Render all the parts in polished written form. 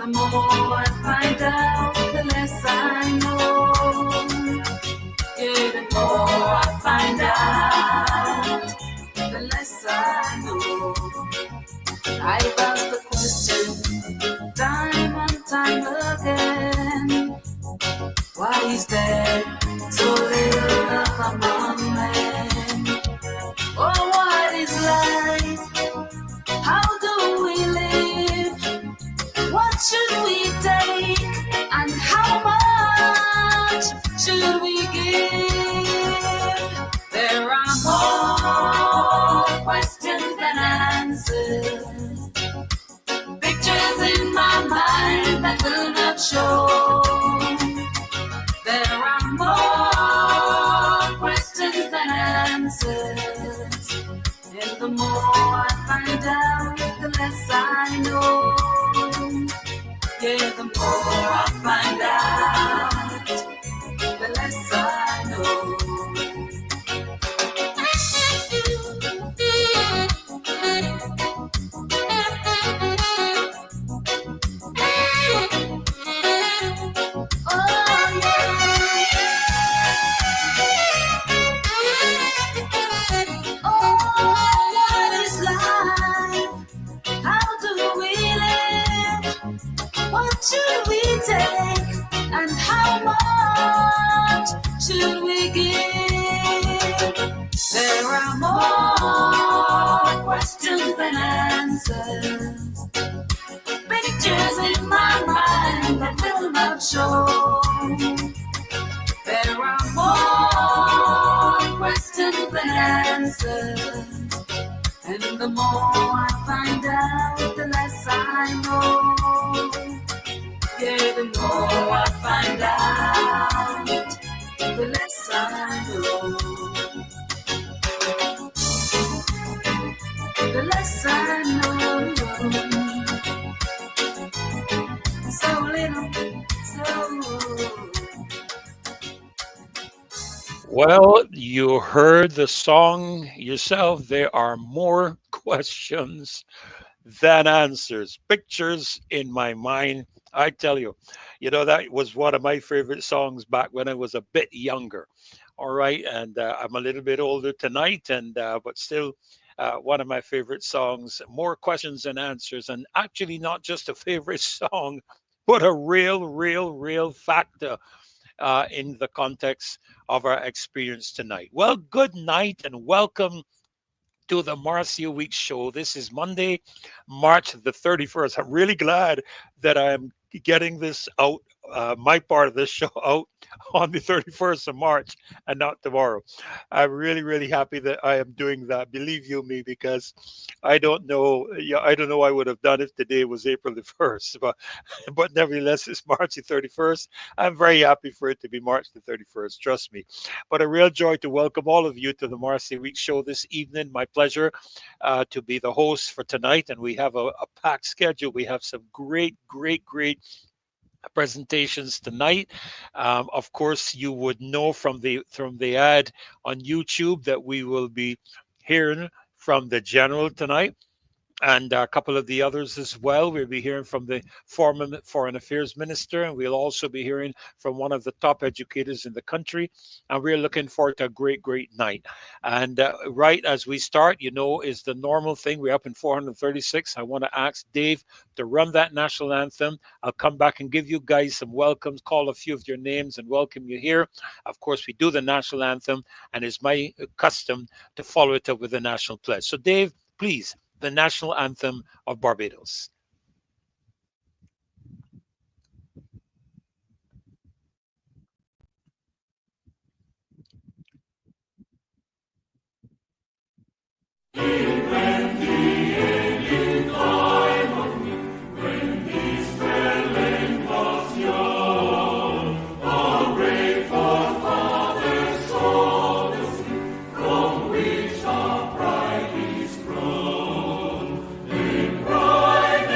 The more I find out, the less I know. Yeah, the more I find out, the less I know. I've asked the question time and time again. Why is there so little love among men? Oh, what is life? How do we live? What should we take? And how much should we give? There are more questions than answers. Pictures in my mind that will not show. There are more questions than answers. And the more I find out, the less I know. Yeah, the more I find out, the less I know. Should we take and how much should we give? There are more questions than answers. Pictures in my mind that will not show. There are more questions than answers. And the more I find out, the less I know. Yeah, the more I find out, the less I know. The less I know. So little, so. Well, you heard the song yourself. There are more questions than answers. Pictures in my mind. I tell you, that was one of my favorite songs back when I was a bit younger. All right. And I'm a little bit older tonight, but still one of my favorite songs. More questions than answers. And actually, not just a favorite song, but a real factor in the context of our experience tonight. Well, good night and welcome to the Marcia Week show. This is Monday, March the 31st. I'm really glad that I'm getting this out, my part of this show out on the 31st of March and not tomorrow. I'm really happy that I am doing that. Believe you me, because I don't know. I don't know. I would have done if today was April the 1st, but nevertheless, it's March the 31st. I'm very happy for it to be March the 31st. Trust me. But a real joy to welcome all of you to the Marcia Week show this evening. My pleasure to be the host for tonight, and we have a packed schedule. We have some great presentations tonight. Of course, you would know from the ad on YouTube that we will be hearing from the general tonight, and a couple of the others as well. We'll be hearing from the former Foreign Affairs Minister, and we'll also be hearing from one of the top educators in the country. And we're looking forward to a great night. And right as we start, is the normal thing. We're up in 436. I want to ask Dave to run that national anthem. I'll come back and give you guys some welcomes, call a few of your names and welcome you here. Of course, we do the national anthem, and it's my custom to follow it up with the national pledge. So Dave, please, the national anthem of Barbados. Pride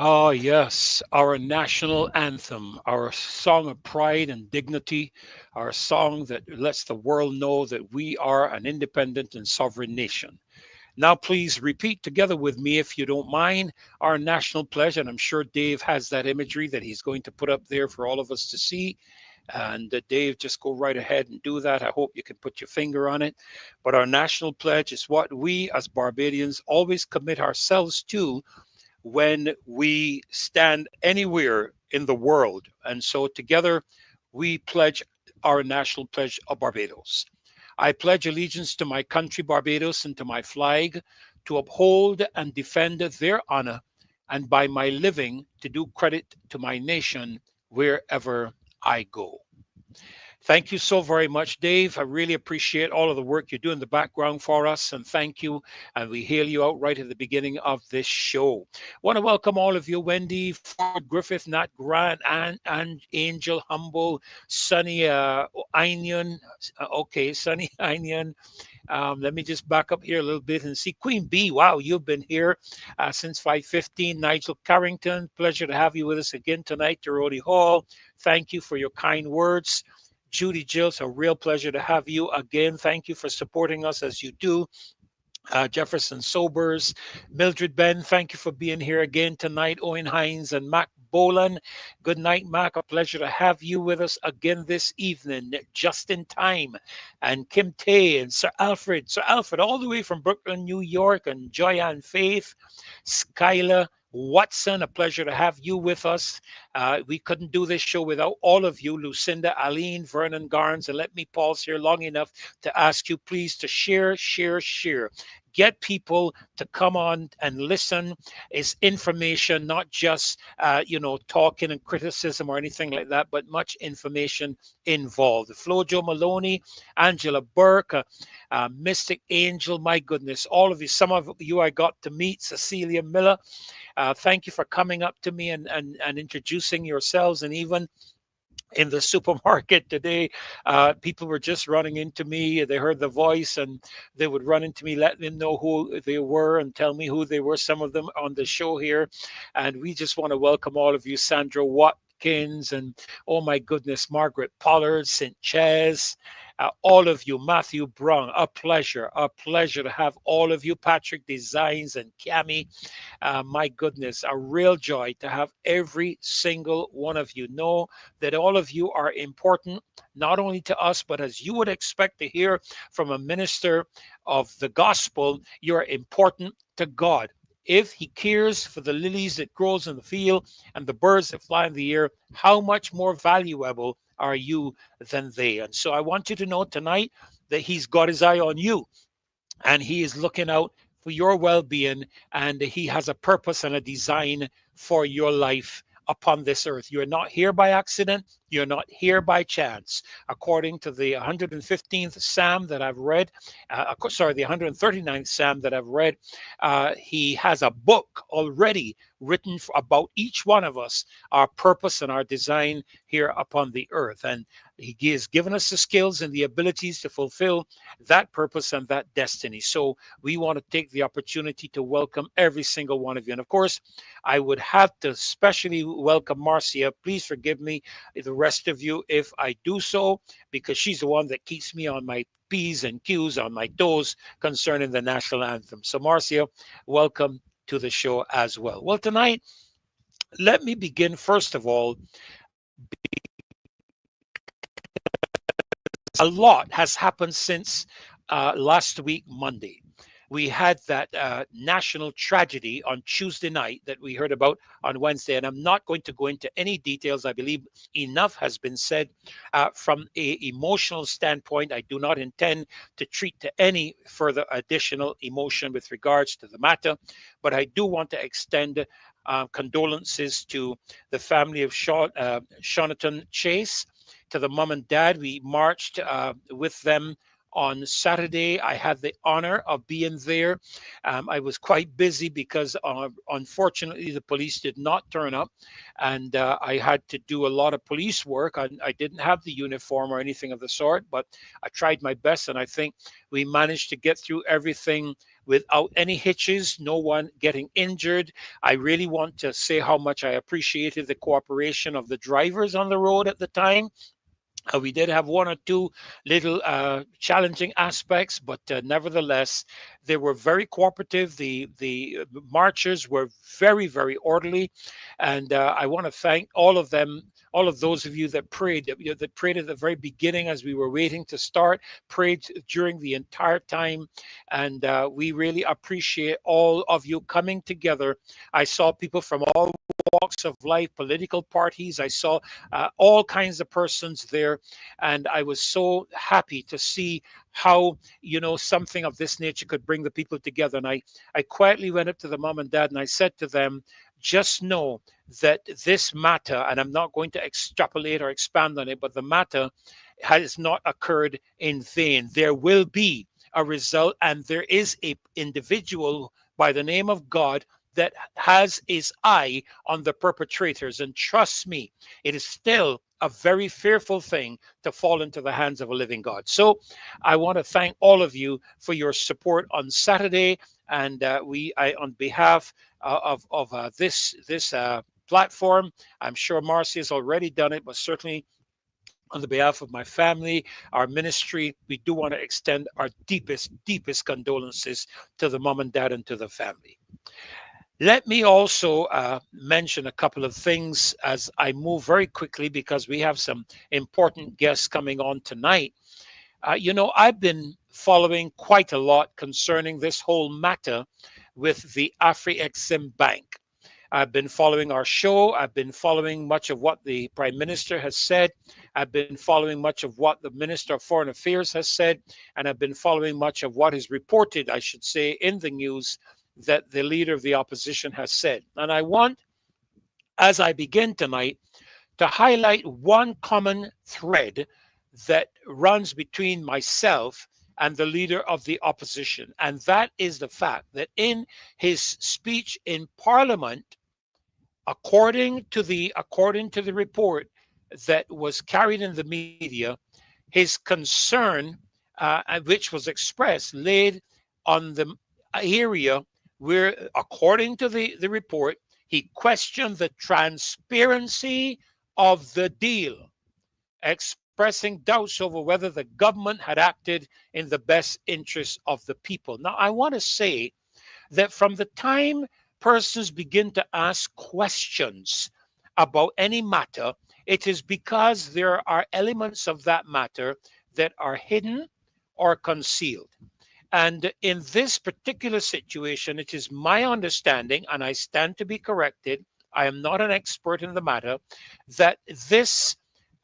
Oh, yes, our national anthem, our song of pride and dignity, our song that lets the world know that we are an independent and sovereign nation. Now, please repeat together with me, if you don't mind, our national pledge. And I'm sure Dave has that imagery that he's going to put up there for all of us to see. And Dave, just go right ahead and do that. I hope you can put your finger on it. But our national pledge is what we as Barbadians always commit ourselves to when we stand anywhere in the world. And so together we pledge our national pledge of Barbados. I pledge allegiance to my country, Barbados, and to my flag, to uphold and defend their honor, and by my living to do credit to my nation wherever I go. Thank you so very much, Dave. I really appreciate all of the work you do in the background for us, and thank you. And we hail you out right at the beginning of this show. Want to welcome all of you, Wendy, Ford, Griffith, Nat Grant, and Angel, Humble, Sunny, Onion. Okay, Sunny Onion. Let me just back up here a little bit and see Queen B. Wow, you've been here since 5:15. Nigel Carrington, pleasure to have you with us again tonight. Dorothy Hall, thank you for your kind words. Judy Jills, a real pleasure to have you again. Thank you for supporting us as you do. Jefferson Sobers, Mildred Ben, thank you for being here again tonight. Owen Hines and Mac Bolan. Good night, Mac. A pleasure to have you with us again this evening, just in time. And Kim Tay and Sir Alfred, all the way from Brooklyn, New York, and Joyanne Faith, Skylar Watson, a pleasure to have you with us. We couldn't do this show without all of you, Lucinda, Aline, Vernon Garnes, and let me pause here long enough to ask you please to share, share, share. Get people to come on and listen. Is information, not just talking and criticism or anything like that, but much information involved. Flojo Maloney, Angela Burke, Mystic Angel, my goodness, all of you. Some of you I got to meet. Cecilia Miller, thank you for coming up to me and introducing yourselves, and even in the supermarket today, people were just running into me. They heard the voice and they would run into me, let them know who they were and tell me who they were, some of them on the show here. And we just want to welcome all of you, Sandra Watkins, and oh my goodness, Margaret Pollard, St. Ches, all of you, Matthew Brown, a pleasure to have all of you, Patrick Designs and Cami. My goodness, a real joy to have every single one of you. Know that all of you are important, not only to us, but as you would expect to hear from a minister of the gospel, you're important to God. If he cares for the lilies that grows in the field and the birds that fly in the air, how much more valuable are you than they? And so I want you to know tonight that he's got his eye on you, and he is looking out for your well-being, and he has a purpose and a design for your life upon this earth. You're not here by accident. You're not here by chance. According to the 115th Psalm that I've read, the 139th Psalm that I've read, he has a book already written about each one of us, our purpose and our design here upon the earth. And he has given us the skills and the abilities to fulfill that purpose and that destiny. So we want to take the opportunity to welcome every single one of you. And of course, I would have to especially welcome Marcia. Please forgive me, the rest of you, if I do so, because she's the one that keeps me on my P's and Q's, on my toes concerning the national anthem. So Marcia, welcome to the show as well. Well, tonight, let me begin first of all. A lot has happened since last week, Monday. We had that national tragedy on Tuesday night that we heard about on Wednesday, and I'm not going to go into any details. I believe enough has been said from an emotional standpoint. I do not intend to treat to any further additional emotion with regards to the matter, but I do want to extend condolences to the family of Shonatan Chase, to the mom and dad. We marched with them on Saturday. I had the honor of being there. I was quite busy because unfortunately the police did not turn up, and I had to do a lot of police work. I didn't have the uniform or anything of the sort, but I tried my best, and I think we managed to get through everything without any hitches, no one getting injured. I really want to say how much I appreciated the cooperation of the drivers on the road at the time. We did have one or two little challenging aspects, but nevertheless, they were very cooperative. The marchers were very orderly, and I want to thank all of them. All of those of you that prayed, that prayed at the very beginning as we were waiting to start, prayed during the entire time, and we really appreciate all of you coming together. I saw people from all walks of life, political parties. I saw all kinds of persons there, and I was so happy to see how something of this nature could bring the people together. And I quietly went up to the mom and dad and I said to them, just know that this matter, and I'm not going to extrapolate or expand on it, but the matter has not occurred in vain. There will be a result, and there is a individual by the name of God that has his eye on the perpetrators. And trust me, it is still a very fearful thing to fall into the hands of a living God. So I want to thank all of you for your support on Saturday. And on behalf of this platform, I'm sure Marcy has already done it, but certainly on the behalf of my family, our ministry, we do want to extend our deepest condolences to the mom and dad and to the family. Let me also mention a couple of things as I move very quickly because we have some important guests coming on tonight. I've been following quite a lot concerning this whole matter with the Afri-Exim Bank. I've been following our show. I've been following much of what the Prime Minister has said. I've been following much of what the Minister of Foreign Affairs has said. And I've been following much of what is reported, I should say, in the news that the leader of the opposition has said. And I want, as I begin tonight, to highlight one common thread that runs between myself and the leader of the opposition. And that is the fact that in his speech in Parliament, according to the report that was carried in the media, his concern, which was expressed, laid on the area where, according to the report, he questioned the transparency of the deal, expressing doubts over whether the government had acted in the best interest of the people. Now, I want to say that from the time persons begin to ask questions about any matter, it is because there are elements of that matter that are hidden or concealed. And in this particular situation, it is my understanding, and I stand to be corrected, I am not an expert in the matter, that this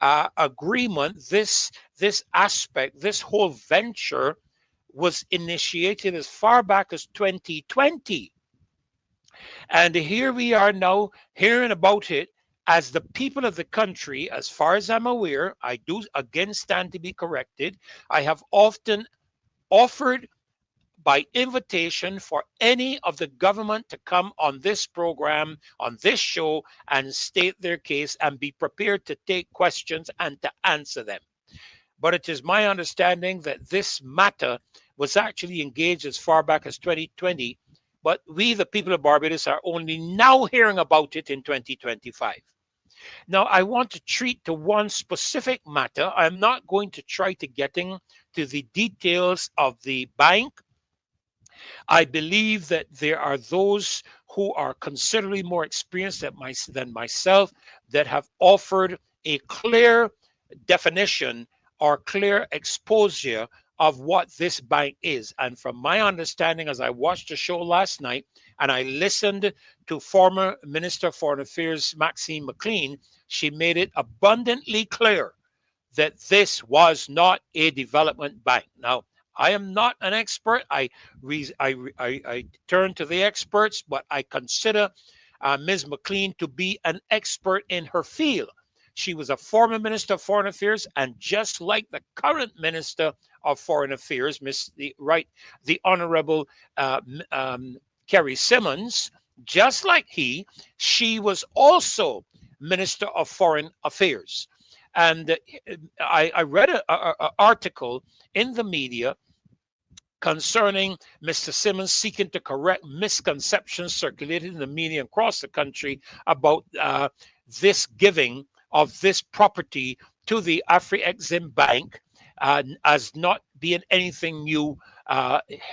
agreement, this aspect, this whole venture was initiated as far back as 2020. And here we are now hearing about it as the people of the country, as far as I'm aware. I do again stand to be corrected. I have often offered by invitation for any of the government to come on this program, on this show, and state their case and be prepared to take questions and to answer them. But it is my understanding that this matter was actually engaged as far back as 2020, but we, the people of Barbados, are only now hearing about it in 2025. Now, I want to treat to one specific matter. I'm not going to try to get into the details of the bank. I believe that there are those who are considerably more experienced than myself that have offered a clear definition or clear exposure of what this bank is. And from my understanding, as I watched the show last night and I listened to former Minister of Foreign Affairs Maxine McLean, she made it abundantly clear that this was not a development bank. Now, I am not an expert. I turn to the experts, but I consider Ms. McLean to be an expert in her field. She was a former Minister of Foreign Affairs, and just like the current Minister of Foreign Affairs, the Honorable Kerry Simmons, just like she was also Minister of Foreign Affairs. And I read an article in the media concerning Mr. Simmons seeking to correct misconceptions circulated in the media across the country about this giving of this property to the Afri-Exim Bank as not being anything new,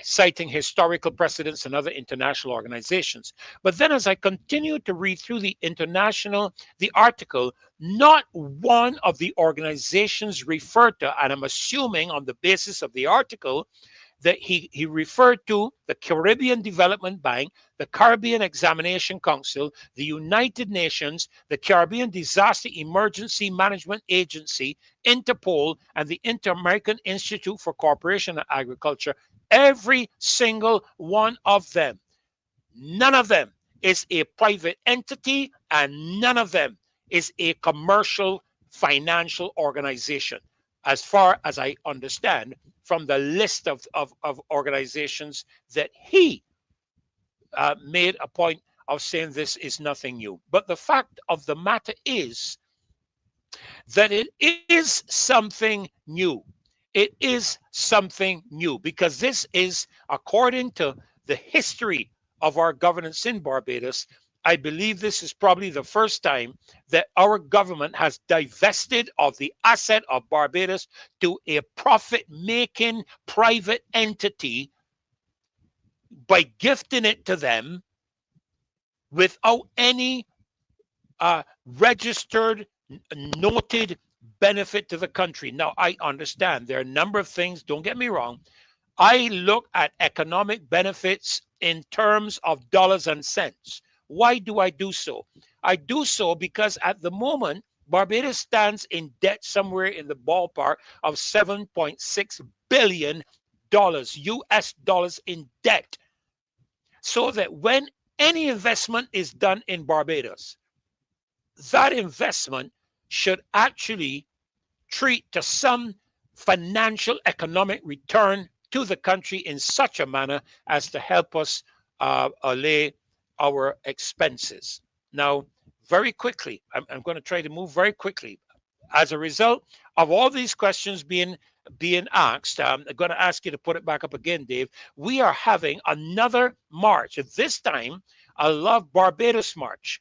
citing historical precedents and other international organizations. But then as I continued to read through the article, not one of the organizations referred to, and I'm assuming on the basis of the article, that he referred to the Caribbean Development Bank, the Caribbean Examination Council, the United Nations, the Caribbean Disaster Emergency Management Agency, Interpol, and the Inter-American Institute for Cooperation and Agriculture. Every single one of them. None of them is a private entity, and none of them is a commercial financial organization, as far as I understand from the list of organizations that he made a point of saying this is nothing new. But the fact of the matter is that it is something new. It is something new, because this is, according to the history of our governance in Barbados, I believe this is probably the first time that our government has divested of the asset of Barbados to a profit-making private entity by gifting it to them without any registered, noted benefit to the country. Now, I understand there are a number of things, don't get me wrong. I look at economic benefits in terms of dollars and cents. Why do I do so? I do so because at the moment, Barbados stands in debt somewhere in the ballpark of $7.6 billion, US dollars in debt. So that when any investment is done in Barbados, that investment should actually treat to some financial economic return to the country in such a manner as to help us allay our expenses. Now, very quickly, I'm going to try to move very quickly. As a result of all these questions being asked, I'm going to ask you to put it back up again, Dave. We are having another march. This time, a Love Barbados March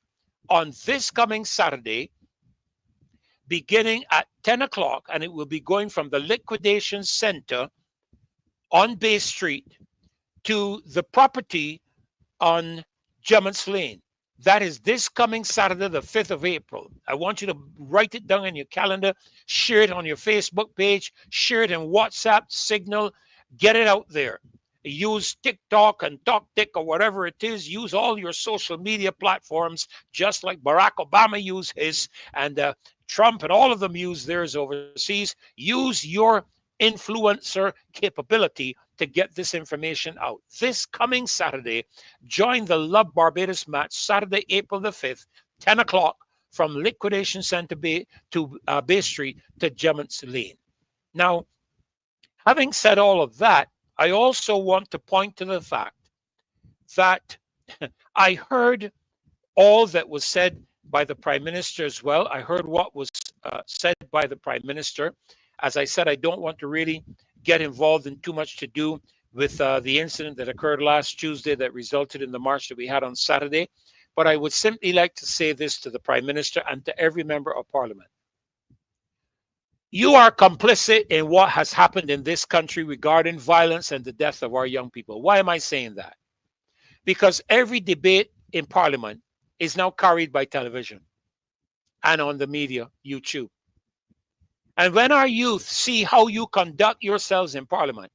on this coming Saturday, beginning at 10 o'clock, and it will be going from the Liquidation Center on Bay Street to the property on Jemmots Lane. That is this coming Saturday, the 5th of April. I want you to write it down in your calendar, share it on your Facebook page, share it in WhatsApp, Signal, get it out there. Use TikTok and TalkTik or whatever it is. Use all your social media platforms, just like Barack Obama used his, and Trump and all of them use theirs overseas. Use your influencer capability to get this information out. This coming Saturday, join the Love Barbados match, Saturday, April the 5th, 10 o'clock, from Liquidation Center Bay to Bay Street to Jemmots Lane. Now, having said all of that, I also want to point to the fact that I heard all that was said by the Prime Minister as well. I heard what was said by the Prime Minister. As I said, I don't want to really get involved in too much to do with the incident that occurred last Tuesday that resulted in the march that we had on Saturday. But I would simply like to say this to the Prime Minister and to every member of Parliament. You are complicit in what has happened in this country regarding violence and the death of our young people. Why am I saying that? Because every debate in Parliament is now carried by television and on the media, YouTube. And when our youth see how you conduct yourselves in Parliament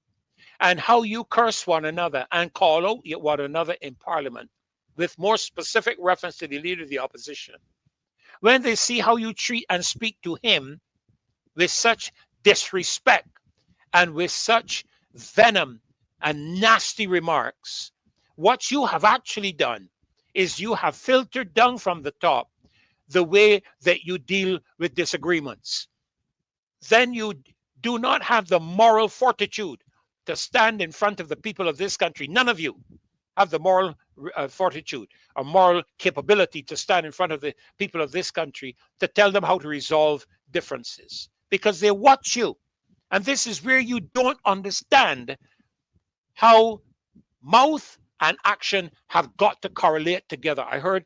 and how you curse one another and call out one another in Parliament, with more specific reference to the leader of the opposition, when they see how you treat and speak to him with such disrespect and with such venom and nasty remarks, what you have actually done is you have filtered down from the top the way that you deal with disagreements. Then you do not have the moral fortitude to stand in front of the people of this country. None of you have the moral fortitude or moral capability to stand in front of the people of this country to tell them how to resolve differences, because they watch you. And this is where you don't understand how mouth and action have got to correlate together. I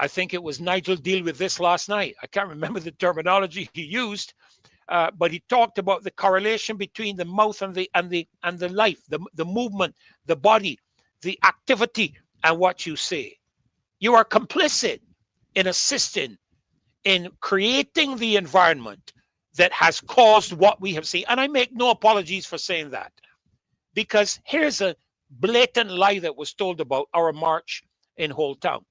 think it was Nigel deal with this last night. I can't remember the terminology he used, but he talked about the correlation between the mouth and the life, the movement, the body, the activity, and what you say. You are complicit in assisting in creating the environment that has caused what we have seen. And I make no apologies for saying that, because here's a blatant lie that was told about our march in Whole Town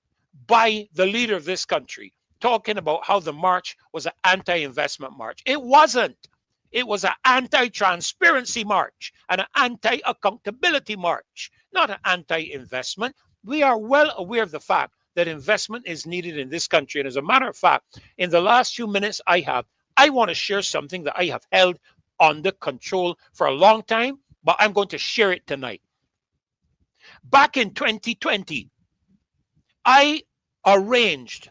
by the leader of this country, talking about how the march was an anti-investment march. It wasn't. It was an anti-transparency march and an anti-accountability march, not an anti-investment. We are well aware of the fact that investment is needed in this country. And as a matter of fact, in the last few minutes I want to share something that I have held under control for a long time, but I'm going to share it tonight. Back in 2020, I arranged,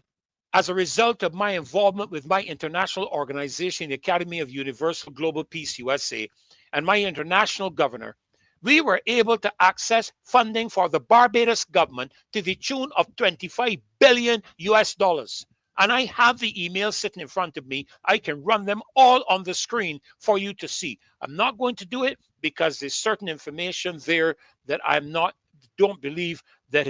as a result of my involvement with my international organization, the Academy of Universal Global Peace USA, and my international governor, we were able to access funding for the Barbados government to the tune of 25 billion US dollars. And I have the emails sitting in front of me. I can run them all on the screen for you to see. I'm not going to do it because there's certain information there that don't believe that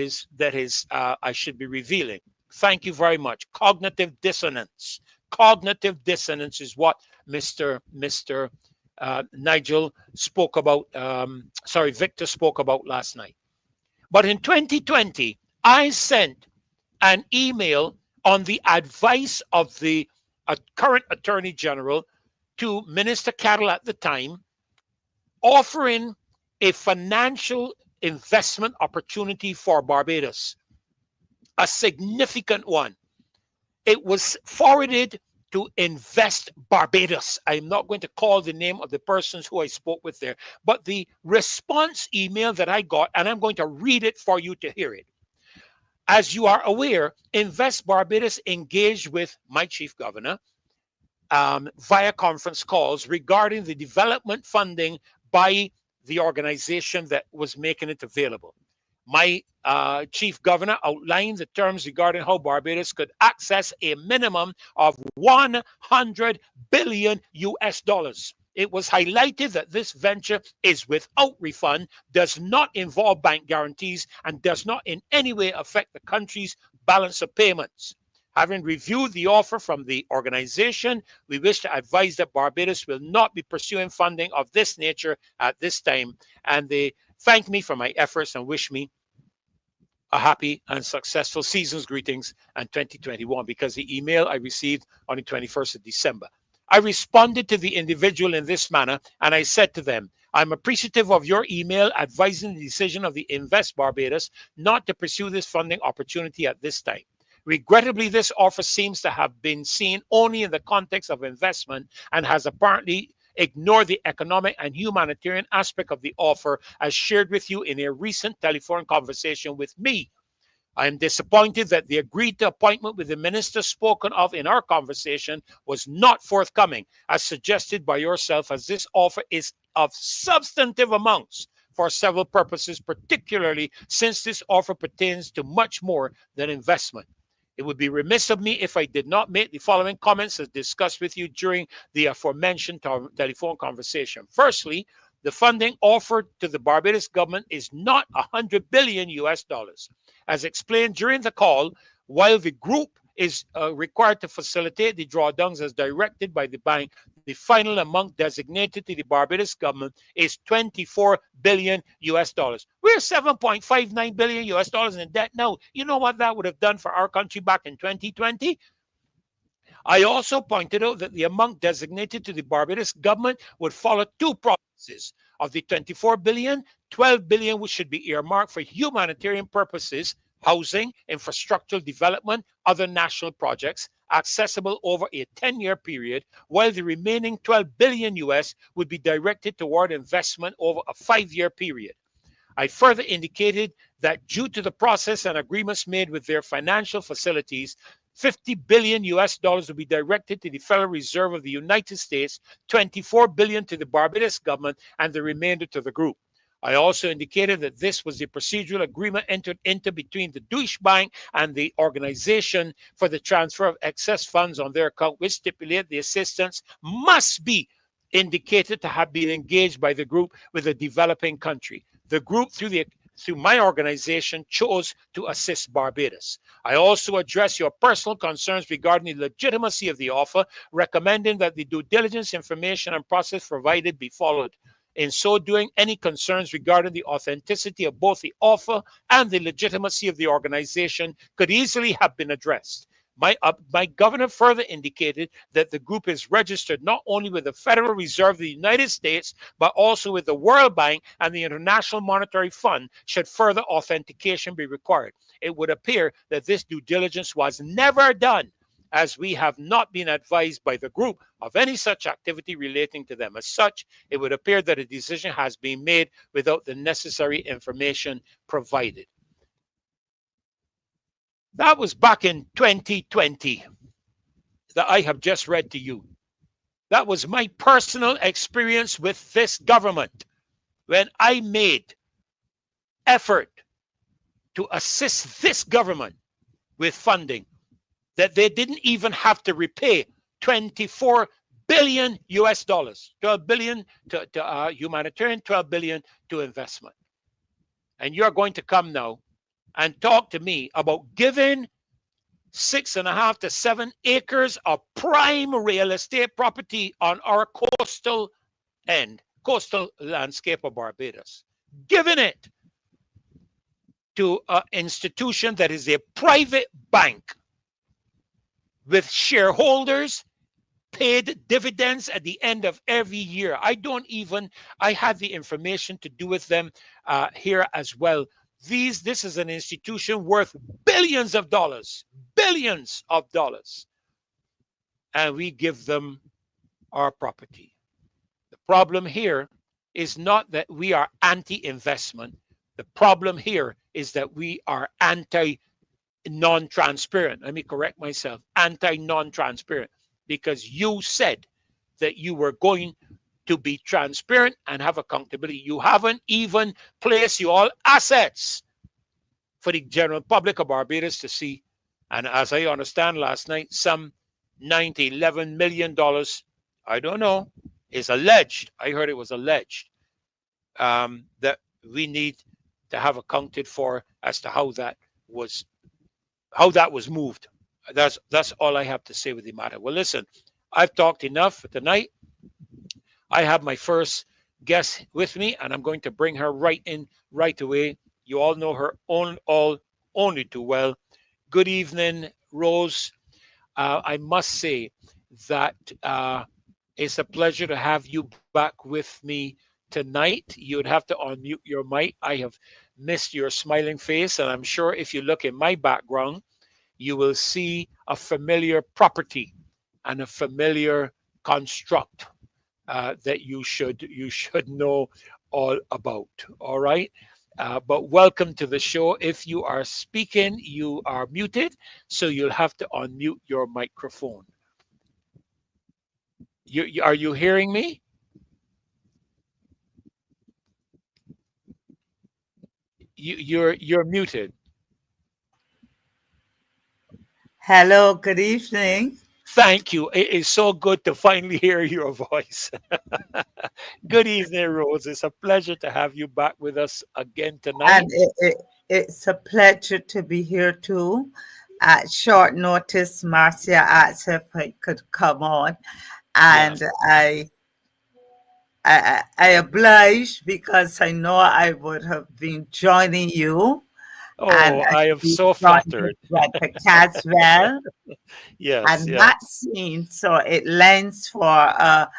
I should be revealing. Thank you very much. Cognitive dissonance. Cognitive dissonance is what Mr. Nigel spoke about, Victor spoke about last night. But in 2020, I sent an email on the advice of the current Attorney General to Minister Carroll at the time, offering a financial investment opportunity for Barbados, a significant one. It was forwarded to Invest Barbados. I'm not going to call the name of the persons who I spoke with there, but the response email that I got, and I'm going to read it for you to hear it. As you are aware, Invest Barbados engaged with my chief governor via conference calls regarding the development funding by the organization that was making it available. My chief governor outlined the terms regarding how Barbados could access a minimum of 100 billion US dollars. It was highlighted that this venture is without refund, does not involve bank guarantees, and does not in any way affect the country's balance of payments. Having reviewed the offer from the organization, we wish to advise that Barbados will not be pursuing funding of this nature at this time. And they thank me for my efforts and wish me a happy and successful season's greetings and 2021, because the email I received on the 21st of December. I responded to the individual in this manner, and I said to them, I'm appreciative of your email advising the decision of the Invest Barbados not to pursue this funding opportunity at this time. Regrettably, this offer seems to have been seen only in the context of investment and has apparently ignored the economic and humanitarian aspect of the offer as shared with you in a recent telephone conversation with me. I am disappointed that the agreed to appointment with the minister spoken of in our conversation was not forthcoming, as suggested by yourself, as this offer is of substantive amounts for several purposes, particularly since this offer pertains to much more than investment. It would be remiss of me if I did not make the following comments as discussed with you during the aforementioned telephone conversation. Firstly, the funding offered to the Barbados government is not 100 billion US dollars. As explained during the call, while the group is required to facilitate the drawdowns as directed by the bank, the final amount designated to the Barbados government is 24 billion US dollars. We're 7.59 billion US dollars in debt now. You know what that would have done for our country back in 2020? I also pointed out that the amount designated to the Barbados government would follow two processes. Of the 24 billion, 12 billion which should be earmarked for humanitarian purposes, housing, infrastructural development, other national projects, accessible over a 10-year period, while the remaining 12 billion US would be directed toward investment over a 5-year period. I further indicated that due to the process and agreements made with their financial facilities, 50 billion US dollars will be directed to the Federal Reserve of the United States, 24 billion to the Barbados government, and the remainder to the group. I also indicated that this was the procedural agreement entered into between the Deutsche Bank and the organization for the transfer of excess funds on their account, which stipulated the assistance must be indicated to have been engaged by the group with a developing country. The group, through my organization, chose to assist Barbados. I also address your personal concerns regarding the legitimacy of the offer, recommending that the due diligence information and process provided be followed. In so doing, any concerns regarding the authenticity of both the offer and the legitimacy of the organization could easily have been addressed. My governor further indicated that the group is registered not only with the Federal Reserve of the United States, but also with the World Bank and the International Monetary Fund should further authentication be required. It would appear that this due diligence was never done, as we have not been advised by the group of any such activity relating to them. As such, it would appear that a decision has been made without the necessary information provided. That was back in 2020 that I have just read to you. That was my personal experience with this government when I made effort to assist this government with funding that they didn't even have to repay 24 billion US dollars, 12 billion to humanitarian, 12 billion to investment. And you're going to come now and talk to me about giving 6.5 to 7 acres of prime real estate property on our coastal landscape of Barbados, giving it to an institution that is a private bank with shareholders paid dividends at the end of every year. I have the information to do with them here as well. This is an institution worth billions of dollars, and we give them our property. The problem here is not that we are anti-investment. The problem here is that we are anti-non-transparent. Let me correct myself, anti-non-transparent, because you said that you were going to be transparent and have accountability. You haven't even placed your assets for the general public of Barbados to see. And as I understand last night, some $11 million, I don't know, is alleged. I heard it was alleged that we need to have accounted for as to how that was moved. That's all I have to say with the matter. Well, listen, I've talked enough for tonight. I have my first guest with me, and I'm going to bring her right in right away. You all know her only too well. Good evening, Rose. I must say that it's a pleasure to have you back with me tonight. You'd have to unmute your mic. I have missed your smiling face, and I'm sure if you look in my background, you will see a familiar property and a familiar construct that you should know all about. All right. But welcome to the show. If you are speaking, you are muted, so you'll have to unmute your microphone. Are you hearing me? You're muted. Hello, good evening. Thank you. It is so good to finally hear your voice. Good evening, Rose. It's a pleasure to have you back with us again tonight. And it's a pleasure to be here too. At short notice, Marcia asked if I could come on, and Yes. I obliged because I know I would have been joining you. And Oh, I am be so joining flattered. Dr. Caswell Yes, and yes. Maxine. So it lends for a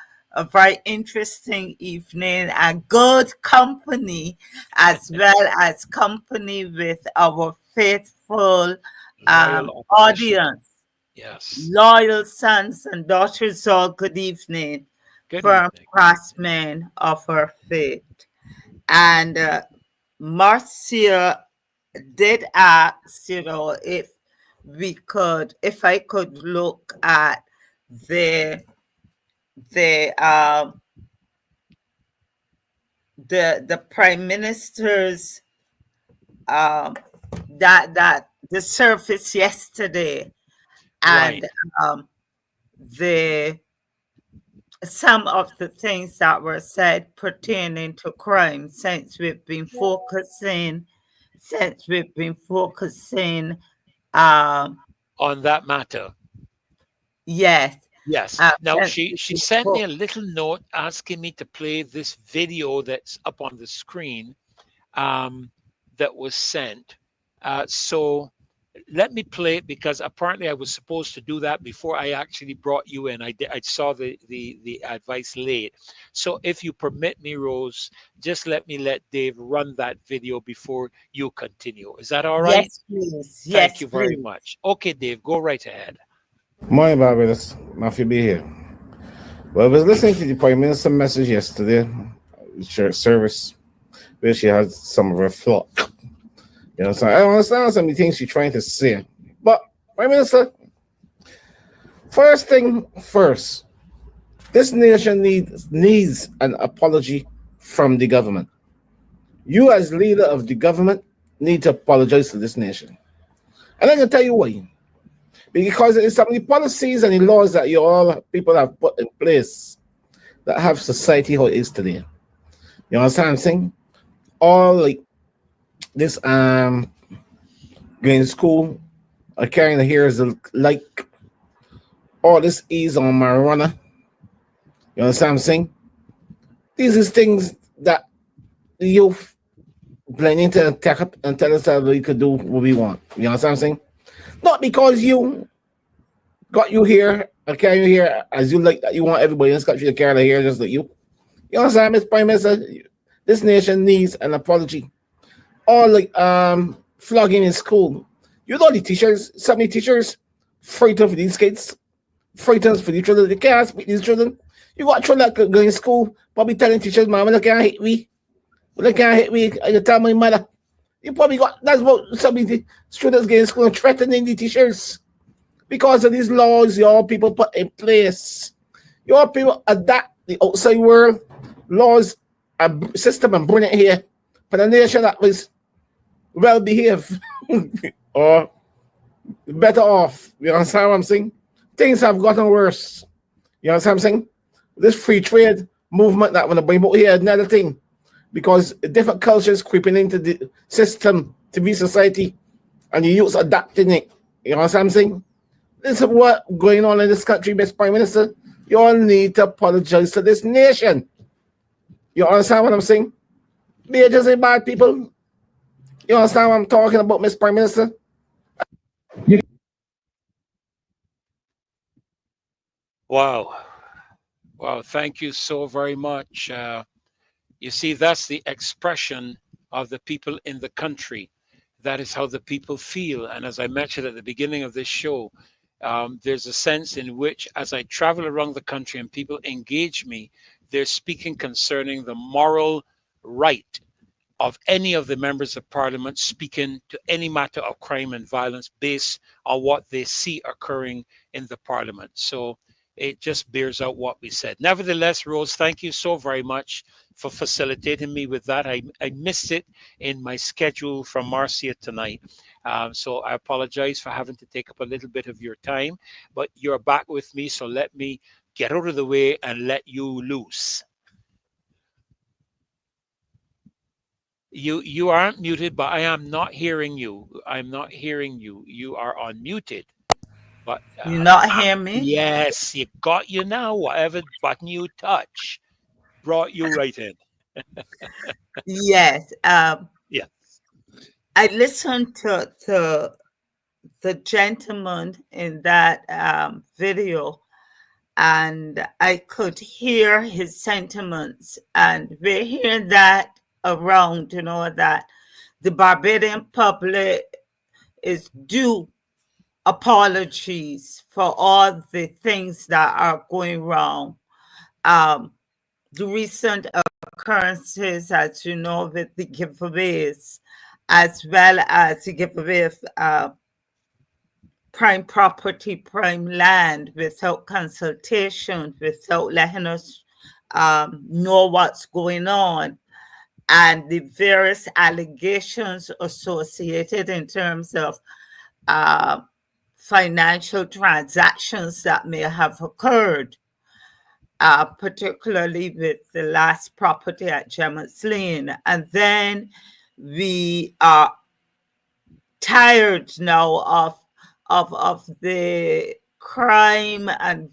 very interesting evening and good company, as well as company with our faithful Loyal opposition. audience, Yes. loyal sons and daughters. All good evening, Good firm evening. craftsmen of our faith. And Marcia did ask, if we could, if I could look at the the um the prime minister's that the surface yesterday, Right. and um the some of the things that were said pertaining to crime, since we've been focusing um On that matter. yes, Yes. Now since she we've she been sent me a little note asking me to play this video that's up on the screen, um, that was sent. So let me play it because apparently I was supposed to do that before I actually brought you in. I saw the advice late. So if you permit me, Rose, just let Dave run that video before you continue. Is that all right? yes, please, Thank yes, you very please. much. Okay, Dave, go right ahead. Morning, Barbados. Happy to be here. Well, I was listening to the Prime Minister's message yesterday, church service, where she had some of her flock. So I understand some of the things she's trying to say. But, Prime Minister, first thing first, this nation needs an apology from the government. You, as leader of the government, need to apologize to this nation. And I can tell you why. Because it's some of the policies and the laws that you all people have put in place that have society how it is today. You understand what I'm saying? All like this going to school, carrying the hairs like all this ease on marijuana. You understand what I'm saying? These is things that the youth planning to take up and tell us that we could do what we want. You understand what I'm saying? Not because you got you here and carry you here as you like that you want everybody in this country to carry their hair just like you. You understand, Mr. Prime Minister? This nation needs an apology. Or like flogging in school. You know the teachers, some of the teachers frightened for these kids, frightened for the children. They can't speak to these children. You got children that could go in school, probably telling teachers, "Mama, they can't hit me. They can't hit me. I can tell my mother." You probably got that's what some of the students get in school and threatening the teachers because of these laws your people put in place. Your people adapt the outside world laws and system and bring it here for the nation that was well behaved or better off. You understand what I'm saying? Things have gotten worse. You understand what I'm saying? This free trade movement that when I bring out here, another thing, because different cultures creeping into the system to be society and the youths adapting it. You understand what I'm saying? This is what going on in this country, Mr. Prime Minister. You all need to apologize to this nation. You understand what I'm saying? They're just a bad people. You understand what I'm talking about, Mr. Prime Minister? Wow. Wow. Thank you so very much. You see, that's the expression of the people in the country. That is how the people feel. And as I mentioned at the beginning of this show, there's a sense in which, as I travel around the country and people engage me, they're speaking concerning the moral right of any of the members of parliament speaking to any matter of crime and violence based on what they see occurring in the parliament. So it just bears out what we said. Nevertheless, Rose, thank you so very much for facilitating me with that. I missed it in my schedule from Marcia tonight. So I apologize for having to take up a little bit of your time, but you're back with me. So let me get out of the way and let you loose. You aren't muted, but I am not hearing you. I'm not hearing you. You are unmuted. But You not hear me? yes, you got you now. Whatever button you touch brought you right in. Yes. Yeah. I listened to the gentleman in that video, and I could hear his sentiments, and we're hearing that around, that the Barbadian public is due apologies for all the things that are going wrong. The recent occurrences, as you know, with the giveaways, as well as the giveaway prime property, prime land without consultation, without letting us know what's going on, and the various allegations associated in terms of financial transactions that may have occurred, particularly with the last property at Jemmotts Lane. And then we are tired now of the crime and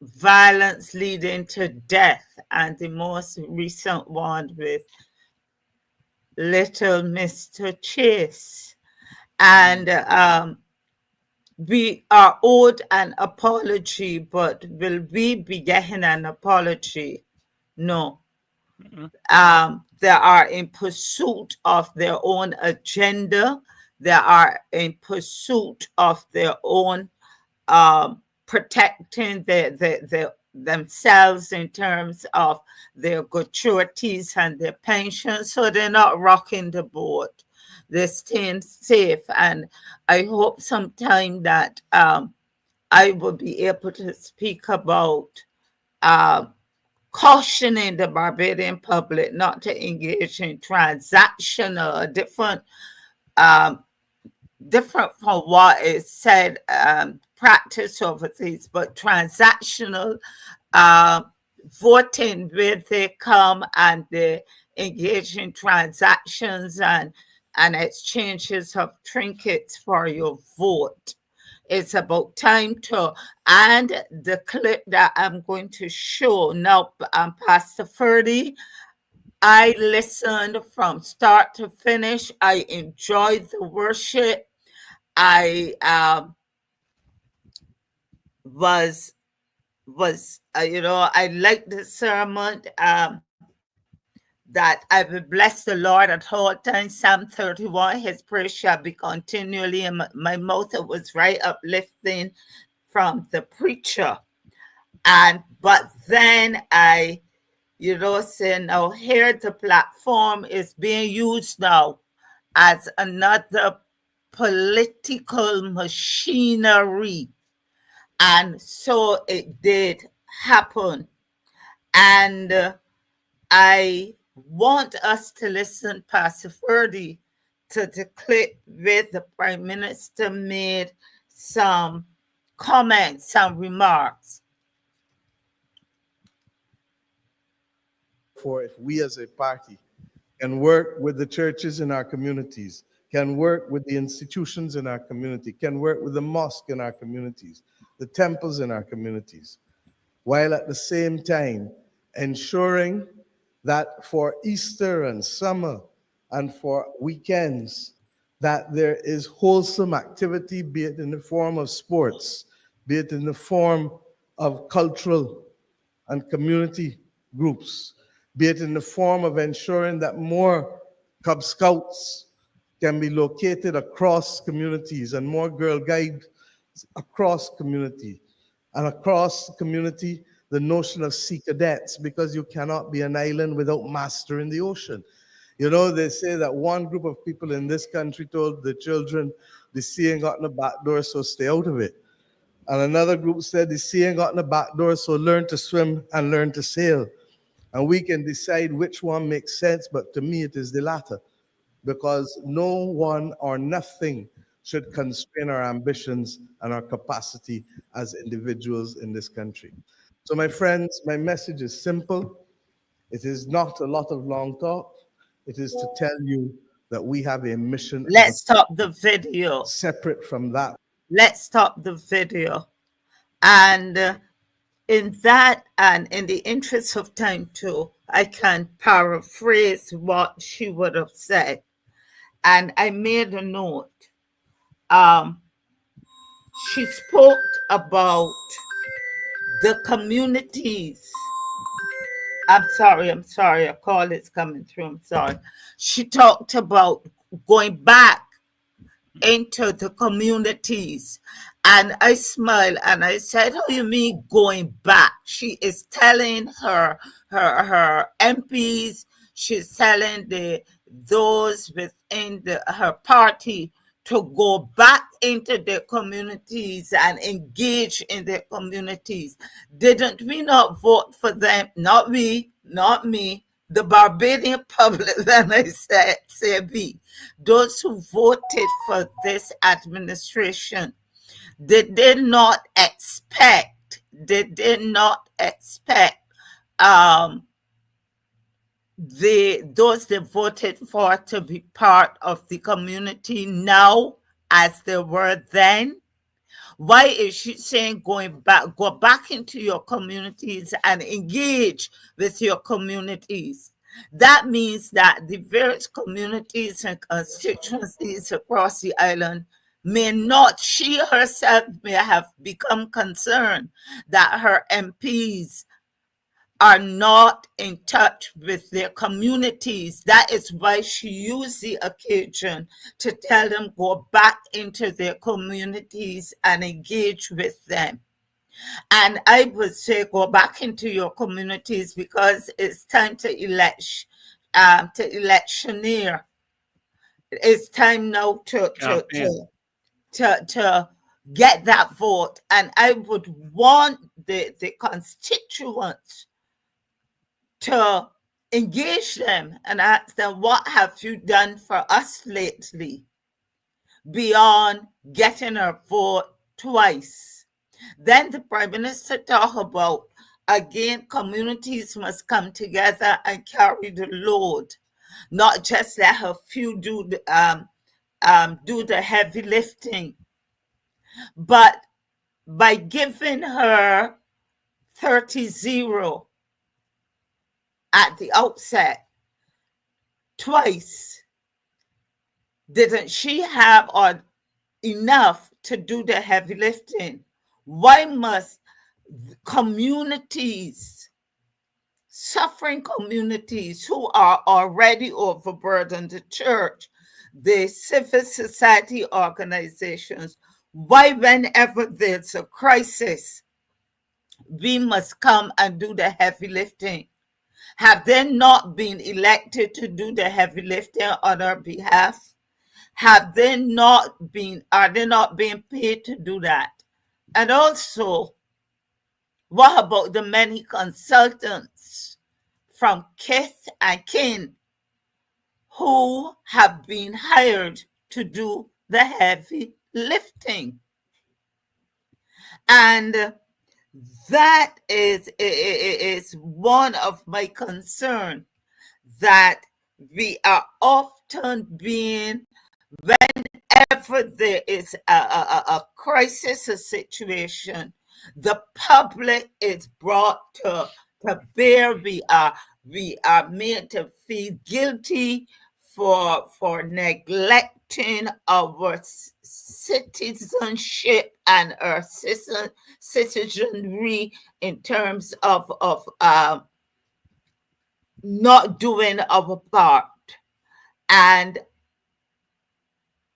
violence leading to death, and the most recent one with little Mr. Chase. And we are owed an apology, but will we be getting an apology? No. They are in pursuit of their own agenda. They are in pursuit of their own protecting themselves in terms of their gratuities and their pensions. So they're not rocking the boat. They're staying safe. And I hope sometime that I will be able to speak about cautioning the Barbadian public not to engage in transactional, different from what is said, practice overseas, but transactional voting, where they come and they engage in transactions and exchanges of trinkets for your vote. It's about time to, and the clip that I'm going to show now, Pastor Ferdy, I listened from start to finish. I enjoyed the worship. I was I liked the sermon. That I will bless the Lord at all times. Psalm 31, his praise shall be continually in my mouth. It was right uplifting from the preacher. But then I, say, now here the platform is being used now as another political machinery. And so it did happen. And I want us to listen, Pastor Ferdy, to the clip where the Prime Minister made some comments, some remarks. For if we as a party can work with the churches in our communities, can work with the institutions in our community, can work with the mosque in our communities, the temples in our communities, while at the same time ensuring that for Easter and summer and for weekends, that there is wholesome activity, be it in the form of sports, be it in the form of cultural and community groups, be it in the form of ensuring that more Cub Scouts can be located across communities and more Girl Guides across community, and across community, the notion of sea cadets, because you cannot be an island without mastering the ocean. They say that one group of people in this country told the children, the sea ain't got in the back door, so stay out of it. And another group said, the sea ain't got in the back door, so learn to swim and learn to sail. And we can decide which one makes sense, but to me it is the latter, because no one or nothing should constrain our ambitions and our capacity as individuals in this country. So my friends, my message is simple. It is not a lot of long talk. It is to tell you that we have a mission. Let's stop the video. Separate from that. Let's stop the video. And in that, and in the interest of time too, I can paraphrase what she would have said. And I made a note. She spoke about the communities. I'm sorry, a call is coming through, I'm sorry. She talked about going back into the communities. And I smiled and I said, how do you mean going back? She is telling her MPs, she's telling those within her party to go back into their communities and engage in their communities. Didn't we not vote for them? Not we, not me, the Barbadian public, when I say we, those who voted for this administration, did they not expect, um, those they voted for to be part of the community now as they were then? Why is she saying go back into your communities and engage with your communities? That means that the various communities and constituencies across the island she herself may have become concerned that her MPs are not in touch with their communities. That is why she used the occasion to tell them go back into their communities and engage with them. And I would say go back into your communities because it's time to electioneer. It's time now to get that vote. And I would want the constituents to engage them and ask them, what have you done for us lately beyond getting our vote twice? Then the Prime Minister talked about, again, communities must come together and carry the load, not just let a few do the heavy lifting. But by giving her 30-0 at the outset, twice, didn't she have enough to do the heavy lifting? Why must communities, suffering communities who are already overburdened, the church, the civil society organizations, why whenever there's a crisis, we must come and do the heavy lifting? Have they not been elected to do the heavy lifting on our behalf? Are they not being paid to do that? And also, what about the many consultants from kith and kin who have been hired to do the heavy lifting? And that is one of my concerns, that we are often being, whenever there is a crisis, a situation, the public is brought to bear. We are made to feel guilty for neglecting our citizenship and our citizenry in terms of not doing our part. And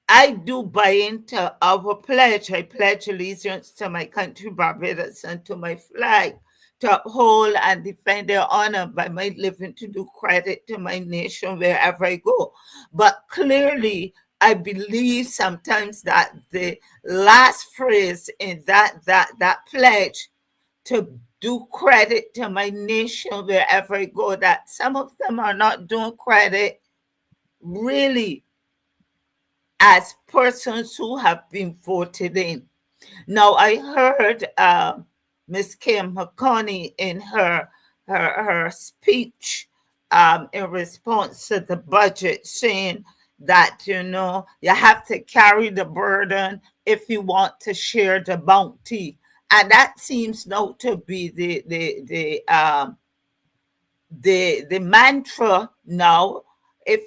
I do buy into our pledge. I pledge allegiance to my country, Barbados, and to my flag, to uphold and defend their honor by my living, to do credit to my nation wherever I go. But clearly, I believe sometimes that the last phrase in that pledge, to do credit to my nation wherever I go, that some of them are not doing credit really as persons who have been voted in. Now, I heard Ms. Kim McConney in her speech in response to the budget, saying that, you have to carry the burden if you want to share the bounty. And that seems now to be the mantra now. If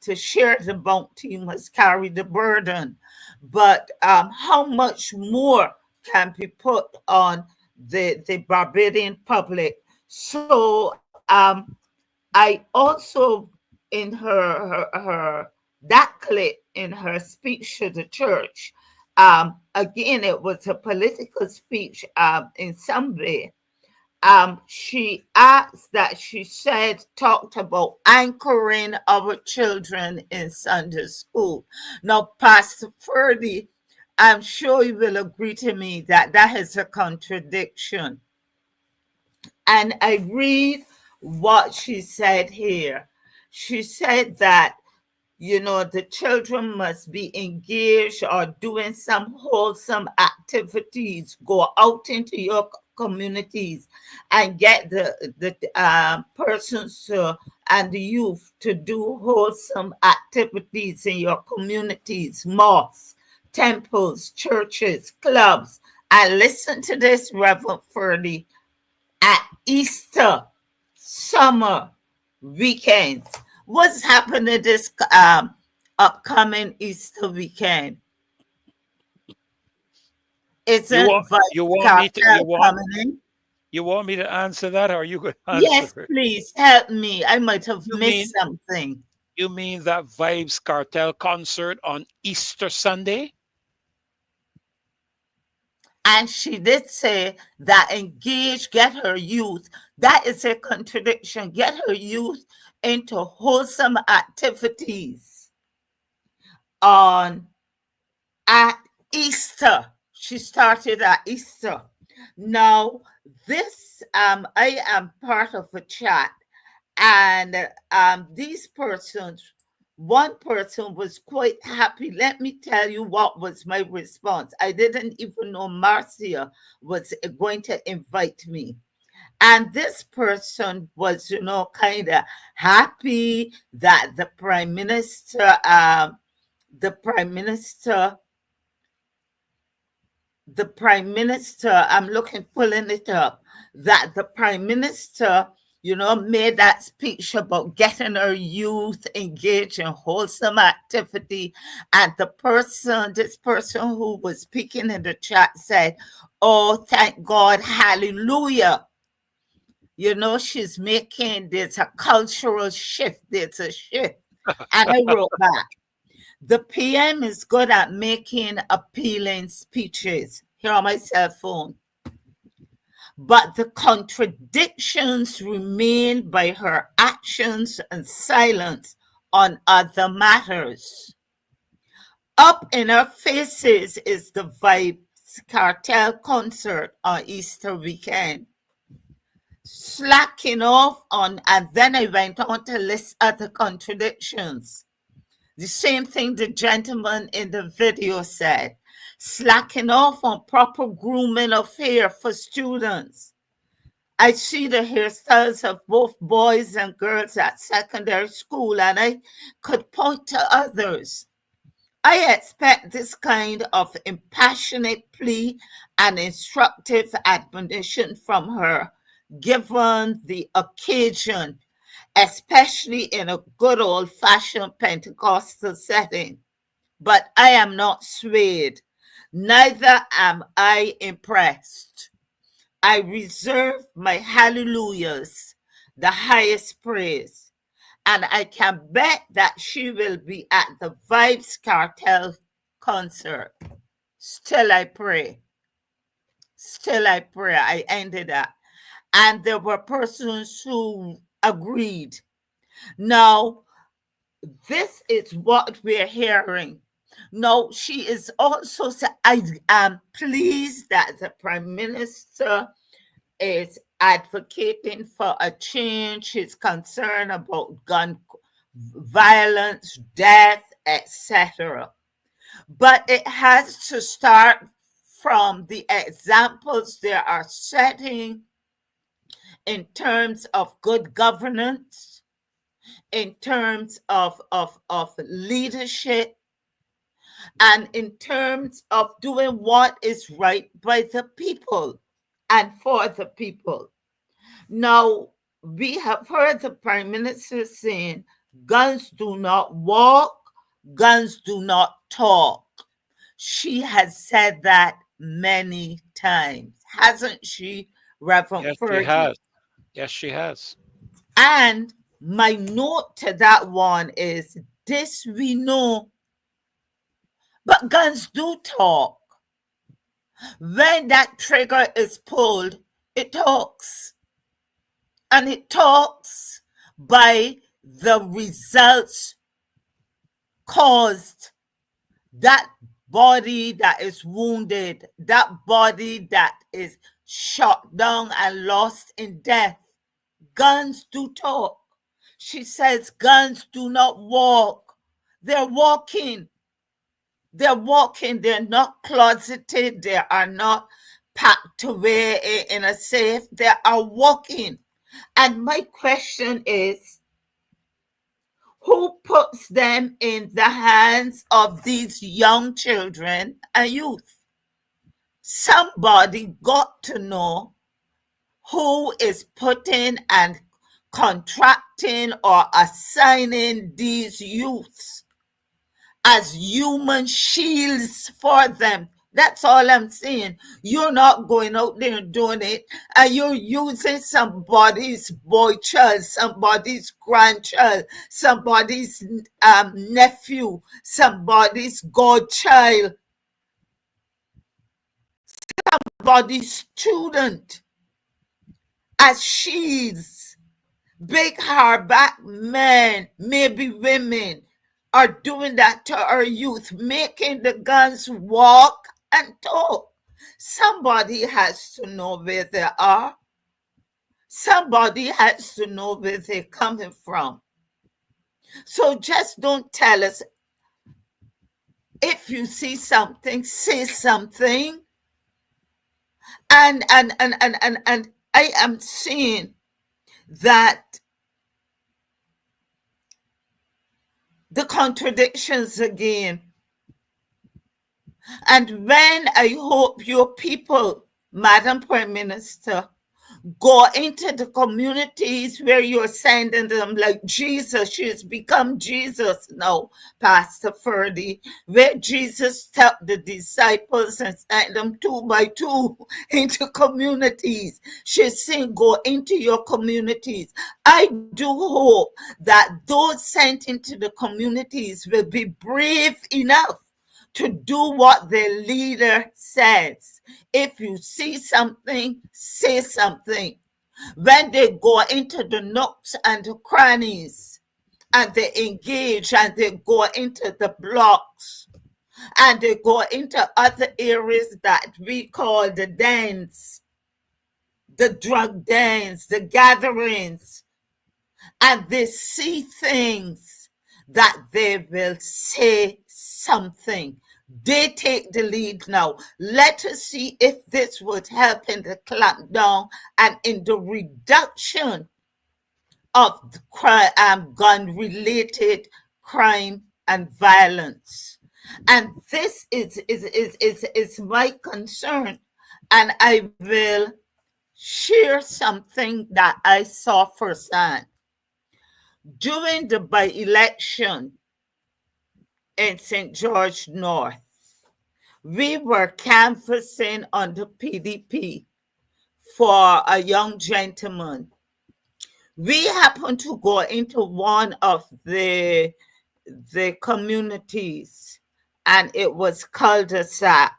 to share the bounty must carry the burden. But how much more can be put on the Barbadian public? So I also, in her that clip in her speech to the church, again, it was a political speech in some way. she asked that she said, talked about anchoring our children in Sunday school. Now, Pastor Ferdy, I'm sure you will agree to me that that is a contradiction. And I read what she said here. She said that, you know, the children must be engaged or doing some wholesome activities. Go out into your communities and get the persons and the youth to do wholesome activities in your communities, mosques, temples, churches, clubs. And listen to this, Reverend Ferdy, at Easter, summer, weekends. What's happening this upcoming Easter weekend? Isn't Vice you want me to Cartel coming in? you want me to answer that, or are you going to Yes, answer it? please help me. I might have You missed mean something. you mean that Vibes Cartel concert on Easter Sunday? And she did say that engage, get her youth. That is a contradiction. Get her youth into wholesome activities on at Easter. She started at Easter. Now, this I am part of a chat, and these persons, one person was quite happy. Let me tell you what was my response. I didn't even know Marcia was going to invite me. And this person was, you know, kind of happy that the prime minister, the prime minister the prime minister, I'm looking, pulling it up, that the prime minister, you know, made that speech about getting our youth engaged in wholesome activity. And this person who was speaking in the chat said, oh, thank God, hallelujah. You know, she's making, there's a cultural shift, there's a shift. And I wrote back, the PM is good at making appealing speeches. Here on my cell phone. But the contradictions remain by her actions and silence on other matters. Up in her faces is the Vibes Cartel concert on Easter weekend. Slacking off on, and then I went on to list other contradictions. The same thing the gentleman in the video said. Slacking off on proper grooming of hair for students. I see the hairstyles of both boys and girls at secondary school, and I could point to others. I expect this kind of impassionate plea and instructive admonition from her, given the occasion, especially in a good old-fashioned Pentecostal setting. But I am not swayed. Neither am I impressed. I reserve my hallelujahs, the highest praise, and I can bet that she will be at the Vibes Cartel concert. Still I pray. Still I pray. I ended up. And there were persons who agreed. Now, this is what we're hearing. No, she is also, I am pleased that the Prime Minister is advocating for a change. She's concerned about gun violence, death, etc. But it has to start from the examples they are setting in terms of good governance, in terms of leadership, and in terms of doing what is right by the people and for the people. Now, we have heard the Prime Minister saying, guns do not walk, guns do not talk. She has said that many times, hasn't she, Reverend Yes, she Fergie? has. Yes, she has. And my note to that one is, this we know, but guns do talk. When that trigger is pulled, It talks. And it talks by the results caused. That body that is wounded, that body that is shot down and lost in death. Guns do talk. She says guns do not walk. They're walking. They're walking. They're not closeted. They are not packed away in a safe. They are walking. And my question is, who puts them in the hands of these young children and youth? Somebody got to know who is putting and contracting or assigning these youths as human shields for them. That's all I'm saying. You're not going out there and doing it, and you're using somebody's boy child, somebody's grandchild, somebody's nephew, somebody's godchild, somebody's student as shields. Big hardback men, maybe women, are doing that to our youth, making the guns walk and talk. Somebody has to know where they are. Somebody has to know where they're coming from. So just don't tell us. If you see something, say something. And I am seeing that the contradictions again. And when I hope your people, Madam Prime Minister, go into the communities where you're sending them like Jesus. She has become Jesus now, Pastor Ferdy, where Jesus took the disciples and sent them 2 by 2 into communities. She's saying, go into your communities. I do hope that those sent into the communities will be brave enough to do what the leader says. If you see something, say something. When they go into the nooks and the crannies, and they engage, and they go into the blocks, and they go into other areas that we call the dens, the drug dens, the gatherings, and they see things, that they will say something. They take the lead now. Let us see if this would help in the clampdown and in the reduction of the gun-related crime and violence. And this is my concern. And I will share something that I saw firsthand. During the by-election in St. George North, we were canvassing on the PDP for a young gentleman. We happened to go into one of the communities, and it was cul-de-sac.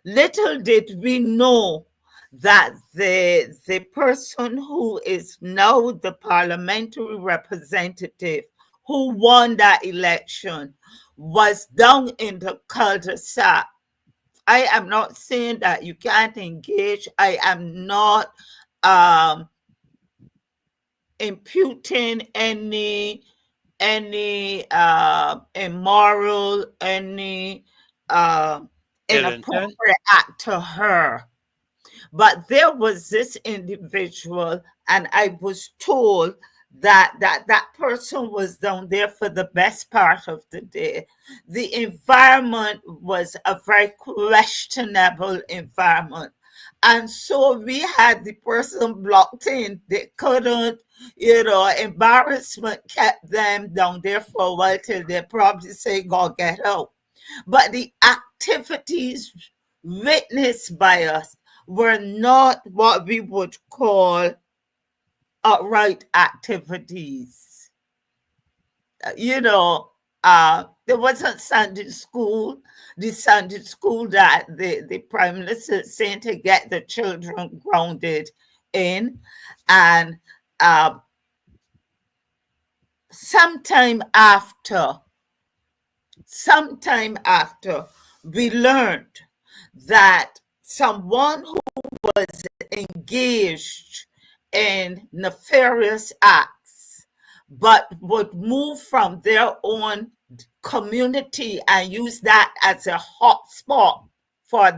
Little did we know that the person who is now the parliamentary representative who won that election was down in the cul-de-sac. I am not saying that you can't engage. I am not imputing any immoral, any inappropriate act to her. But there was this individual, and I was told that person was down there for the best part of the day. The environment was a very questionable environment. And so we had the person blocked in. They couldn't, embarrassment kept them down there for a while till they probably say, go get out. But the activities witnessed by us were not what we would call outright activities. there wasn't Sunday school. The Sunday school that the prime minister is saying to get the children grounded in, and uh, sometime after, sometime after, we learned that someone who was engaged in nefarious acts, but would move from their own community and use that as a hot spot for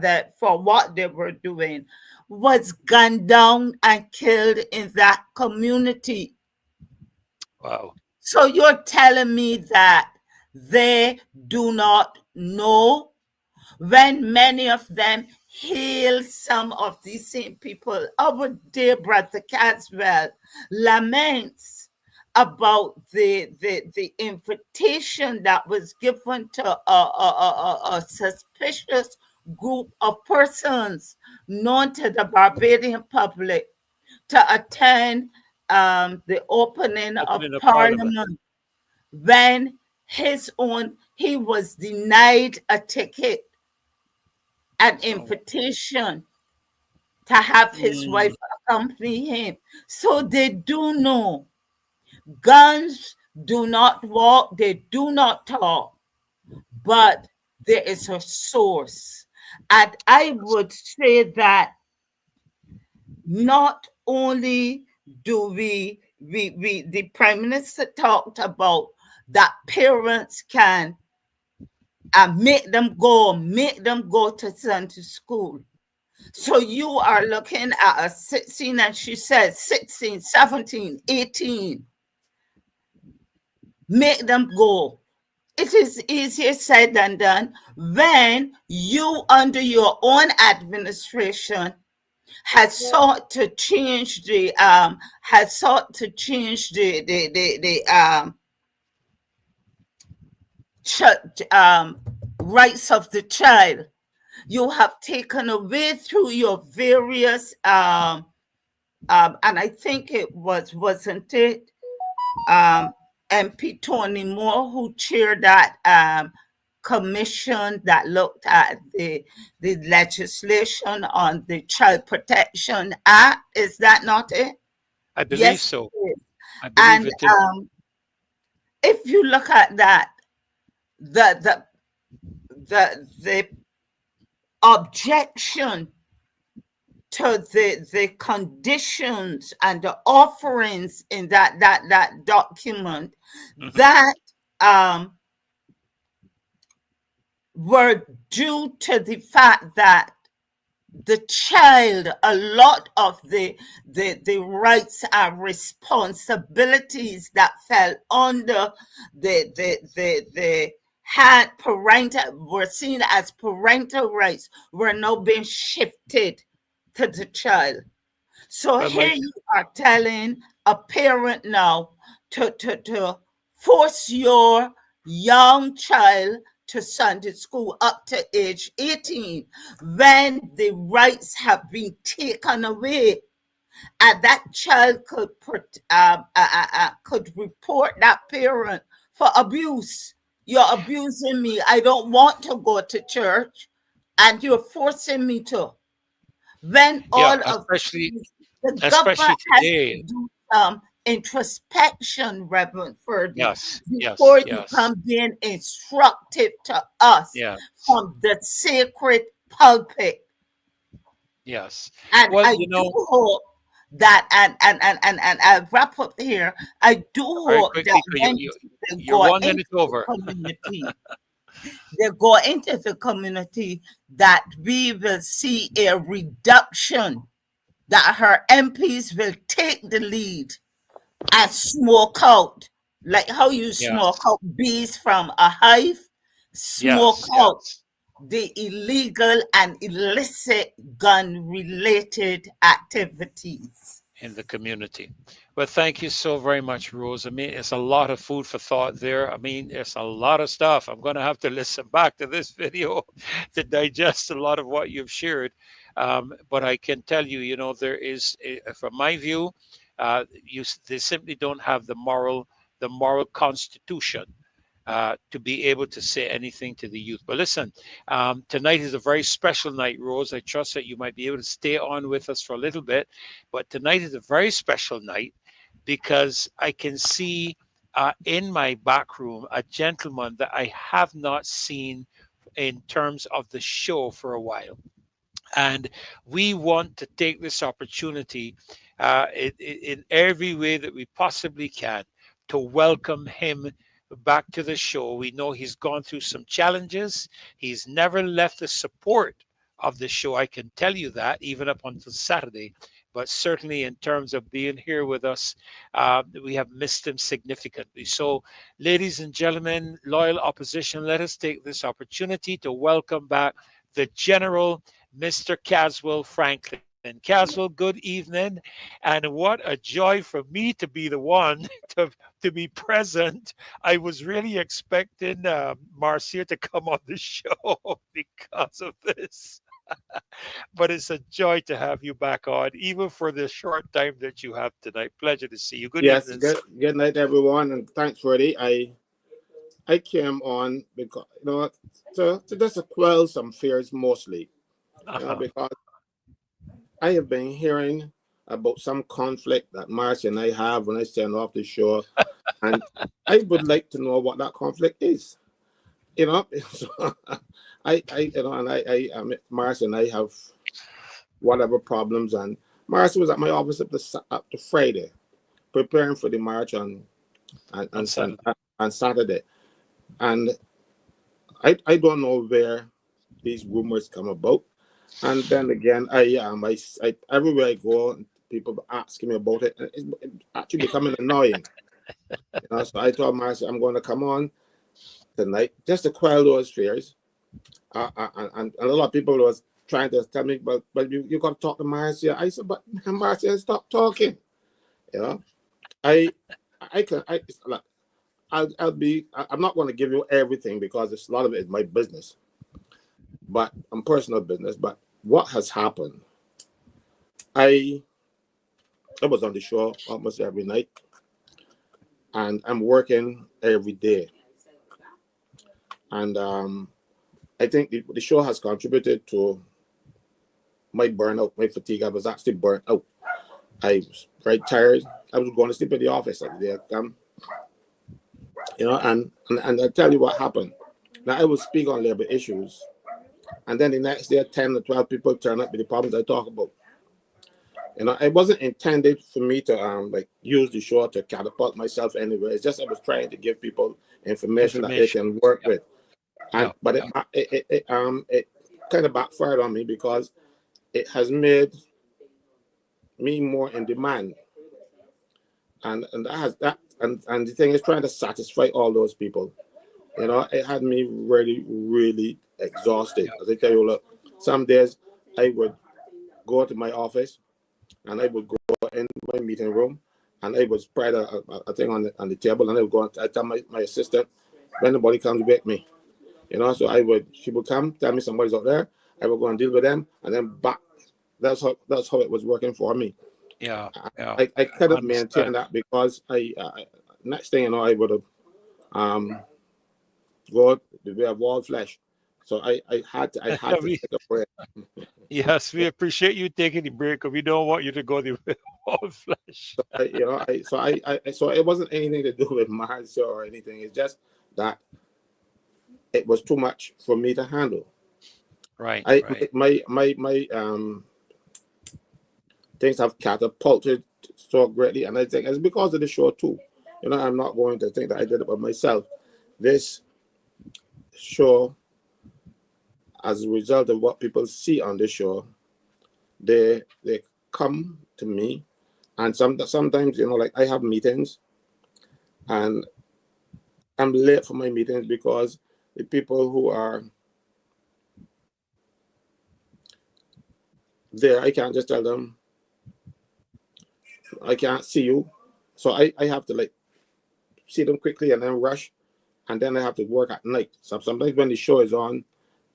what they were doing, was gunned down and killed in that community. Wow. So you're telling me that they do not know, when many of them hail some of these same people? Our dear brother Caswell laments about the invitation that was given to a suspicious group of persons known to the Barbadian public to attend the opening of Opening the parliament. Parliament, when he was denied a ticket, an invitation to have his wife accompany him. So they do know guns do not walk, they do not talk, but there is a source. And I would say that not only do we the prime minister talked about that parents can make them go to Sunday school. So you are looking at a 16, and she said 16, 17, 18. Make them go. It is easier said than done when you, under your own administration, has sought to change the rights of the child. You have taken away through your various and I think it wasn't it MP Tony Moore who chaired that commission that looked at the legislation on the Child Protection Act. Is that not it? I believe Yes, so. it is. I believe And it is. if you look at that, the objection to the conditions and the offerings in that document that were due to the fact that the child, a lot of the rights and responsibilities that fell under the had parental, were seen as parental rights, were now being shifted to the child. So But here you are telling a parent now to force your young child to Sunday school up to age 18 when the rights have been taken away, and that child could report that parent for abuse. You're abusing me. I don't want to go to church, and you're forcing me to. When yeah, all of the especially government has today. to do some introspection, Reverend Ferdinand, Yes, before yes, you yes, come being instructive to us yeah, from the sacred pulpit. yes. And Well, I do hope that, and I'll wrap up here. I do very hope that quickly, 'cause when they you're go 1 minute into the over. community, they go into the community, that we will see a reduction, that her MPs will take the lead and smoke out, like how you smoke Yes, out bees from a hive, smoke yes, out yes. the illegal and illicit gun-related activities. In the community. Well, thank you so very much, Rose. I mean, it's a lot of food for thought there. I mean, it's a lot of stuff. I'm going to have to listen back to this video to digest a lot of what you've shared. But I can tell you, there is, from my view, they simply don't have the moral constitution to be able to say anything to the youth. But listen, tonight is a very special night, Rose. I trust that you might be able to stay on with us for a little bit. But tonight is a very special night because I can see in my back room a gentleman that I have not seen in terms of the show for a while. And we want to take this opportunity in every way that we possibly can to welcome him back to the show. We know he's gone through some challenges. He's never left the support of the show. I can tell you that, even up until Saturday. But certainly, in terms of being here with us, we have missed him significantly. So, ladies and gentlemen, loyal opposition, let us take this opportunity to welcome back the General, Mr. Caswell Franklin. Caswell, good evening. And what a joy for me to be the one to be present. I was really expecting Marcia to come on the show because of this. But it's a joy to have you back on, even for the short time that you have tonight. Pleasure to see you. Good Yes, evening. good night, everyone, and thanks, Freddie. I came on because to just quell some fears mostly, because I have been hearing about some conflict that Marcia and I have when I stand off the shore, and I would like to know what that conflict is. So Marcia and I have whatever problems, and Marcia was at my office up to Friday, preparing for the march on Saturday, and I don't know where these rumors come about. And then again, I everywhere I go, people asking me about it. It's actually becoming annoying. So I told Marcia I'm going to come on tonight just to quell those fears. And a lot of people was trying to tell me, but you got to talk to Marcia. I said, but Marcia, stop talking. I'm not going to give you everything because a lot of it is my business, but personal business. But what has happened? I was on the show almost every night, and I'm working every day. And I think the show has contributed to my burnout, my fatigue. I was actually burnt out. I was very tired. I was going to sleep in the office at the day. And I tell you what happened. Now I would speak on labor issues, and then the next day 10 or 12 people turn up with the problems I talk about. It wasn't intended for me to use the show to catapult myself anywhere. It's just I was trying to give people information that they can work with. But it kind of backfired on me because it has made me more in demand, and the thing is trying to satisfy all those people. It had me really, really exhausted. As I tell you, look, some days I would go to my office and I would go in my meeting room and I would spread a thing on the table, and I would go and I tell my assistant when nobody comes with me. So she would come, tell me somebody's out there, I would go and deal with them, and then back. That's how it was working for me. I couldn't maintain that because next thing you know, I would have go the way of all flesh. So I had to take a break. Yes, we appreciate you taking the break, because we don't want you to go the way of all flesh. So it wasn't anything to do with Marcia or anything. It's just that it was too much for me to handle. Right. My things have catapulted so greatly, and I think it's because of the show too. I'm not going to think that I did it by myself. This show, as a result of what people see on the show, they come to me, and sometimes I have meetings, and I'm late for my meetings because the people who are there, I can't just tell them I can't see you, so I have to see them quickly and then rush, and then I have to work at night. So sometimes when the show is on,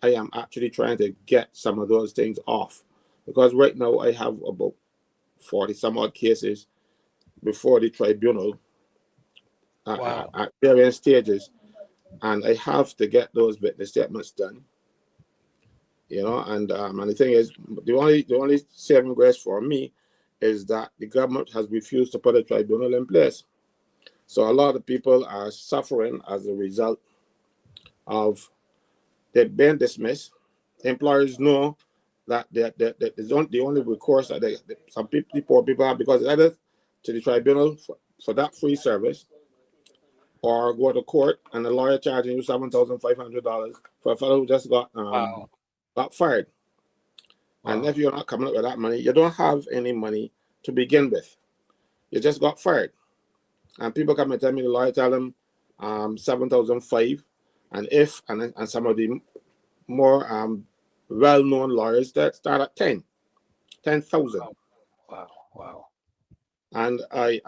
I am actually trying to get some of those things off, because right now I have about 40 some odd cases before the tribunal at various stages, and I have to get those witness statements done. You know, and the thing is, the only saving grace for me is that the government has refused to put a tribunal in place. So a lot of people are suffering as a result of they've been dismissed. Employers know that the only recourse that some people, poor people have, because it's either to the tribunal for that free service, or go to court and the lawyer charging you $7,500 for a fellow who just got fired. Wow. And if you're not coming up with that money, you don't have any money to begin with. You just got fired. And people come and tell me the lawyer tell them $7,500, and some of the more well-known lawyers that start at $10,000. Wow. And I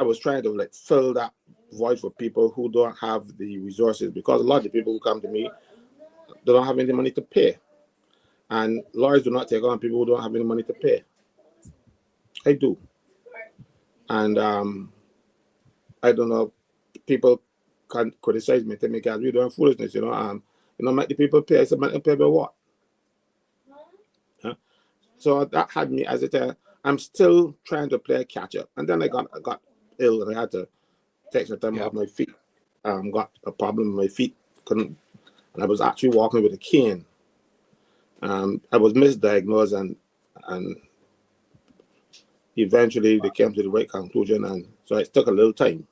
was trying to like fill that void for people who don't have the resources, because a lot of the people who come to me, they don't have any money to pay. And lawyers do not take on people who don't have any money to pay. I do. And I don't know, people can criticize me to make us we're doing foolishness, make the people pay. I said, make them pay by what? Huh? So that had me as I'm still trying to play catch up. And then I got ill and I had to take some time off my feet. Got a problem with my feet. And I was actually walking with a cane. I was misdiagnosed and eventually they came to the right conclusion, and so it took a little time.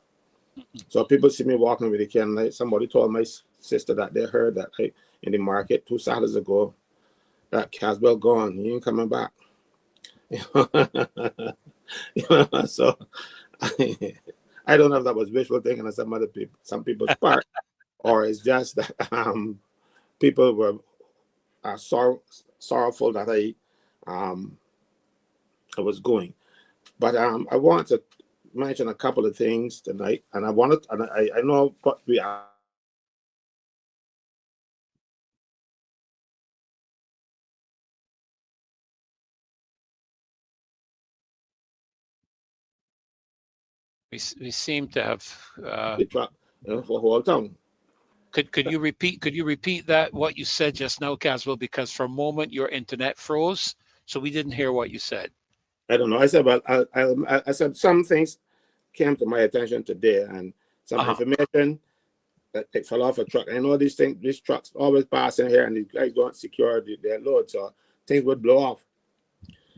So people see me walking with a cane, and somebody told my sister that they heard that in the market 2 Saturdays ago that Caswell gone, he ain't coming back. So I don't know if that was wishful thinking on some people's part, or it's just that people were sorrowful that I was going. But I want to mention a couple of things tonight, and I know what we are. We seem to have The truck, for whole town. Could you repeat that what you said just now, Caswell? Because for a moment your internet froze, so we didn't hear what you said. I don't know. I said, but I said some things came to my attention today, and some information that it fell off a truck. I know these trucks always pass in here, and these guys don't secure their load, so things would blow off.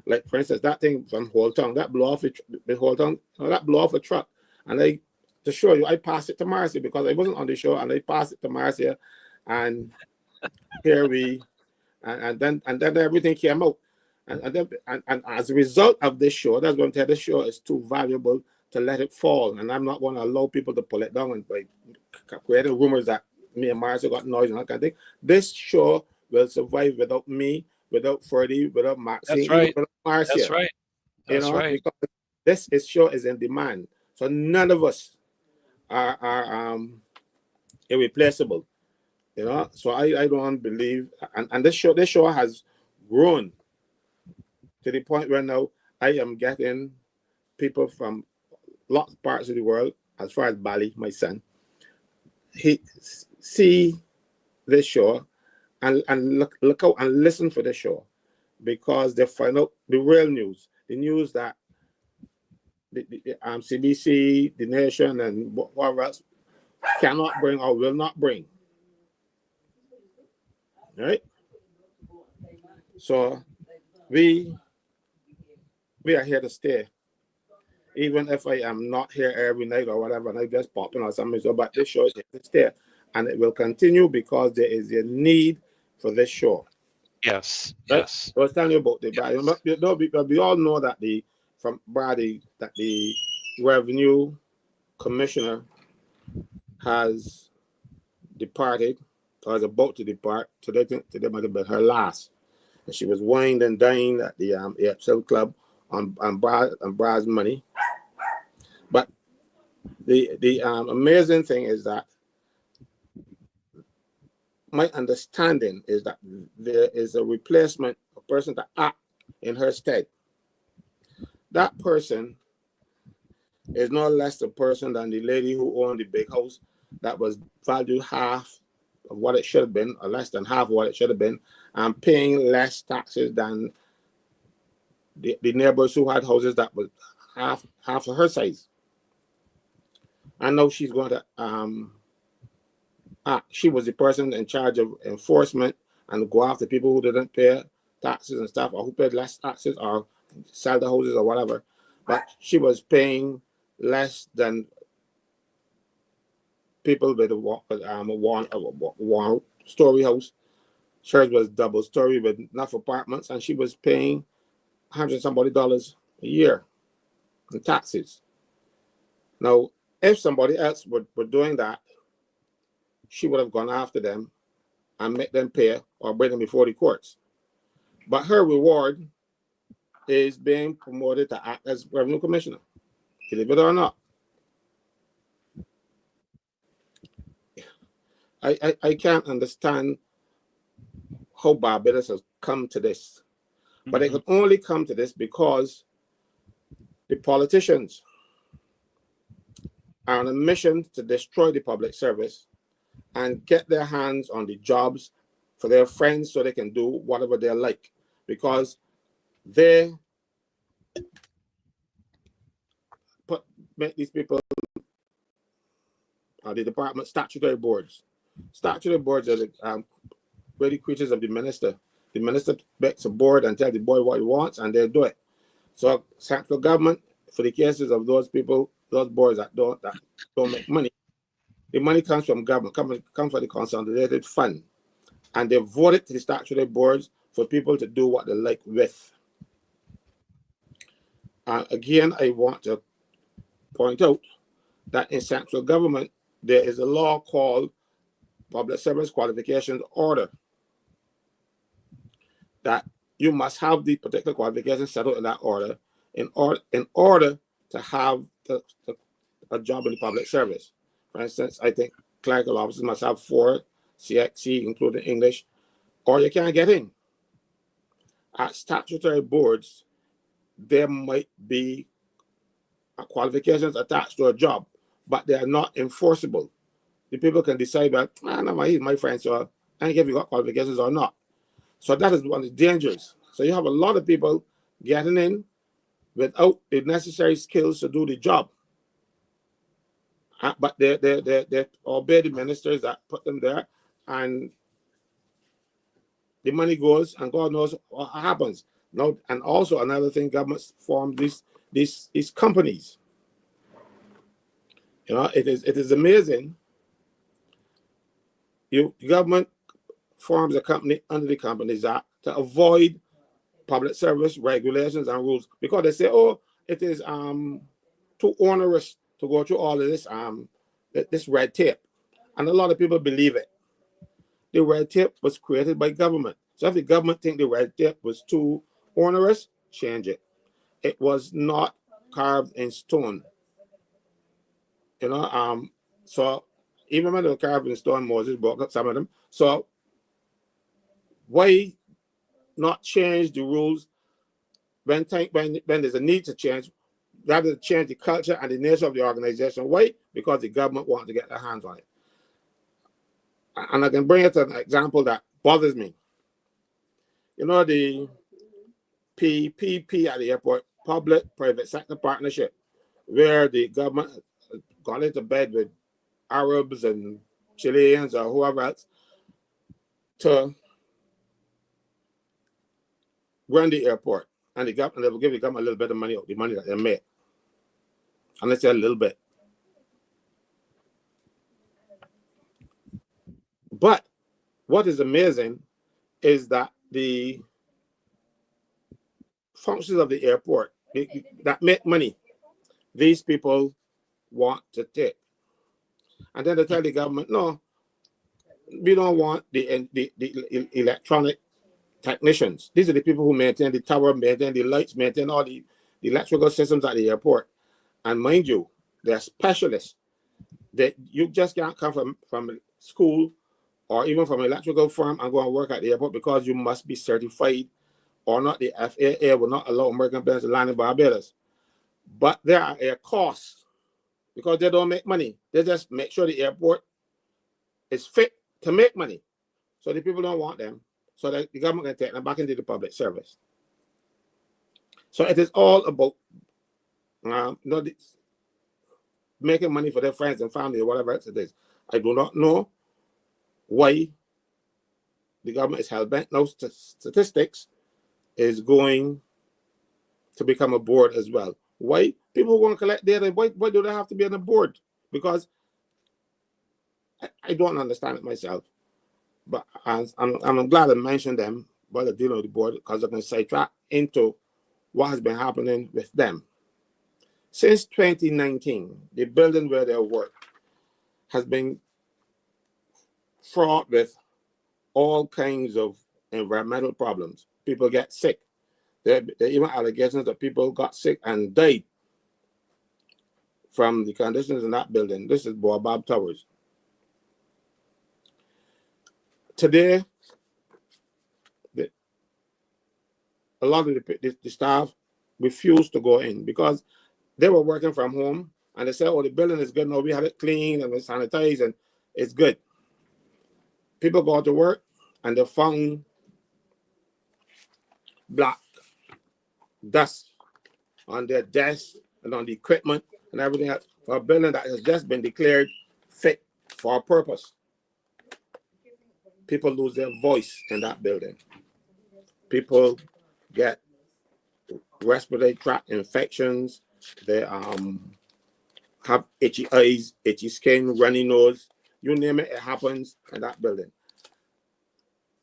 Like for instance, that thing from Whole Town, that blow off the Whole Town, that blow off a truck, and to show you, I passed it to Marcia because I wasn't on the show, and I passed it to Marcia, and here and then everything came out, and as a result of this show, that's going to tell the show is too valuable to let it fall, and I'm not going to allow people to pull it down and by creating rumors that me and Marcia got noise and that kind of thing. This show will survive without me, without Freddie, without Maxine, that's right. without Marcia. That's right. That's right. Because this show is in demand, so none of us are irreplaceable, So I don't believe, and this show has grown to the point where now I am getting people from lots of parts of the world, as far as Bali, my son, he see this show and look out and listen for the show, because they find out the real news, the news that the CBC, the nation, and what else cannot bring or will not bring. Right? So we are here to stay. Even if I am not here every night or whatever, and I just pop in or something. So, but this show is here to stay, and it will continue because there is a need for this show. Yes. Right? Yes. I was telling you about because we all know that the revenue commissioner has departed, or is about to depart. Today might have been her last. And she was wined and dined at the AFL club on Brad's money. But the amazing thing is that my understanding is that there is a replacement, a person to act in her stead. That person is no less a person than the lady who owned the big house that was valued half of what it should have been, or less than half of what it should have been, and paying less taxes than the neighbors who had houses that was half of her size. I know she's going to she was the person in charge of enforcement and go after people who didn't pay taxes and stuff, or who paid less taxes or sell the houses or whatever. But she was paying less than people with a one story house. Hers was double story with enough apartments, and she was paying $100 a year in taxes. Now, if somebody else were doing that, she would have gone after them and make them pay or bring them before the courts. But her reward is being promoted to act as revenue commissioner, believe it or not. I can't understand how Barbados has come to this. But it could only come to this because the politicians are on a mission to destroy the public service and get their hands on the jobs for their friends so they can do whatever they like, because they make these people, the department, statutory boards. Statutory boards are the really creatures of the minister. The minister makes a board and tells the board what he wants, and they do it. So central government, for the cases of those people, those boards that don't make money, the money comes from government, comes from the consolidated fund, and they vote it to the statutory boards for people to do what they like with. Again, I want to point out that in central government, there is a law called Public Service Qualifications Order, that you must have the particular qualifications settled in that order in order to have a job in the public service. For instance, I think clerical officers must have 4 CXC, including English, or you can't get in. At statutory boards, there might be qualifications attached to a job, but they are not enforceable. The people can decide that, no, he's my friend, so I don't care if you got qualifications or not. So that is one of the dangers. So you have a lot of people getting in without the necessary skills to do the job. But they obey the ministers that put them there, and the money goes, and God knows what happens. Now, and also another thing, governments form these companies. You know, it is amazing. The government forms a company under the Companies Act to avoid public service regulations and rules, because they say, oh, it is too onerous to go through all of this red tape. And a lot of people believe it. The red tape was created by government. So if the government think the red tape was too onerous, change it. It was not carved in stone. You know, so even when they were carved in stone, Moses broke up some of them. So why not change the rules when there's a need to change, rather than change the culture and the nature of the organization? Why? Because the government wants to get their hands on it. And I can bring it to an example that bothers me. You know, the PPP at the airport, public-private sector partnership, where the government got into bed with Arabs and Chileans or whoever else to run the airport, and they will give the government a little bit of money, the money that they made. And let's say a little bit. But what is amazing is that the functions of the airport that make money, these people want to take. And then they tell the government, no, we don't want the electronic technicians. These are the people who maintain the tower, maintain the lights, maintain all the electrical systems at the airport. And mind you, they're specialists. You just can't come from school or even from an electrical firm and go and work at the airport, because you must be certified, or not. The FAA will not allow American planes to land in Barbados. But there are air costs because they don't make money. They just make sure the airport is fit to make money. So the people don't want them. So that the government can take them back into the public service. So it is all about making money for their friends and family or whatever else it is. I do not know why the government is hell-bent. Now statistics is going to become a board as well. Why? People who want to collect data, why do they have to be on a board? Because I don't understand it myself. But I'm glad I mentioned them while they're dealing with the board, because I can sidetrack into what has been happening with them. Since 2019, the building where they work has been fraught with all kinds of environmental problems. People get sick. There are even allegations that people got sick and died from the conditions in that building. This is Baobab Towers. Today, a lot of the staff refused to go in because they were working from home, and they said, oh, the building is good now. We have it clean and we sanitized and it's good. People go to work and they found black dust on their desks and on the equipment and everything else for a building that has just been declared fit for a purpose. People lose their voice in that building. People get respiratory tract infections. They have itchy eyes, itchy skin, runny nose. You name it, it happens in that building.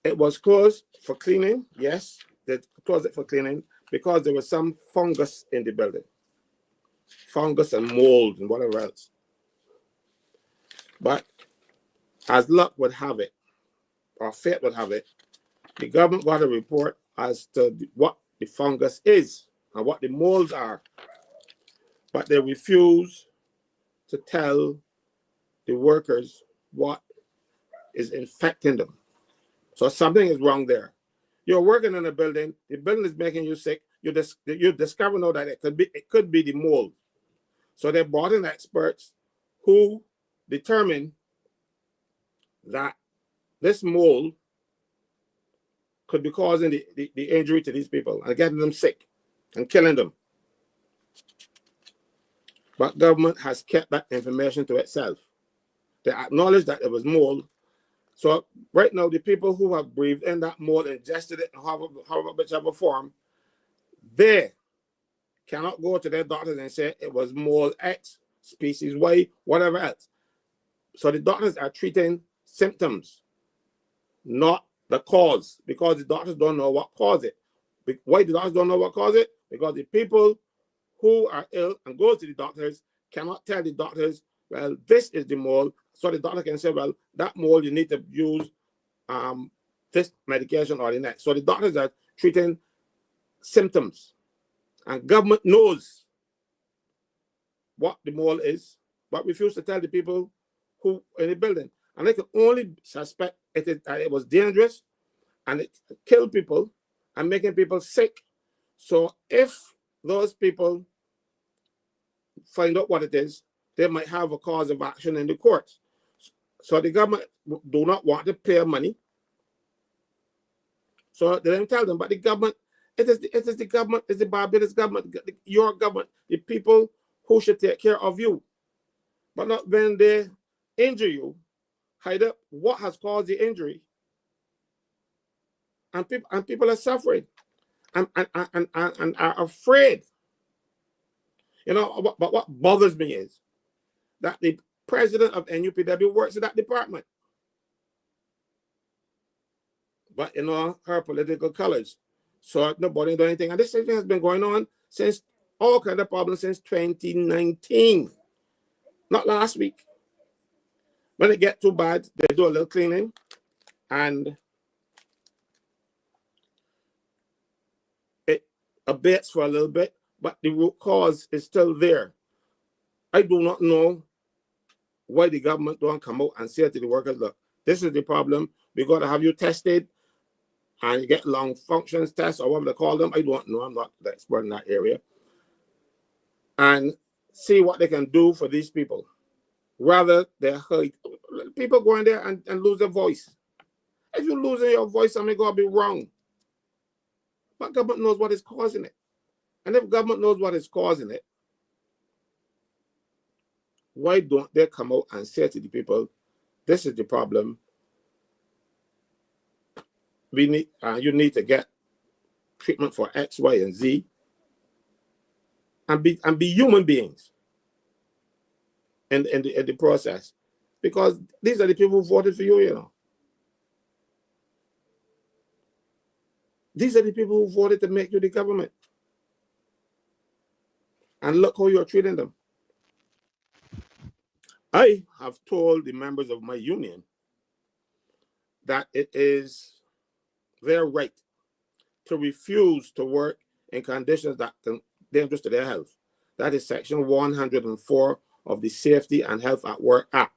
It was closed for cleaning. Yes, they closed it for cleaning because there was some fungus in the building. Fungus and mold and whatever else. But as luck would have it, or fate would have it, the government got a report as to what the fungus is and what the molds are. But they refuse to tell the workers what is infecting them. So something is wrong there. You're working in a building, the building is making you sick, you discover now that it could be the mold. So they brought in experts who determined that this mold could be causing the injury to these people and getting them sick and killing them. But government has kept that information to itself. They acknowledged that it was mold. So right now, the people who have breathed in that mold, ingested it, however whichever form, they cannot go to their doctors and say it was mold X, species Y, whatever else. So the doctors are treating symptoms, not the cause, because the doctors don't know what caused it. Why the doctors don't know what caused it? Because the people who are ill and go to the doctors cannot tell the doctors, well, this is the mold. So the doctor can say, well, that mold, you need to use this medication or the next. So the doctors are treating symptoms. And government knows what the mold is, but refuse to tell the people who in the building. And they can only suspect it was dangerous and it killed people and making people sick. So if those people find out what it is, they might have a cause of action in the courts. So the government do not want to pay money. So they don't tell them, but the government, it is the government, it's the Barbados government, your government, the people who should take care of you. But not when they injure you, hide up what has caused the injury. And people are suffering and are afraid. You know, but what bothers me is that the president of NUPW works in that department. But, you know, her political colors. So nobody doing anything. And this thing has been going on since, all kind of problems since 2019. Not last week. When it gets too bad, they do a little cleaning and it abates for a little bit, but the root cause is still there. I do not know why the government don't come out and say to the workers, look, this is the problem. We're going to have you tested and you get lung functions tests or whatever they call them. I don't know. I'm not the expert in that area. And see what they can do for these people. Rather, they're hurt. People go in there and lose their voice. If you're losing your voice, something going to be wrong. But government knows what is causing it. And if government knows what is causing it, why don't they come out and say to the people, this is the problem. We need, you need to get treatment for X, Y, and Z, and be human beings in the process, because these are the people who voted for you. You know, these are the people who voted to make you the government, and look how you're treating them. I have told the members of my union that it is their right to refuse to work in conditions that can dangerous to their health. That is Section 104 of the Safety and Health at Work Act.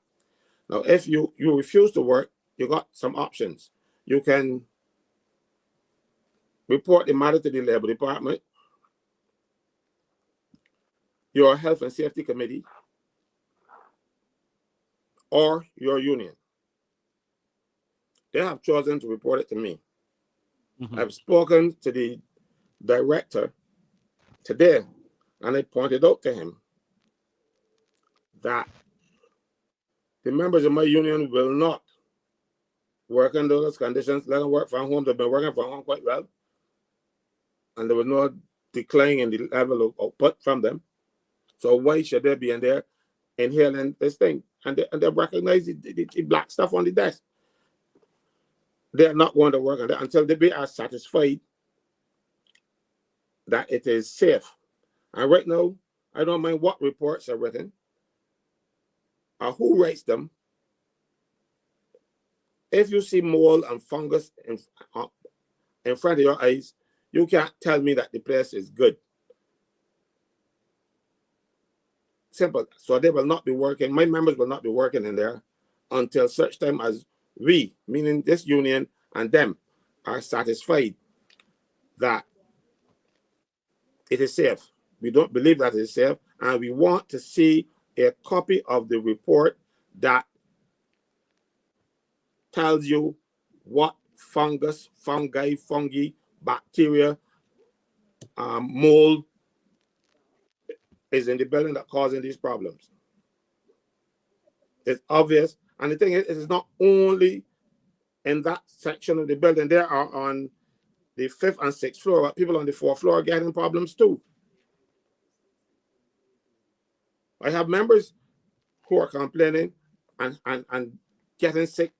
Now, if you refuse to work, you got some options. You can report the matter to the Labor Department, your Health and Safety Committee, or your union. They have chosen to report it to me. Mm-hmm. I've spoken to the director today, and I pointed out to him that the members of my union will not work under those conditions. Let them work from home. They've been working from home quite well, and there was no decline in the level of output from them. So why should they be in there inhaling this thing? And they recognize the black stuff on the desk. They're not going to work on that until they are satisfied that it is safe. And right now, I don't mind what reports are written or who writes them. If you see mold and fungus in front of your eyes, you can't tell me that the place is good. Simple. So they will not be working. My members will not be working in there until such time as we, meaning this union and them, are satisfied that it is safe. We don't believe that it is safe, and we want to see a copy of the report that tells you what fungus, fungi, bacteria, mold is in the building that causing these problems. It's obvious. And the thing is, it is not only in that section of the building. There are on the 5th and 6th floor, but people on the 4th floor are getting problems too. I have members who are complaining and getting sick,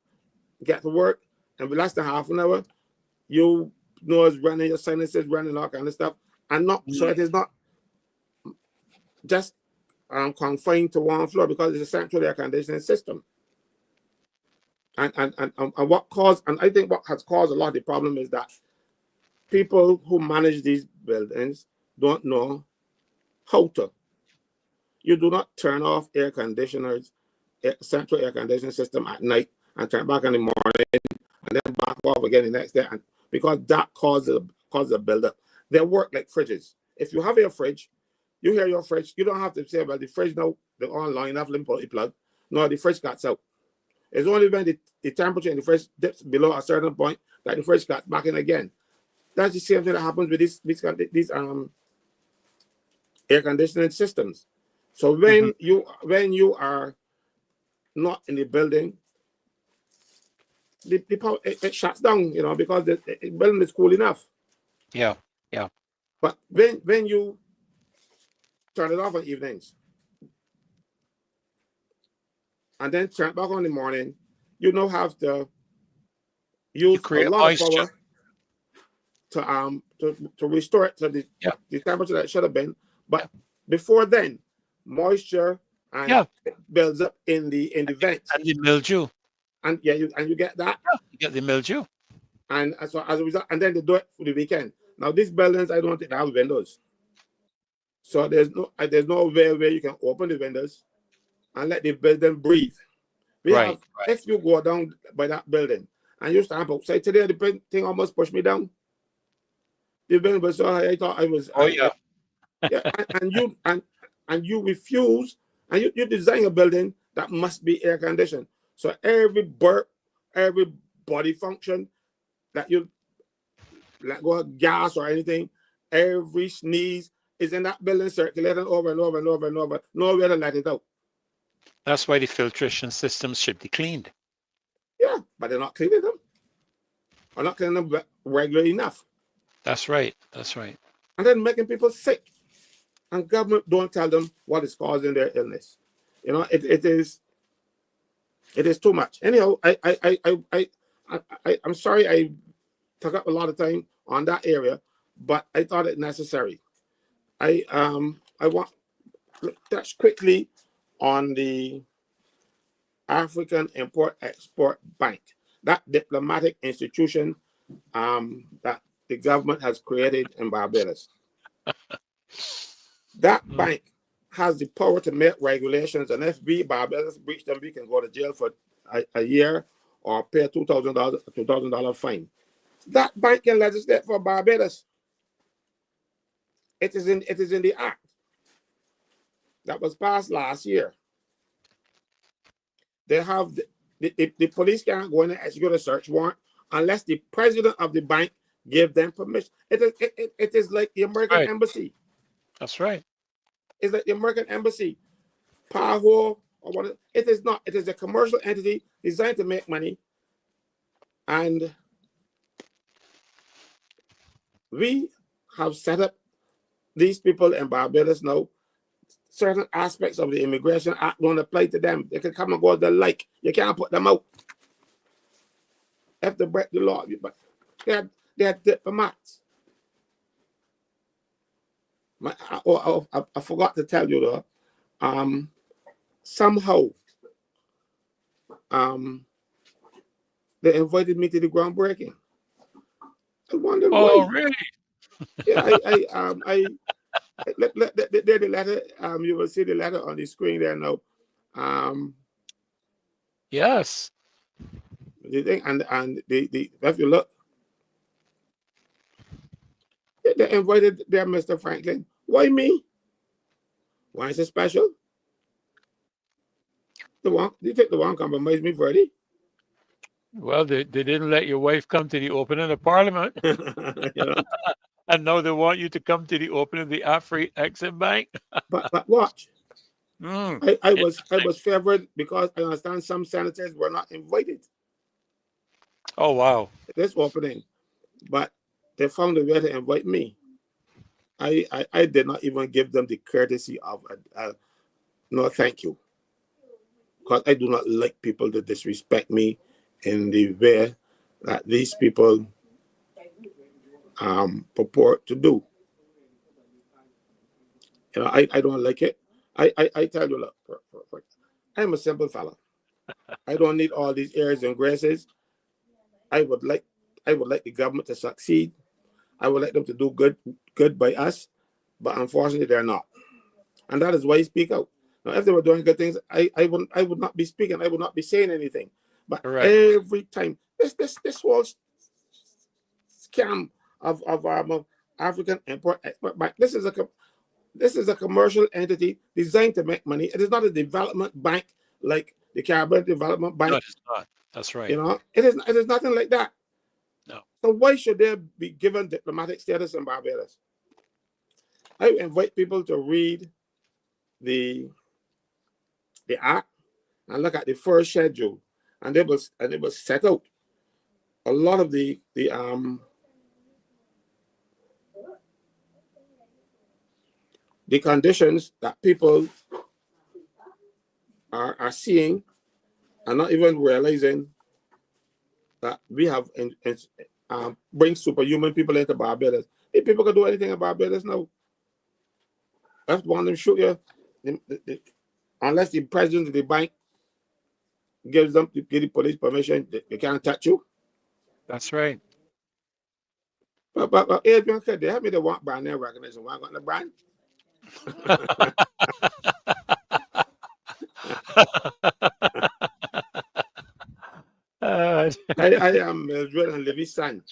get to work, and less than half an hour, you know, it's running, your sinuses running, all kind of stuff. And not, so it is not just confined to one floor, because it's a central air conditioning system. And what caused, and I think what has caused a lot of the problem is that people who manage these buildings don't know how to. You do not turn off air conditioners, central air conditioning system at night and turn back in the morning and then back off again the next day, and because that causes a buildup. They work like fridges. If you have your fridge, you hear your fridge, you don't have to say, well, the fridge now, they're online enough, let me pull the plug. No, the fridge cuts out. It's only when the temperature in the fridge dips below a certain point that the fridge cuts back in again. That's the same thing that happens with these air conditioning systems. So when you are not in the building, the power it shuts down, you know, because the building is cool enough. Yeah. But when you turn it off on evenings and then turn it back on in the morning, you now have to use a lot of power to restore it to the temperature that it should have been. But before then, moisture and it builds up in the vents. And the mildew. And you get that. Yeah, you get the mildew. And so as a result, and then they do it for the weekend. Now these buildings, I don't think they have windows. So there's no way where you can open the windows and let the building breathe. If you go down by that building and you stand outside today, the thing almost pushed me down. The building was so high, I thought I was. Oh yeah. Yeah, and and you refuse, and you design a building that must be air conditioned. So every burp, every body function that you let go of gas or anything, every sneeze is in that building circulating over and over and over and over, nowhere to let it out. That's why the filtration systems should be cleaned. Yeah, but they're not cleaning them. Or not cleaning them regularly enough. That's right. That's right. And then making people sick. And government don't tell them what is causing their illness. You know, it is too much. Anyhow, I'm sorry I took up a lot of time on that area, but I thought it necessary. I want to touch quickly on the African Import-Export Bank, that diplomatic institution that the government has created in Barbados. That bank has the power to make regulations, and if we Barbados breach them, we can go to jail for a year or pay a $2,000 fine. That bank can legislate for Barbados. It is in the act that was passed last year. They have the police can't go in and execute a search warrant unless the president of the bank give them permission. It is like the American embassy. That's right. It's like the American embassy. Power or what? It is not. It is a commercial entity designed to make money, and we have set up these people in Barbados now. Certain aspects of the Immigration Act don't apply to them. They can come and go as they like. You can't put them out if they break the law. But they're diplomats. I forgot to tell you though. Somehow, they invited me to the groundbreaking. I wonder why. Oh, really? Yeah, the letter. You will see the letter on the screen there now. Yes. The thing and the if you look, they invited there, Mr. Franklin. Why me? Why is it special? You think the one compromise me, Freddie? Well, they didn't let your wife come to the opening of Parliament. You know? And now they want you to come to the opening of the Afri-Exim Bank. but watch. I was favored because I understand some senators were not invited. Oh, wow. This opening, but they found a way to invite me. I did not even give them the courtesy of no thank you, because I do not like people to disrespect me in the way that these people purport to do. You know, I don't like it. I tell you, look, I'm a simple fella. I don't need all these airs and graces. I would like the government to succeed. I would like them to do good by us, but unfortunately they're not. And that is why I speak out. Now, if they were doing good things, I would not be speaking. I would not be saying anything. But every time, this whole scam of African Import-Export Bank, this is a commercial entity designed to make money. It is not a development bank like the Caribbean Development Bank. No, it's not. That's right. You know, it is nothing like that. No. So why should they be given diplomatic status in Barbados? I invite people to read the act and look at the first schedule, and it was set out a lot of the conditions that people are seeing and not even realizing that we have bring superhuman people into Barbados. If people can do anything in Barbados now, if one of them shoot you, unless the president of the bank gives them to give the police permission, they can't touch you. That's right. But Adrian said they have me the want brand name recognition. Why got the brand? I am Mildred and Levy's son.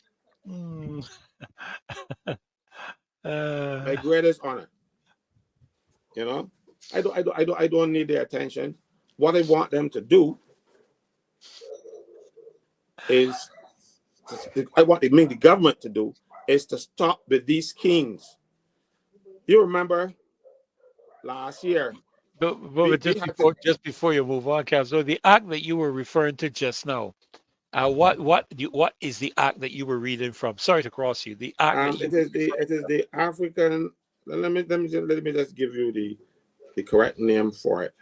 My greatest honor. You know, I don't need their attention. What I want them to do is, I want the government to do is to stop with these schemes. You remember last year, But we had to, just before you move on, Caswell, the act that you were referring to just now, what is the act that you were reading from? Sorry to cross you. The act that you it is the African. Let me just give you the correct name for it.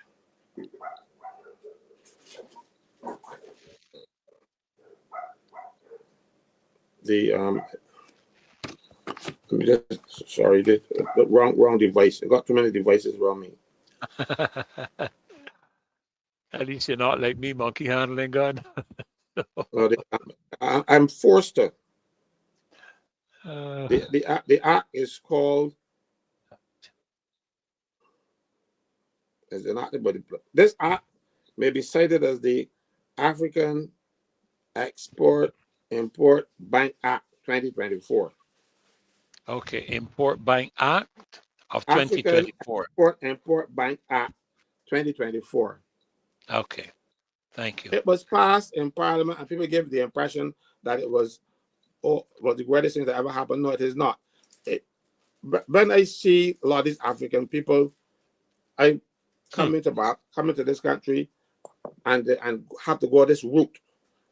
The let me just, sorry, the wrong device. I got too many devices around me. At least you're not like me, monkey handling gun. No, I'm forced to. Uh, The act is called. Is an act, but this act may be cited as the African Export Import Bank Act 2024. okay, Import Bank Act of African 2024. Export Import Bank Act 2024. Okay, thank you. It was passed in Parliament, and people gave the impression that it was the greatest thing that ever happened. No, it is not. When I see a lot of these African people, I come into this country and have to go this route,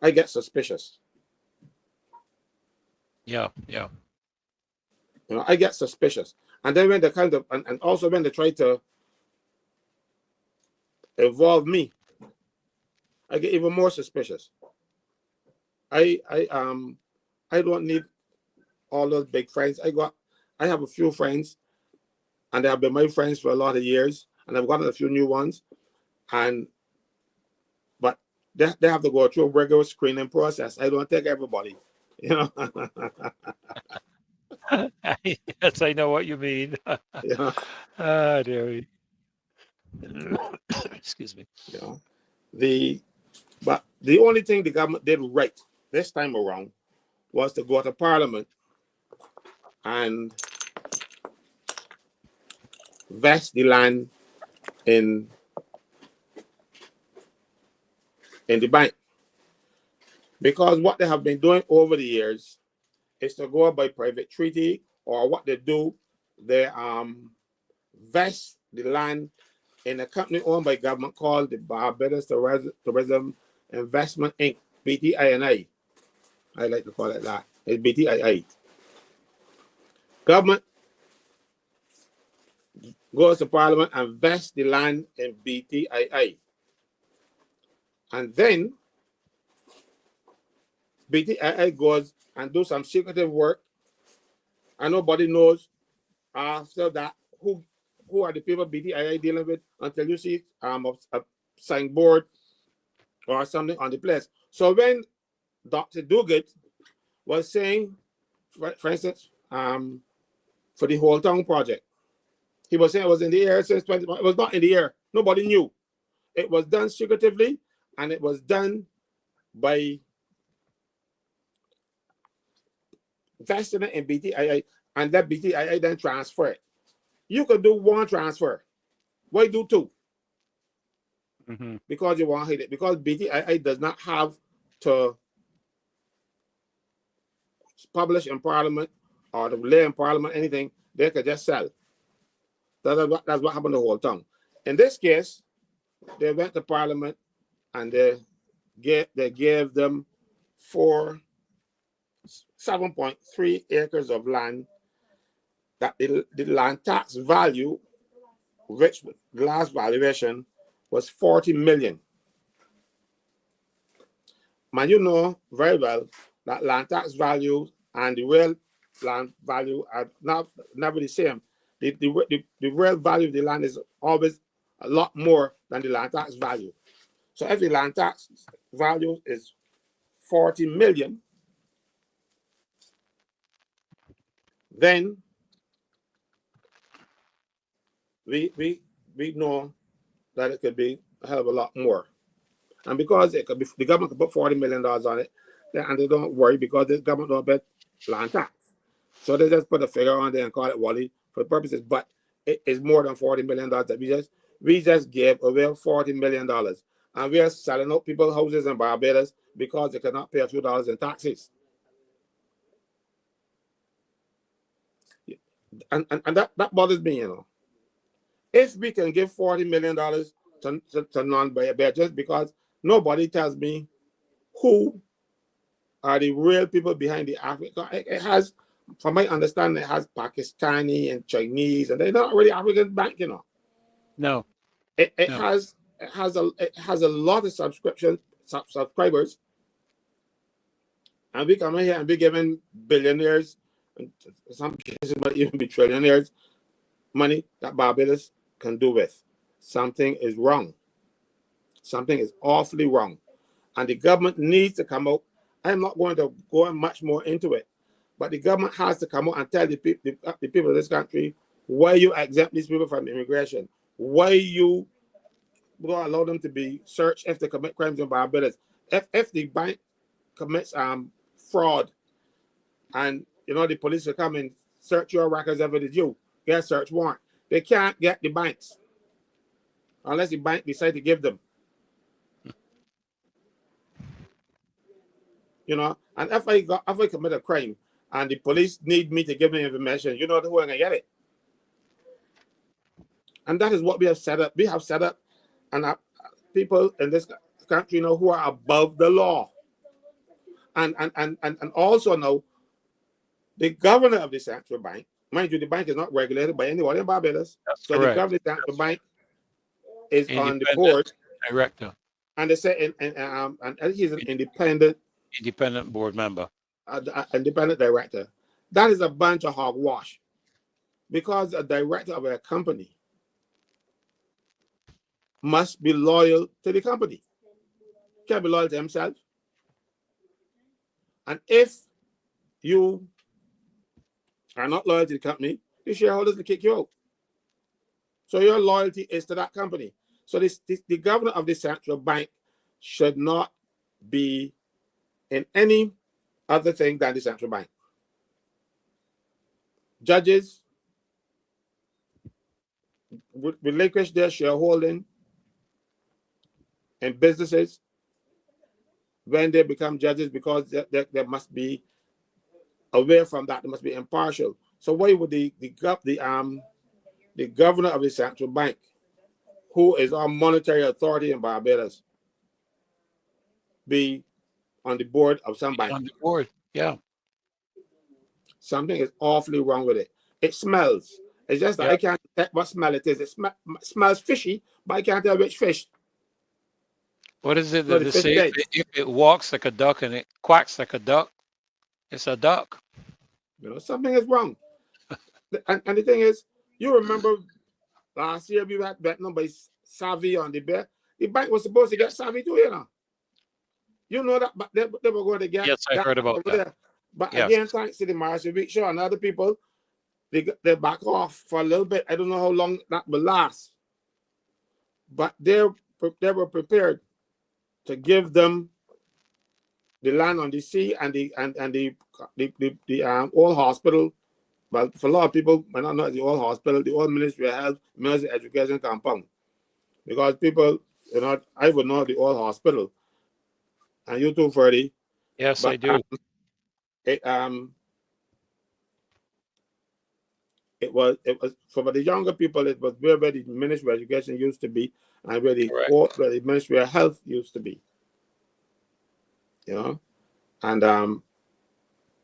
I get suspicious. Yeah. You know, I get suspicious. And then when they and also when they try to involve me, I get even more suspicious. I don't need all those big friends. I have a few friends, and they have been my friends for a lot of years, and I've gotten a few new ones, but they have to go through a regular screening process. I don't take everybody, you know. Yes, I know what you mean. Yeah. Ah, dearie. Excuse me. You know, but the only thing the government did right this time around was to go to Parliament and vest the land in the bank. Because what they have been doing over the years is to go by private treaty, or what they do, they vest the land in a company owned by government called the Barbados Tourism Investment Inc., BTINI. I like to call it that. It's BTII. Government goes to Parliament and vests the land in BTII. And then BTII goes and do some secretive work, and nobody knows after that who are the people BTII dealing with until you see a signboard or something on the place. So when Dr. Gov'T was saying, for instance, for the whole town project, he was saying it was in the air since 20. It was not in the air. Nobody knew. It was done secretively, and it was done by vesting it in BTII, and that BTII then transfer it. You could do one transfer. Why do two? Mm-hmm. Because you want to hide it. Because BTII does not have to publish in Parliament or to lay in Parliament anything. They could just sell. That's what happened the whole time. In this case, they went to Parliament and they gave them 7.3 acres of land that the land tax value, which the last valuation was 40 million. Man, you know very well that land tax value and the real land value are never the same. The real value of the land is always a lot more than the land tax value. So if the land tax value is 40 million, then we know that it could be a hell of a lot more. And because it could be, the government could put $40 million on it, and they don't worry because the government don't bet land tax. So they just put a figure on there and call it Wally for the purposes, but it is more than $40 million that We just gave away $40 million. And we are selling out people's houses in Barbados because they cannot pay a few dollars in taxes. And that bothers me, you know. If we can give $40 million to non-bearers, because nobody tells me who are the real people behind the Africa. It has, from my understanding, it has Pakistani and Chinese, and they're not really African bank, you know. No. It has a lot of subscribers, and we come in here and be giving billionaires, and some cases might even be trillionaires, money that Barbados can do with. Something is wrong. Something is awfully wrong, and the government needs to come out. I'm not going to go much more into it, but the government has to come out and tell the people of this country why you exempt these people from immigration, why you don't allow them to be searched if they commit crimes in Barbados. If the bank commits fraud, and you know the police will come and search your records if it is you, get a search warrant. They can't get the banks unless the bank decide to give them. You know, and if I commit a crime and the police need me to give them information, you know who I'm gonna get it. And that is what we have set up. We have set up, and people in this country, you know, who are above the law. And also now, the governor of the central bank, mind you, the bank is not regulated by anyone in Barbados. That's so correct. The governor of the central bank is on the Independent board. director. And they say, and he's an independent Board member. Independent director. That is a bunch of hogwash, because a director of a company must be loyal to the company. Can't be loyal to himself. And if you are not loyal to the company, the shareholders will kick you out. So your loyalty is to that company. So the governor of the central bank should not be in any other thing than the central bank. Judges relinquish their shareholding in businesses when they become judges, because they must be away from that. They must be impartial. So why would the governor of the central bank, who is our monetary authority in Barbados, be on the board of some bank? On the board, yeah. Something is awfully wrong with it. It smells. It's just that I can't tell what smell it is. It smells fishy, but I can't tell which fish. What is it No, that the they fish say? eggs. If it walks like a duck and it quacks like a duck, it's a duck. You know, something is wrong. And the thing is, you remember last year we had bet number Savvy on the bet. The bank was supposed to get Savvy too, you know. You know that, but they were going to get. Yes, I heard about that. There. But again, thanks to the Marshall Week Show and other people, they back off for a little bit. I don't know how long that will last. But they were prepared to give them the land on the sea and the old hospital. But for a lot of people, might not know the old hospital, the old Ministry of Health, Ministry of Education compound. Because people, you know, I would know the old hospital. And you too, Freddie. Yes, I do. It was for the younger people, it was where the Ministry of Education used to be, and where the Ministry of Health used to be. You know? And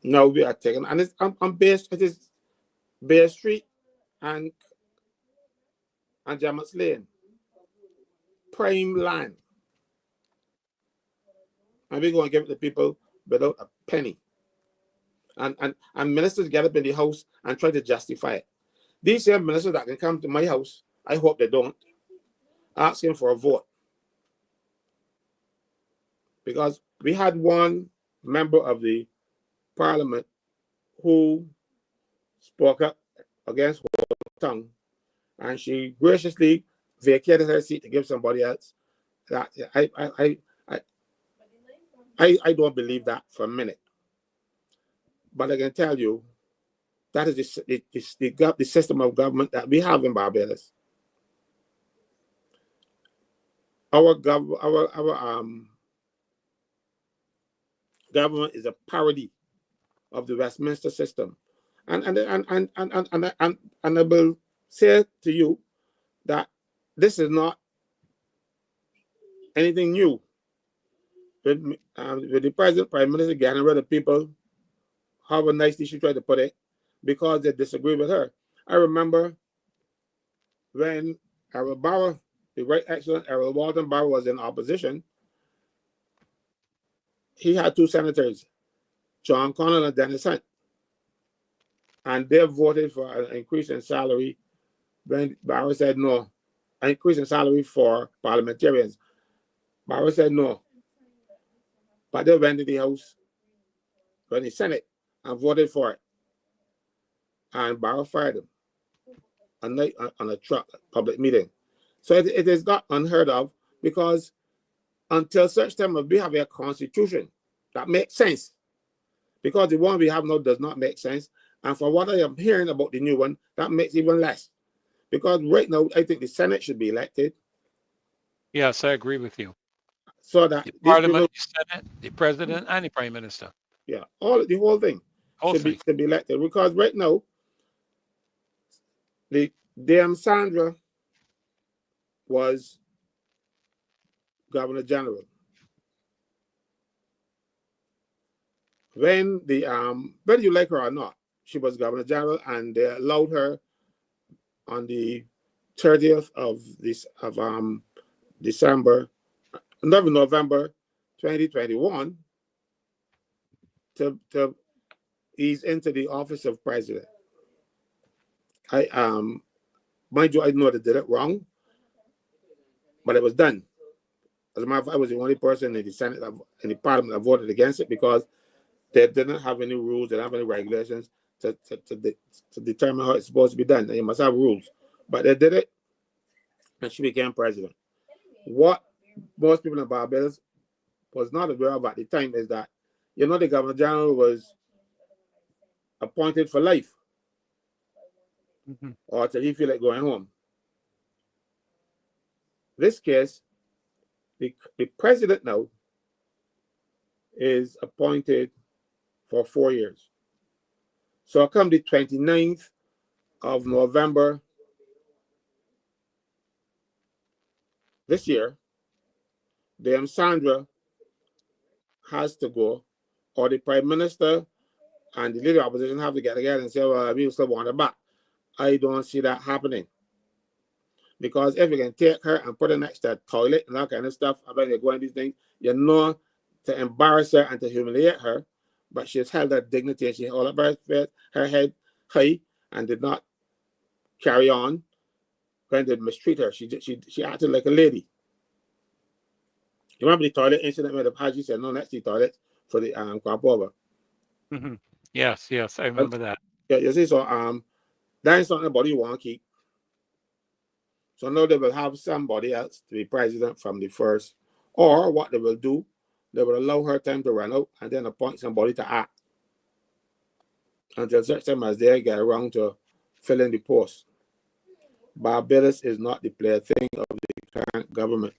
now we are taking, and it's it is Bay Street and Jemmotts Lane. Prime land. And we're going to give it to people without a penny. And ministers get up in the house and try to justify it. These same ministers that can come to my house, I hope they don't, asking for a vote. Because we had one member of the parliament who spoke up against her tongue, and she graciously vacated her seat to give somebody else. That I don't believe that for a minute. But I can tell you, that is the system of government that we have in Barbados. our government is a parody of the Westminster system. And I will say to you that this is not anything new. With the president, prime minister getting rid of people, however nicely she tried to put it, because they disagree with her. I remember when Errol Barrow, the right excellent Errol Walton Barrow, was in opposition, he had two senators, John Connell and Dennis Hunt, and they voted for an increase in salary when Barrow said no, an increase in salary for parliamentarians. Barrow said no, but they went to the House, went to the Senate, and voted for it. And Barrow fired him on a truck public meeting. So it is not unheard of, because until such time as we have a constitution that makes sense, because the one we have now does not make sense. And for what I am hearing about the new one, that makes even less. Because right now, I think the Senate should be elected. Yes, I agree with you. So that The these Parliament, people, the Senate, the President, and the Prime Minister. yeah, the whole thing should be elected. Because right now, the damn Sandra was Governor General. When whether you like her or not, she was Governor General, and they allowed her on the 30th of November 2021 to ease into the office of president. Mind you, I know they did it wrong, but it was done. As a matter of fact, I was the only person in the Senate, in the Parliament, that voted against it, because they didn't have any rules, they didn't have any regulations to determine how it's supposed to be done. And you must have rules. But they did it, and she became president. What most people in Barbados was not aware of at the time is that, the Governor General was appointed for life, or till he feel like going home. This case, the president now is appointed for 4 years. So come the 29th of November this year, Dame Sandra has to go, or the Prime Minister and the leader of opposition have to get together and say, well, we still want her back. I don't see that happening. Because if you can take her and put her next to a toilet and that kind of stuff, when you're going these things, to embarrass her and to humiliate her, but she's held her dignity and she held up her head high and did not carry on when they mistreat her. She acted like a lady. You remember the toilet incident where the Haji said, no, next to the toilet for the crop over. Yes, I remember that. Yeah, you see, so that is something you want to keep. So now they will have somebody else to be president from the first, or what they will do, they will allow her time to run out and then appoint somebody to act until such time as they get around to filling the post. Barbados is not the plaything of the current government.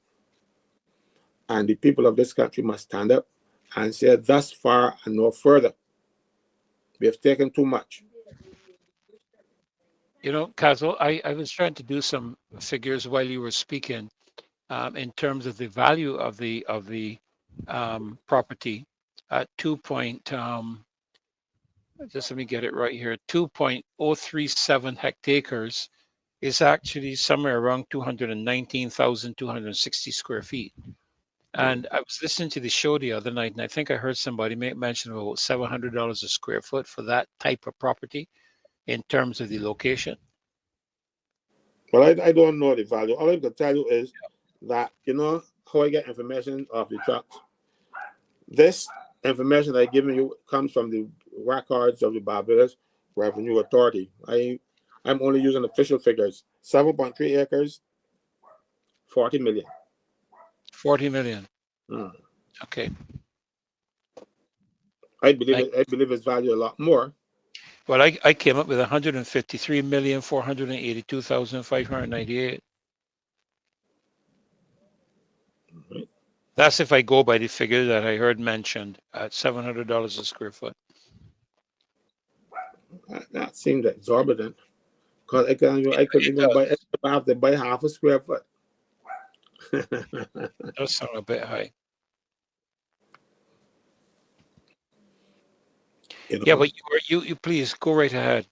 And the people of this country must stand up and say, thus far and no further. We have taken too much. Caswell, I was trying to do some figures while you were speaking, in terms of the value of the property at just let me get it right here. 2.037 hectares is actually somewhere around 219,260 square feet. And I was listening to the show the other night, and I think I heard somebody make mention of about $700 a square foot for that type of property in terms of the location. Well, I don't know the value. All I can tell you is that, how I get information off the trucks. This information I'm giving you comes from the records of the Barbados Revenue Authority. I'm only using official figures. 7.3 acres, 40 million. 40 million. Okay. I believe it's valued a lot more. Well, I came up with 153,482,598. That's if I go by the figure that I heard mentioned at $700 a square foot. That seems exorbitant. Because I couldn't even buy. I have to buy half a square foot. That sounds a bit high. You know? Yeah, but you please go right ahead.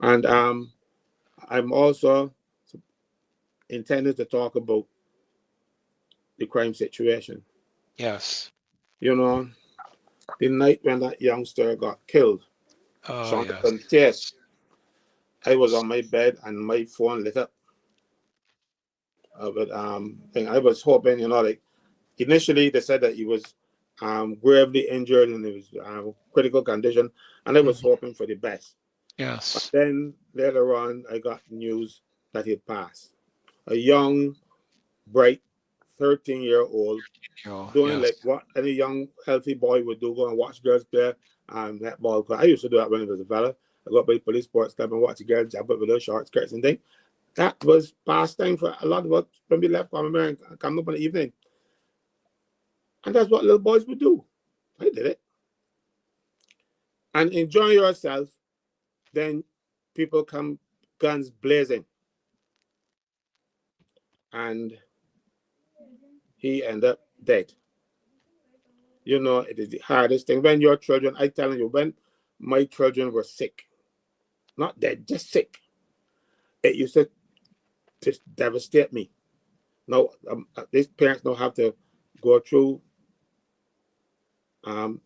And I'm also intended to talk about the crime situation. Yes. You know, the night when that youngster got killed, Oh, Jonathan yes. Chase, I was on my bed and my phone lit up. But I was hoping, you know, like initially they said that he was gravely injured and it was critical condition, and I was hoping for the best. Yes. But then later on, I got news that he passed. A young, bright 13-year-old doing like what any young, healthy boy would do, go and watch girls play netball. I used to do that when I was a fella. I go up by the police sports club and watch the girls jump up with those short skirts and things. That was pastime for a lot of us when we left from America and come up in the evening. And that's what little boys would do. I did it. And enjoy yourself, then people come guns blazing. And he ended up dead. You know, it is the hardest thing. When your children, I telling you, when my children were sick, not dead, just sick, it used to just devastate me. Now, these parents don't have to go through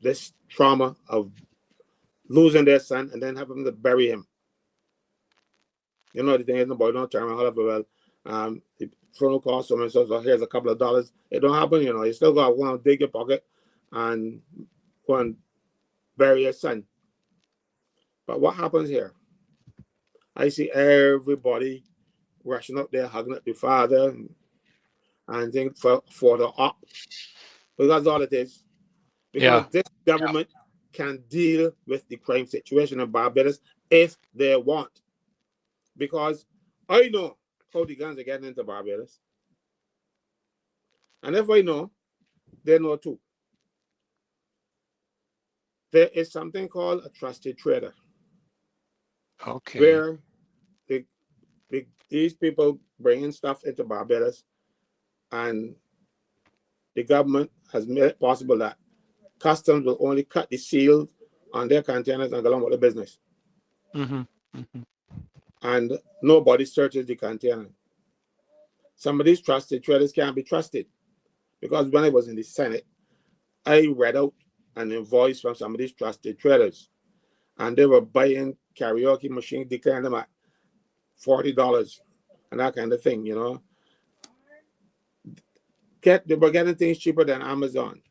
this trauma of losing their son and then having to bury him. You know, the thing is, the boy don't turn around, well, the funeral cost so here's a couple of dollars. It don't happen, you know. You still got to go and dig your pocket and go and bury your son. But what happens here? I see everybody rushing up there, hugging up the father and think for the up. Because all it is. Because this government can deal with the crime situation in Barbados if they want. Because I know how the guns are getting into Barbados. And if I know, they know too. There is something called a trusted trader. Okay. Where these people bringing stuff into Barbados, and the government has made it possible that customs will only cut the seal on their containers and go along with the business. And nobody searches the container. Some of these trusted traders can't be trusted. Because when I was in the Senate, I read out an invoice from some of these trusted traders. And they were buying karaoke machines, declaring them at $40 and that kind of thing, you know. They were getting things cheaper than Amazon.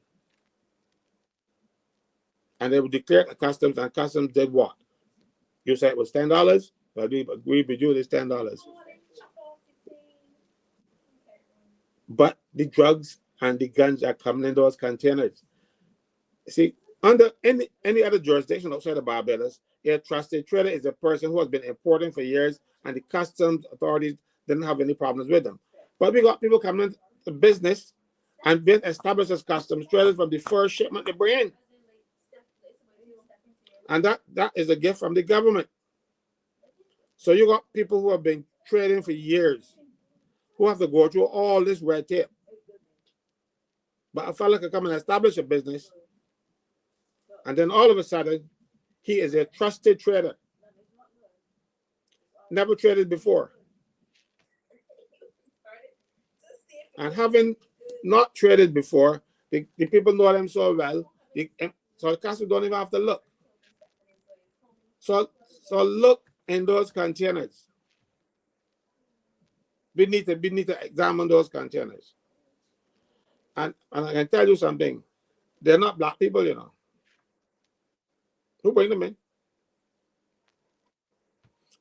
And they would declare the customs, and customs did what? You said it was $10, but we agreed with you, it's $10. But the drugs and the guns are coming in those containers. See, under any other jurisdiction outside of Barbados, a trusted trader is a person who has been importing for years, and the customs authorities didn't have any problems with them. But we got people coming into business and being established as customs traders from the first shipment they bring in. And that is a gift from the government. So you got people who have been trading for years, who have to go through all this red tape. But a fella can come and establish a business, and then all of a sudden, he is a trusted trader. Never traded before. And having not traded before, the people know them so well, so the customer don't even have to look. So look in those containers. We need to examine those containers. And I can tell you something. They're not black people, you know. Who bring them in?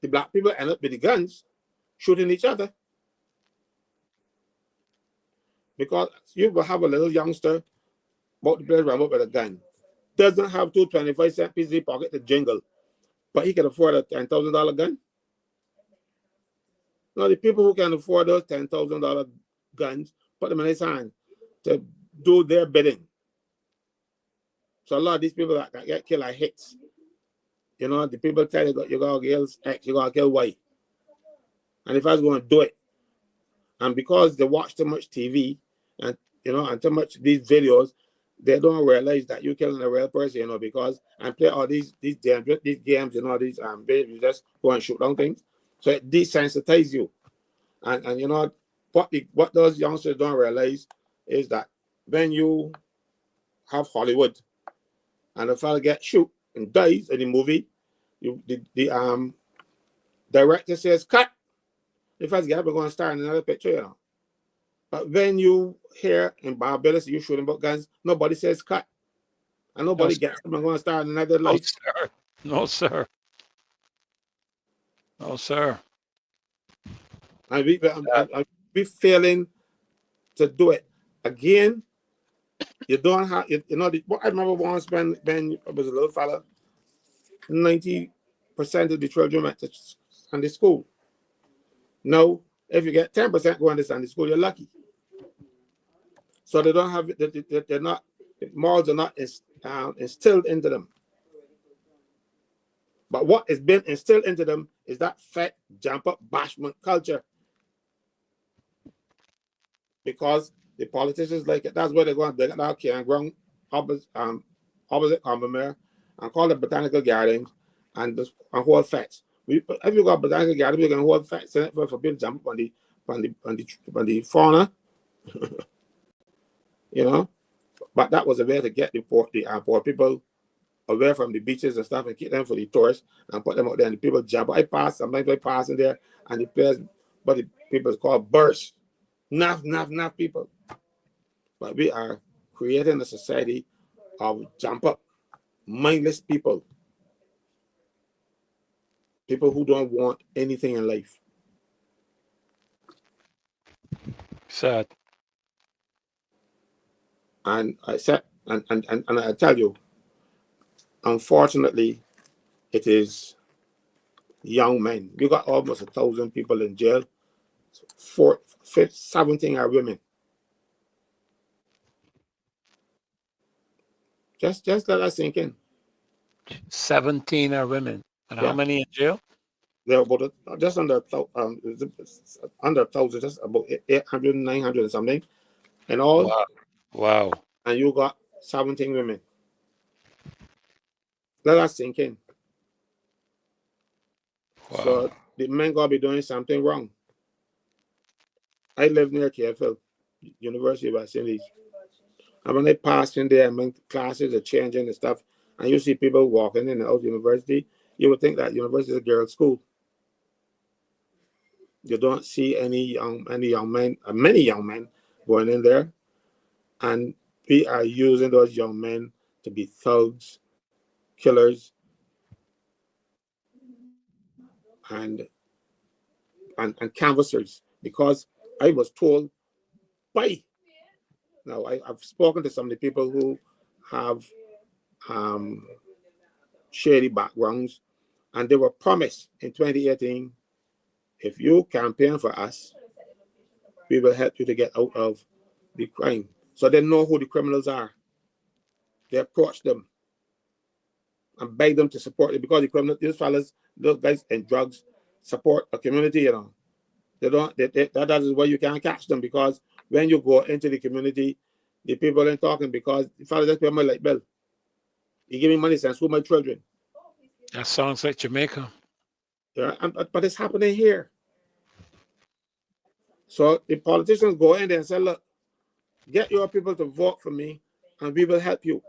The black people end up with the guns, shooting each other. Because you will have a little youngster about to play around with a gun. Doesn't have 2 25-cent pieces in his pocket to jingle, but he can afford a $10,000 gun. Now, the people who can afford those $10,000 guns, put them in his hand to do their bidding. So a lot of these people that get killed are hits. You know, the people tell you gotta kill X, you gotta kill Y. And if I was going to do it, and because they watch too much TV and and too much these videos, they don't realize that you're killing a real person, because and play all these games, these videos, you just go and shoot down things. So it desensitizes you. And what those youngsters don't realize is that when you have Hollywood and a fella gets shoot and dies in the movie, the director says cut. The first guy we're going to start in another picture, But when you hear in Barbados you shooting about guns, nobody says cut. And nobody gets them and going to start in another life. Sir. No, sir. No, sir. And we failing to do it. Again, you don't have, I remember once when I was a little fella, 90% of the children went to Sunday school. Now, if you get 10% going to Sunday school, you're lucky. So they don't have, they're not, morals are not instilled into them. But what has been instilled into them is that fat, jump up, bashment culture. Because the politicians like it. That's where they're going to dig it out here and ground opposite Combermere and call it botanical gardens and hold facts. If you got botanical gardens, you can hold facts in it for people to jump on the fauna. But that was a way to get the poor people away from the beaches and stuff and keep them for the tourists and put them out there and the people jump. Sometimes I pass in there and the players, but the people call burst. Enough people. But we are creating a society of jump up, mindless people. People who don't want anything in life. Sad. And I said, and I tell you, unfortunately, it is young men. We got almost 1,000 people in jail. 17 are women. Just let us sink in. 17 are women. And how many in jail? They're about just under 1,000, just about 800, 900 or something. And all. Wow. And you got 17 women. Let us sink in. Wow. So the men gotta be doing something wrong. I live near Caswell, University of West Indies. And when I pass in there, classes are changing and stuff, and you see people walking in and out of university, you would think that university is a girls' school. You don't see many young men going in there, and we are using those young men to be thugs, killers, and canvassers. Because I was told by, now I've spoken to some of the people who have shady backgrounds, and they were promised in 2018, if you campaign for us, we will help you to get out of the crime. So they know who the criminals are. They approach them and beg them to support it, because the criminals, these fellas, those guys in drugs, support a community, that is why you can't catch them, because when you go into the community, the people ain't talking, because the fellas just pay my light bill. He give me money since school my children. That sounds like Jamaica. Yeah, but it's happening here. So the politicians go in there and say, look, get your people to vote for me and we will help you.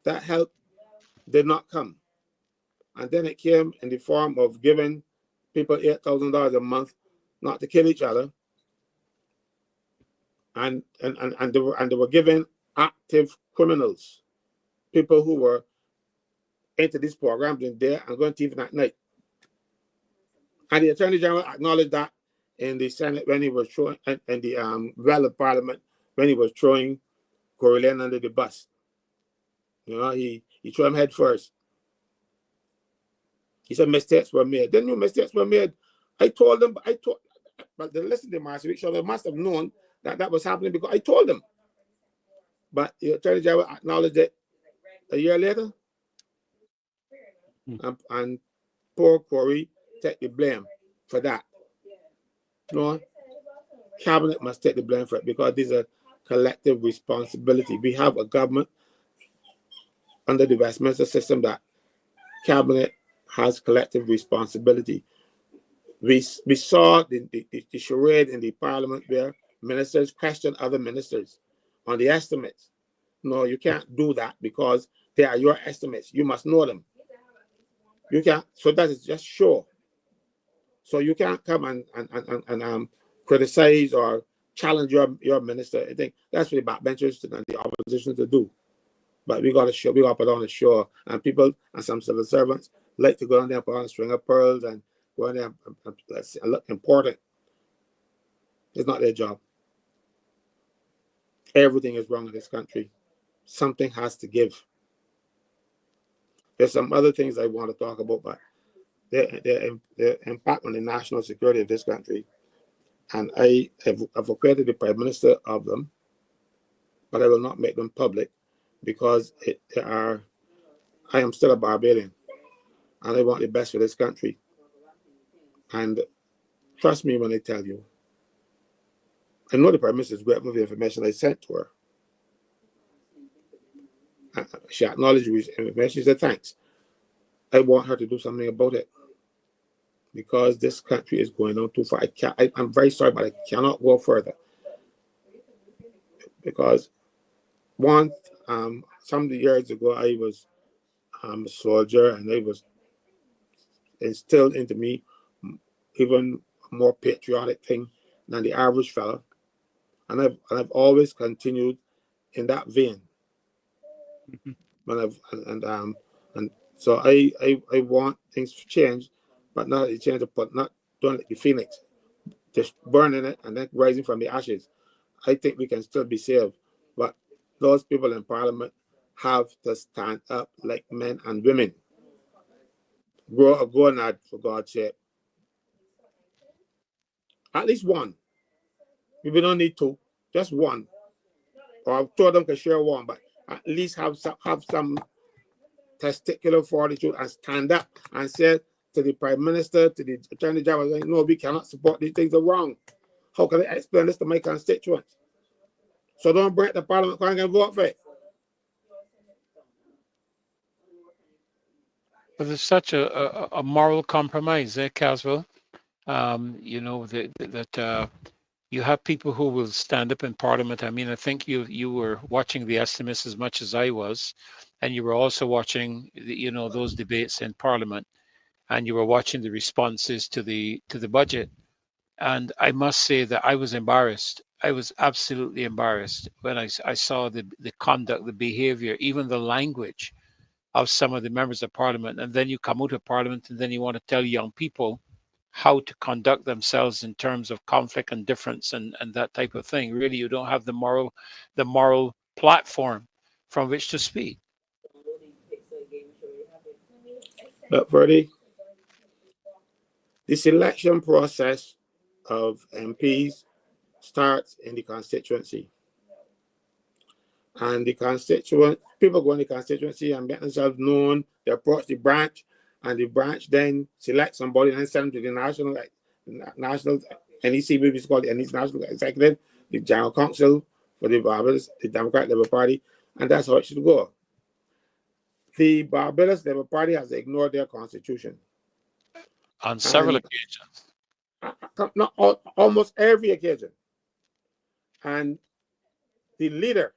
That help did not come. And then it came in the form of giving people $8,000 a month not to kill each other. And they were giving active criminals, people who were into this program during day and going to even at night. And the Attorney General acknowledged that in the Senate when he was throwing, in the relevant Parliament, when he was throwing Corellian under the bus. He threw him head first. He said mistakes were made. Then new mistakes were made. I told them, but they listened to Marcy, so they must have known that was happening, because I told them. But the Attorney General acknowledged it a year later, and poor Corey take the blame for that. No, Cabinet must take the blame for it because this is a collective responsibility. We have a government under the Westminster system that Cabinet has collective responsibility. We saw the charade in the Parliament where ministers question other ministers on the estimates. No, you can't do that because they are your estimates. You must know them. You can't. So that is just sure. So you can't come and criticize or challenge your minister. I think that's for the backbenchers and the opposition to do. But we got to show. We got to put on a show. And people and some civil servants like to go on there and put on a string of pearls and go in there and look important. It's not their job. Everything is wrong in this country. Something has to give. There's some other things I want to talk about, but their impact on the national security of this country. And I have advocated the Prime Minister of them, but I will not make them public because I am still a Barbadian and I want the best for this country. And trust me when I tell you, I know the Prime Minister is grateful for the information I sent to her. She acknowledged the information. She said, thanks. I want her to do something about it because this country is going on too far. I'm very sorry, but I cannot go further. Because some years ago, I was a soldier and it was instilled into me even a more patriotic thing than the average fella. And I've always continued in that vein. And so I want things to change, but not to change, but not don't like the phoenix, just burning it and then rising from the ashes. I think we can still be saved, but those people in Parliament have to stand up like men and women. Grow a gonad, for God's sake. At least one. We don't need two, just one. Or two of them can share one, but at least have some testicular fortitude and stand up and say to the Prime Minister, to the Attorney General, no, we cannot support these things are wrong. How can I explain this to my constituents? So don't break the Parliament and vote for it. But there's such a moral compromise, Caswell. You know, that you have people who will stand up in Parliament. I mean, I think you were watching the estimates as much as I was, and you were also watching, those debates in Parliament, and you were watching the responses to the budget. And I must say that I was embarrassed. I was absolutely embarrassed when I saw the conduct, the behavior, even the language of some of the members of Parliament. And then you come out of Parliament and then you want to tell young people how to conduct themselves in terms of conflict and difference and that type of thing. Really, you don't have the moral platform from which to speak. But Freddie, the selection process of MPs starts in the constituency. And the people go in the constituency and get themselves known. They approach the branch, and the branch then selects somebody and then send them to the national NEC, which is called the National Executive, the General Council for the Barbados, the Democratic Labour Party, and that's how it should go. The Barbados Labour Party has ignored their constitution. On several occasions. Not almost every occasion. And the leader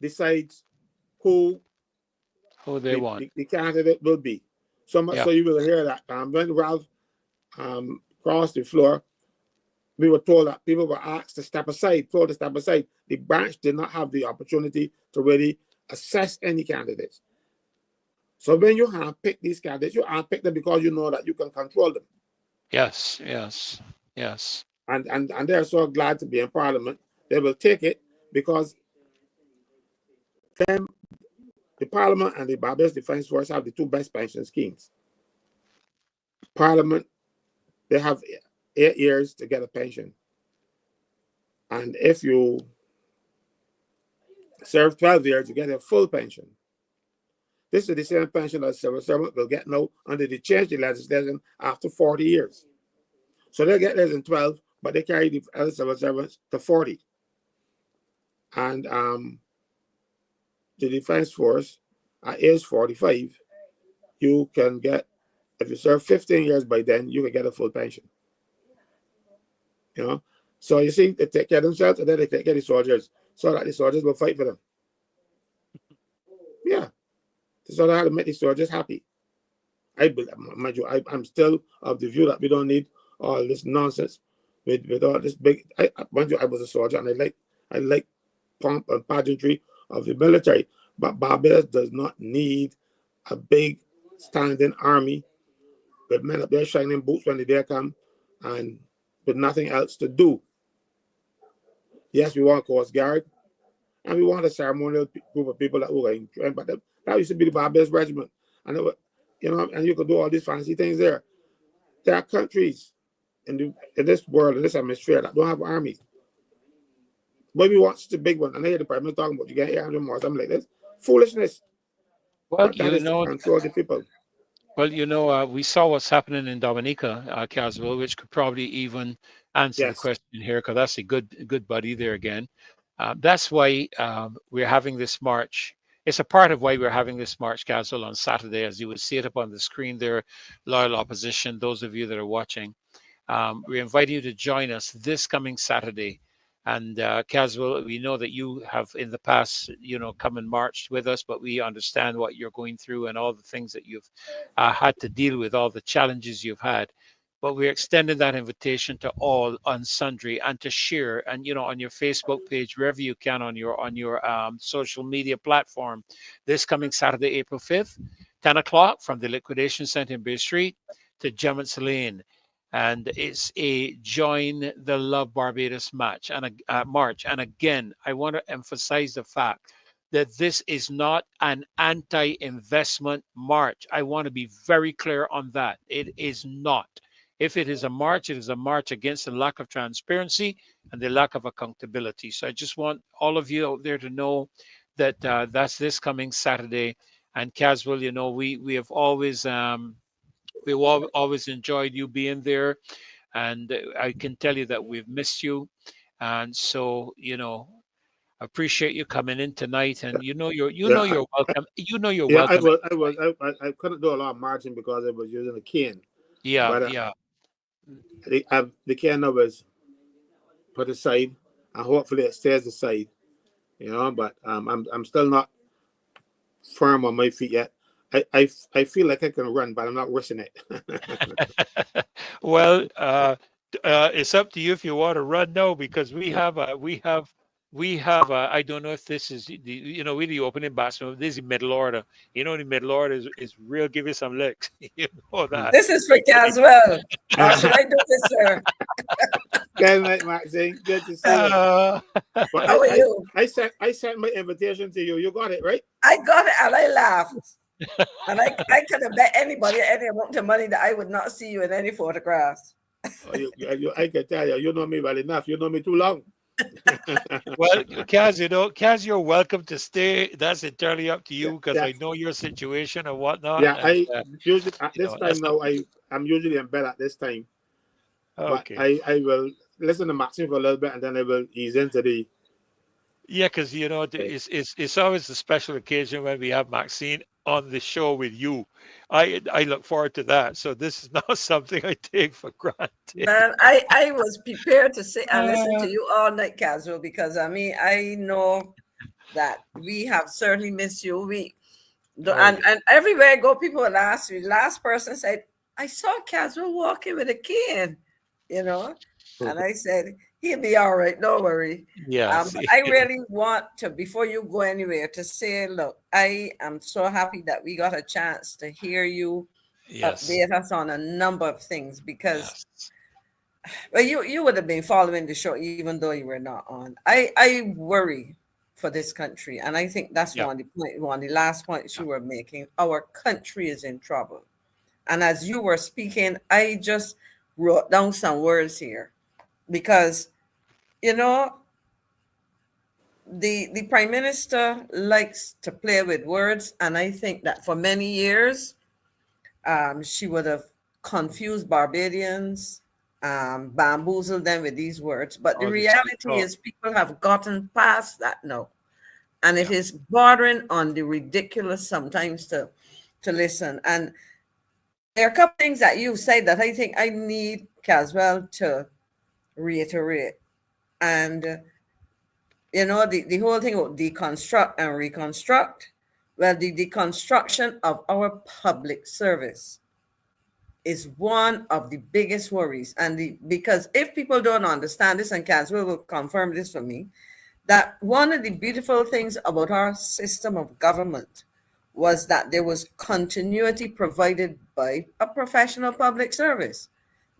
decides who they want. The candidate will be. So much so you will hear that. When Ralph crossed the floor, we were told that people were asked to step aside, told to step aside. The branch did not have the opportunity to really assess any candidates. So when you handpick these candidates, you handpick them because you know that you can control them. Yes. And they're so glad to be in Parliament. They will take it because the Parliament and the Barbados Defence Force have the two best pension schemes. Parliament, they have 8 years to get a pension. And if you serve 12 years, you get a full pension. This is the same pension that civil servant will get now under the change the legislation after 40 years. So they'll get less than 12, but they carry the other civil servants to 40. And the Defense Force at age 45, you can get, if you serve 15 years by then, you can get a full pension. You know? So you see, they take care of themselves and then they take care of the soldiers so that the soldiers will fight for them. Yeah. So they have to make the soldiers happy. I'm still of the view that we don't need all this nonsense with all this big. I was a soldier and I like pomp and pageantry of the military, but Barbados does not need a big standing army with men up there shining boots when the day come and with nothing else to do. Yes, we want a Coast Guard and we want a ceremonial group of people that were going to train, but that used to be the Barbados Regiment, and it was, you know, and you could do all these fancy things there. There are countries in this world, in this hemisphere, that don't have armies. But we want such a big one. And I hear the Prime Minister talking about you get 800 more, something like this. Foolishness. Well, But that is to control the people. Well, you know, we saw what's happening in Dominica, Caswell, which could probably even answer the question here, because that's a good buddy there again. That's why we're having this march. It's a part of why we're having this march, Caswell, on Saturday, as you would see it up on the screen there, loyal opposition, those of you that are watching. We invite you to join us this coming Saturday. And Caswell, we know that you have in the past, you know, come and marched with us, but we understand what you're going through and all the things that you've had to deal with, all the challenges you've had. But we're extending that invitation to all on sundry and to share, and you know, on your Facebook page, wherever you can, on your social media platform, this coming Saturday, April 5th, 10 o'clock from the Liquidation Center in Bay Street to Jemmotts Lane. And it's a Join the Love Barbados match and a march. And again, I want to emphasize the fact that this is not an anti-investment march. I want to be very clear on that. It is not. If it is a march, it is a march against the lack of transparency and the lack of accountability. So I just want all of you out there to know that that's this coming Saturday. And Caswell, you know, we have always we've always enjoyed you being there, and I can tell you that we've missed you. And so, you know, appreciate you coming in tonight. And you know you're welcome. You know you're welcome. I couldn't do a lot of marching because I was using a cane. Yeah, but, yeah. The cane was put aside, and hopefully it stays aside. You know, but I'm still not firm on my feet yet. I feel like I can run, but I'm not rushing it. Well, it's up to you if you want to run now, because we have I don't know if this is the, you know, we're the opening batsman. This is middle order. You know, the middle order is real. Give you some licks. You know that. This is for Caswell. How should I do this, sir? Good night, Maxine. Good to see you. How are you? I sent my invitation to you. You got it, right? I got it, and I laughed. And I could have bet anybody any amount of money that I would not see you in any photographs. I can tell you, you know me well enough. You know me too long. Well, Kaz, you're welcome to stay. That's entirely up to you, because I know your situation and whatnot. Yeah, and, usually at this time now, I'm usually in bed at this time. Okay. But I will listen to Maxine for a little bit, and then I will ease into the. Yeah, because you know it's always a special occasion when we have Maxine on the show with you. I look forward to that. So this is not something I take for granted. Man, I was prepared to sit and listen to you all night, Caswell, because I mean I know that we have certainly missed you. And everywhere I go, people will ask me. Last person said, I saw Caswell walking with a cane, you know, and I said, he'll be all right, don't worry. Yes. I really want to, before you go anywhere, to say, look, I am so happy that we got a chance to hear you update us on a number of things, because well, you would have been following the show even though you were not on. I worry for this country, and I think that's one of the last points you were making. Our country is in trouble. And as you were speaking, I just wrote down some words here, because, you know, the Prime Minister likes to play with words, and I think that for many years, she would have confused Barbadians, bamboozled them with these words. But the All this cheap reality talk. is, people have gotten past that now, and it Yeah. is bordering on the ridiculous sometimes to listen. And there are a couple things that you say that I think I need Caswell to reiterate. And the whole thing about deconstruct and reconstruct. Well, the deconstruction of our public service is one of the biggest worries. And because if people don't understand this, and Caswell will confirm this for me, that one of the beautiful things about our system of government was that there was continuity provided by a professional public service.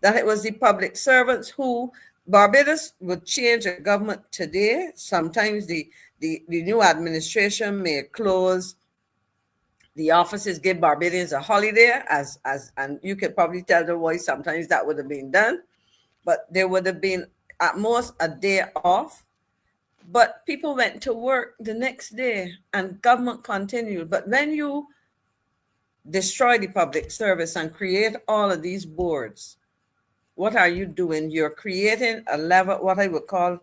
That it was the public servants who Barbados would change a government today. Sometimes the new administration may close the offices, give Barbadians a holiday, and you could probably tell the why sometimes that would have been done, but there would have been at most a day off. But people went to work the next day and government continued. But when you destroy the public service and create all of these boards, what are you doing? You're creating a level, what I would call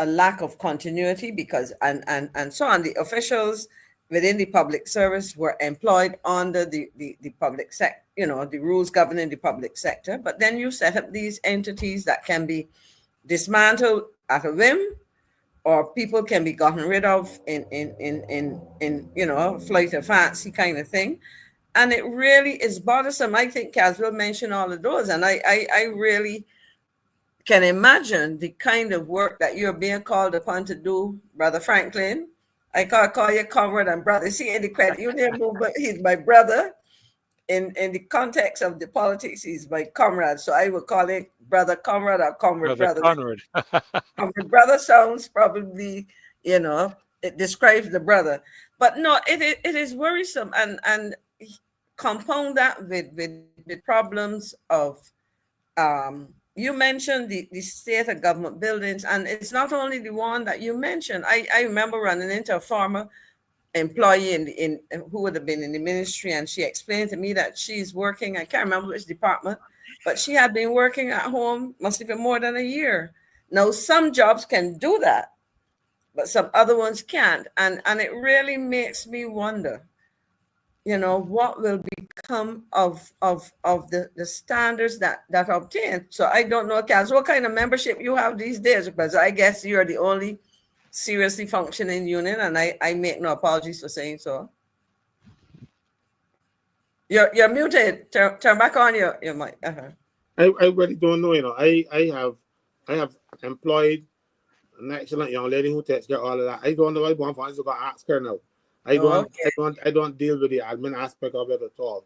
a lack of continuity, because and so on. The officials within the public service were employed under the public sector, the rules governing the public sector. But then you set up these entities that can be dismantled at a whim, or people can be gotten rid of in flight of fancy kind of thing. And it really is bothersome. I think Caswell mentioned all of those, and I really can imagine the kind of work that you're being called upon to do, Brother Franklin. I can't call you comrade and brother. See, in the credit union movement, he's my brother. In the context of the politics, he's my comrade. So I would call it brother comrade or comrade brother. Conrad. Comrade brother sounds probably, it describes the brother. But no, it is worrisome, and compound that with the problems of you mentioned the state of government buildings, and it's not only the one that you mentioned. I remember running into a former employee in who would have been in the ministry, and she explained to me that she's working, I can't remember which department, but she had been working at home must have been more than a year. Now, some jobs can do that, but some other ones can't. And it really makes me wonder, what will become of the standards that obtained. So I don't know, Kaz, what kind of membership you have these days, because I guess you're the only seriously functioning union, and I make no apologies for saying so. You're muted. Turn back on your mic. I really don't know. I have employed an excellent young lady who takes care of all of that. I don't know. I want to go ask her now. I don't deal with the admin aspect of it at all.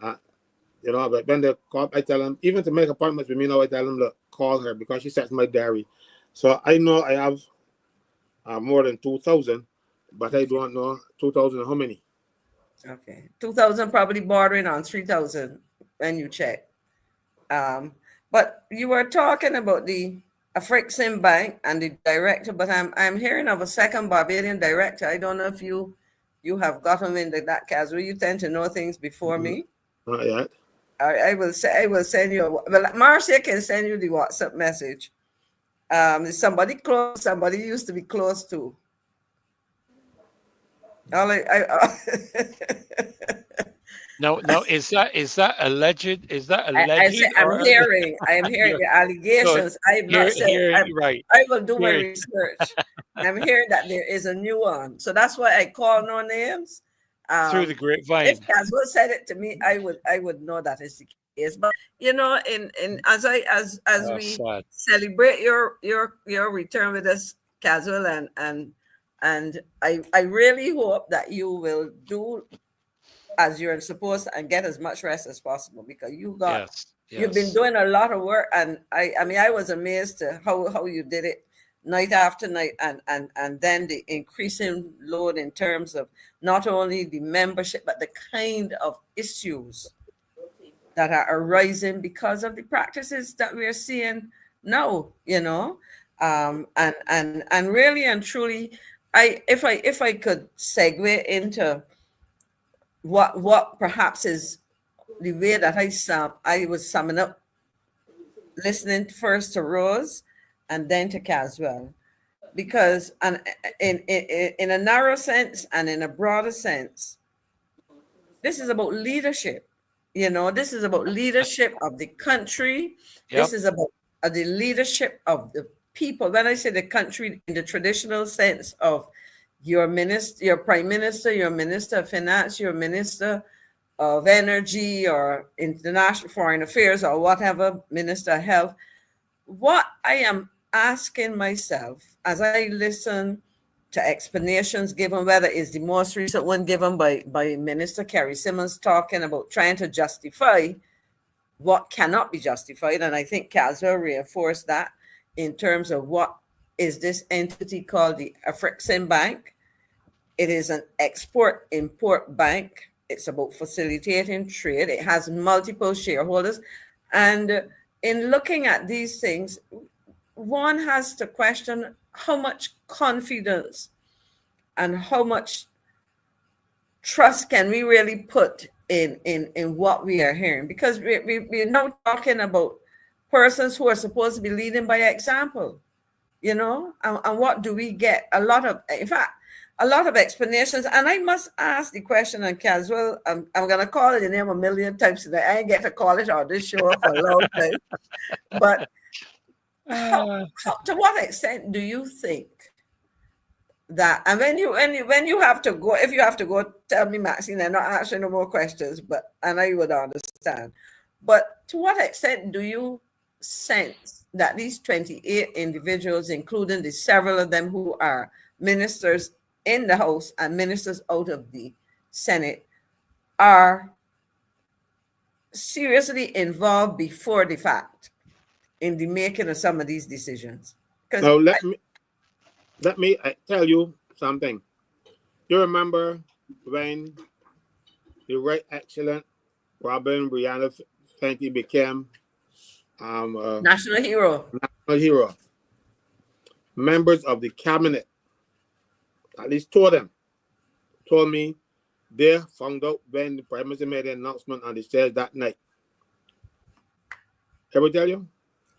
But when they call, I tell them, even to make appointments with me now, I tell them, look, call her, because she sets my diary. So I know I have more than 2,000, but I don't know 2,000 how many. Okay, 2,000 probably bordering on 3,000 when you check. But you were talking about the Afri-Exim Bank and the director, but I'm hearing of a second Barbadian director. I don't know if you have gotten into that, Caswell. You tend to know things before me. Not yet. I will send you. Marcia can send you the WhatsApp message. Somebody close. Somebody used to be close to. Now, is that alleged? Is that alleged? I'm hearing the allegations. I've not said. Right. I will do my research. I'm hearing that there is a new one, so that's why I call no names. Through the grapevine. If Caswell said it to me, I would know that is the case. But as we sad. Celebrate your return with us, Caswell, and I really hope that you will do as you're supposed to and get as much rest as possible, because you've been doing a lot of work, and I was amazed to how you did it night after night, and then the increasing load in terms of not only the membership but the kind of issues that are arising because of the practices that we're seeing now, And really and truly, if I could segue into what perhaps is the way that I was summing up, listening first to Rose and then to Caswell, because in a narrow sense and in a broader sense, this is about leadership. This is about leadership of the country. Yep. This is about the leadership of the people. When I say the country in the traditional sense of your minister, your prime minister, your minister of finance, your minister of energy or international foreign affairs or whatever, minister of health, what I am asking myself as I listen to explanations given, whether it's the most recent one given by Minister Kerry Simmons talking about trying to justify what cannot be justified. And I think Caswell reinforced that in terms of what is this entity called the Afri-Exim Bank. It is an export-import bank. It's about facilitating trade. It has multiple shareholders. And in looking at these things, one has to question how much confidence and how much trust can we really put in what we are hearing, because we're now talking about persons who are supposed to be leading by example, and what do we get? In fact, a lot of explanations. And I must ask the question, and Caswell, I'm going to call it the name a million times today. I ain't get to call it on this show for a long time. But to what extent do you think that, and when you have to go, if you have to go, tell me, Maxine, I'm not answering no more questions, and I would understand. But to what extent do you sense that these 28 individuals, including the several of them who are ministers in the House and ministers out of the Senate, are seriously involved before the fact in the making of some of these decisions? Now let me tell you something. You remember when the Right Excellent Robin Brianna Fenty became national hero? National hero. Members of the cabinet, at least two of them, told me they found out when the Prime Minister made an announcement on the stairs that night. Can we tell you?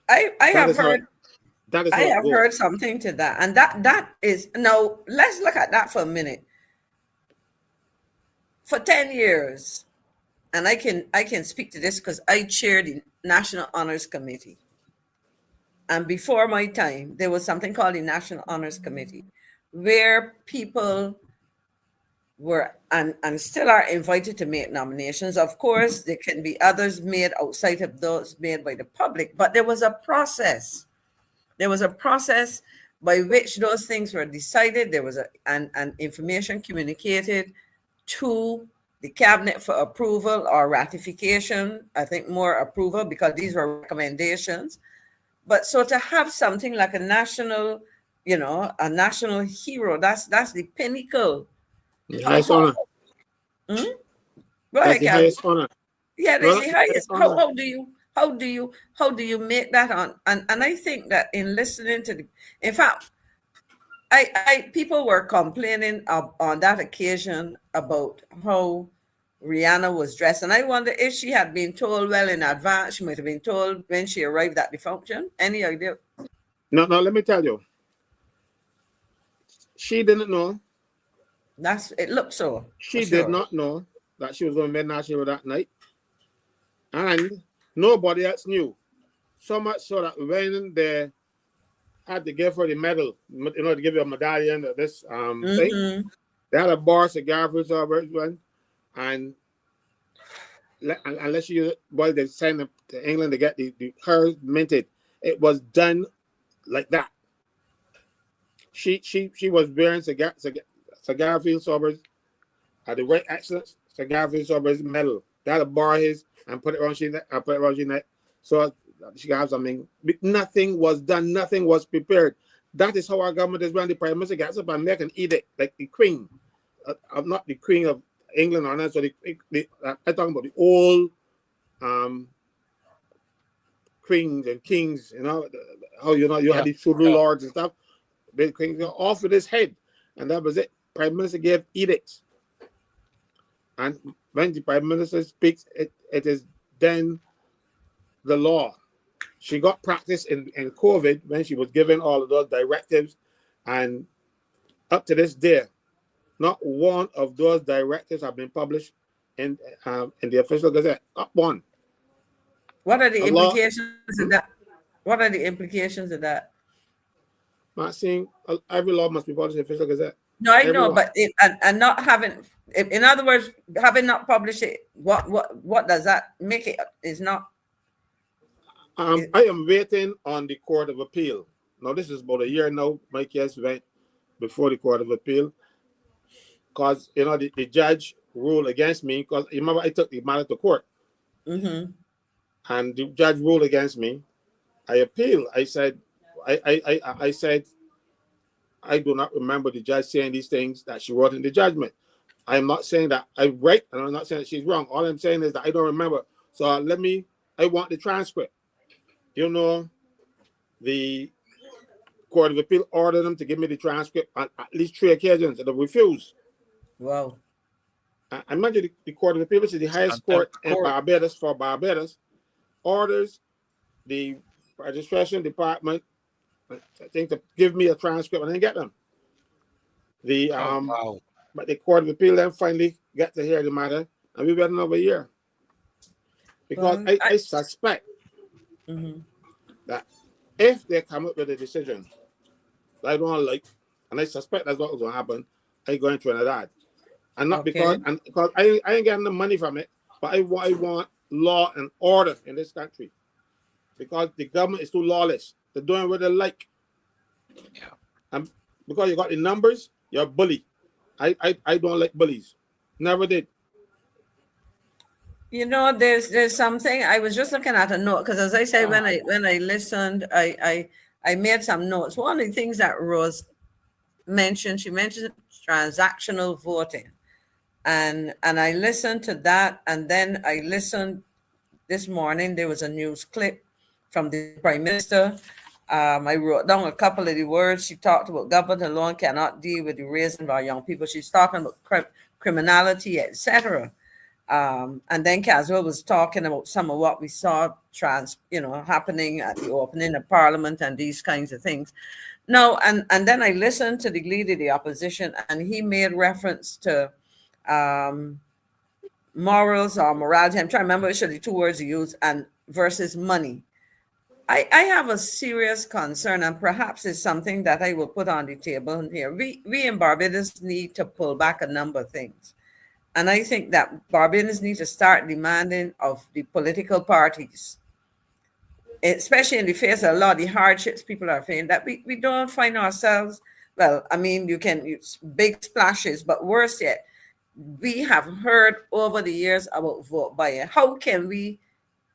I have heard. I have heard something to that, and that is, now let's look at that for a minute. For 10 years, and I can speak to this because I chaired the National Honors Committee, and before my time, there was something called the National Honors Committee, where people were and still are invited to make nominations. Of course, there can be others made outside of those made by the public, but there was a process. There was a process by which those things were decided. There was an information communicated to the cabinet for approval or ratification. I think more approval, because these were recommendations. But so to have something like a national hero, that's the pinnacle. The highest honor. Go That's ahead, the highest honor. Yeah, that's No, the that's highest. How do you make that on? And I think that in listening to in fact, people were complaining on that occasion about how Rihanna was dressed, and I wonder if she had been told well in advance. She might have been told when she arrived at the function. Any idea? No, let me tell you. She didn't know. It looked so. She did not know that she was going to be national that night, and nobody else knew. So much so that when they had to give her the medal, to give you a medallion of this thing, they had a bar cigar for her, and unless you they sent them to England to get hers minted, it was done like that. She was wearing cigar field sobers at the Right Excellence cigar field sobers medal. They had to borrow his and put it around her neck. So she got something. Nothing was done. Nothing was prepared. That is how our government is when the Prime Minister gets up and make an edict like the Queen. I'm not the Queen of England or not. So I'm talking about the old queens and kings, how you Yeah. had the feudal lords and stuff. They can off with his head, and that was it. Prime Minister gave edicts, and when the Prime Minister speaks, it is then the law. She got practice in COVID when she was given all of those directives, and up to this day, not one of those directives have been published in the official gazette. Not one. What are the law- implications of that? What are the implications of that? Not seeing every law must be published in the official gazette. No, I know, Everyone. but and not having, in other words, having not published it, what does that make it? Is not. I am waiting on the Court of Appeal. Now, this is about a year now. My case went before the Court of Appeal because, the judge ruled against me because, remember, I took the matter to court. Mm-hmm. And the judge ruled against me. I appealed. I said, I said, I do not remember the judge saying these things that she wrote in the judgment. I'm not saying that I'm right, and I'm not saying that she's wrong. All I'm saying is that I don't remember. So I want the transcript. The Court of Appeal ordered them to give me the transcript on at least 3 occasions, and they refused. Wow. I imagine the Court of Appeal, which is the highest court in Barbados for Barbados, orders the registration department, I think, to give me a transcript, and I didn't get them. But the Court of Appeal then finally got to hear the matter, and we waited another year. Because I suspect that if they come up with a decision that I don't like, and I suspect that's what was going to happen, I go into Trinidad. And not because I ain't getting the money from it, but I want law and order in this country. Because the government is too lawless. They're doing what they like. Yeah. And because you got the numbers, you're a bully. I don't like bullies. Never did. There's something I was just looking at a note, because as I said, when I listened, I made some notes. One of the things that Rose mentioned, she mentioned transactional voting, and I listened to that, and then I listened this morning. There was a news clip from the Prime Minister. I wrote down a couple of the words. She talked about government alone cannot deal with the raising of our young people. She's talking about criminality, etc. And then Caswell was talking about some of what we saw happening at the opening of Parliament and these kinds of things. No, and then I listened to the leader of the opposition, and he made reference to morals or morality. I'm trying to remember which are the 2 words he used, and versus money. I have a serious concern, and perhaps it's something that I will put on the table here. We in Barbados need to pull back a number of things. And I think that Barbadians need to start demanding of the political parties, especially in the face of a lot of the hardships people are facing, that we don't find ourselves, well, I mean, you can use big splashes, but worse yet, we have heard over the years about vote buying. How can we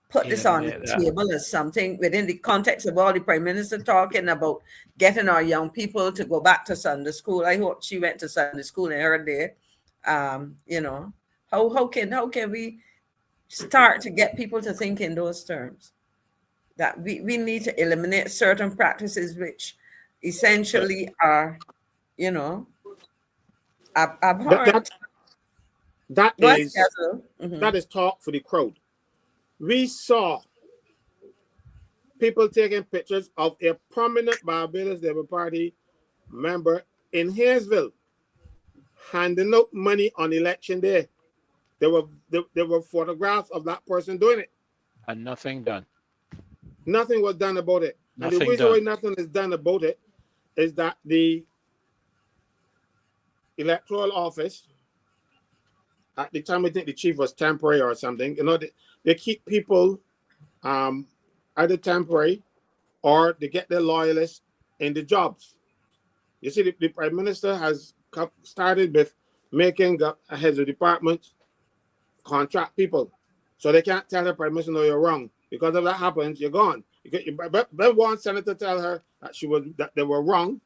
put this on the table as something within the context of all the Prime Minister talking about getting our young people to go back to Sunday school? I hope she went to Sunday school in her day. How can we start to get people to think in those terms? That we need to eliminate certain practices which essentially are, abhorrent. That is talk for the crowd. We saw people taking pictures of a prominent Barbados Labour Party member in Hayesville handing out money on election day. There were photographs of that person doing it. And nothing done. Nothing was done about it. Nothing and the reason done. why nothing is done about it is that the electoral office, at the time I think the chief was temporary or something, they keep people either temporary or they get their loyalists in the jobs. You see, the Prime Minister has started with making heads of departments contract people. So they can't tell the Prime Minister, no, you're wrong. Because if that happens, you're gone. But one senator tell her that they were wrong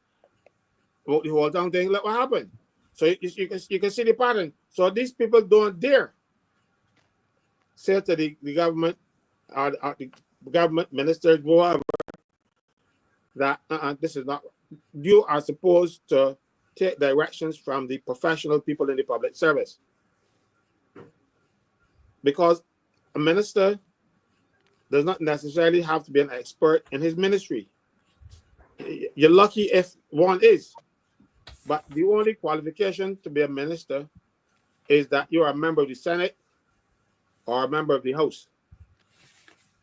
about the whole damn thing. Look what happened. So you can see the pattern. So these people don't dare say to the government, or the government ministers, whoever, that this is not. You are supposed to take directions from the professional people in the public service, because a minister does not necessarily have to be an expert in his ministry. You're lucky if one is, but the only qualification to be a minister is that you are a member of the Senate or a member of the House.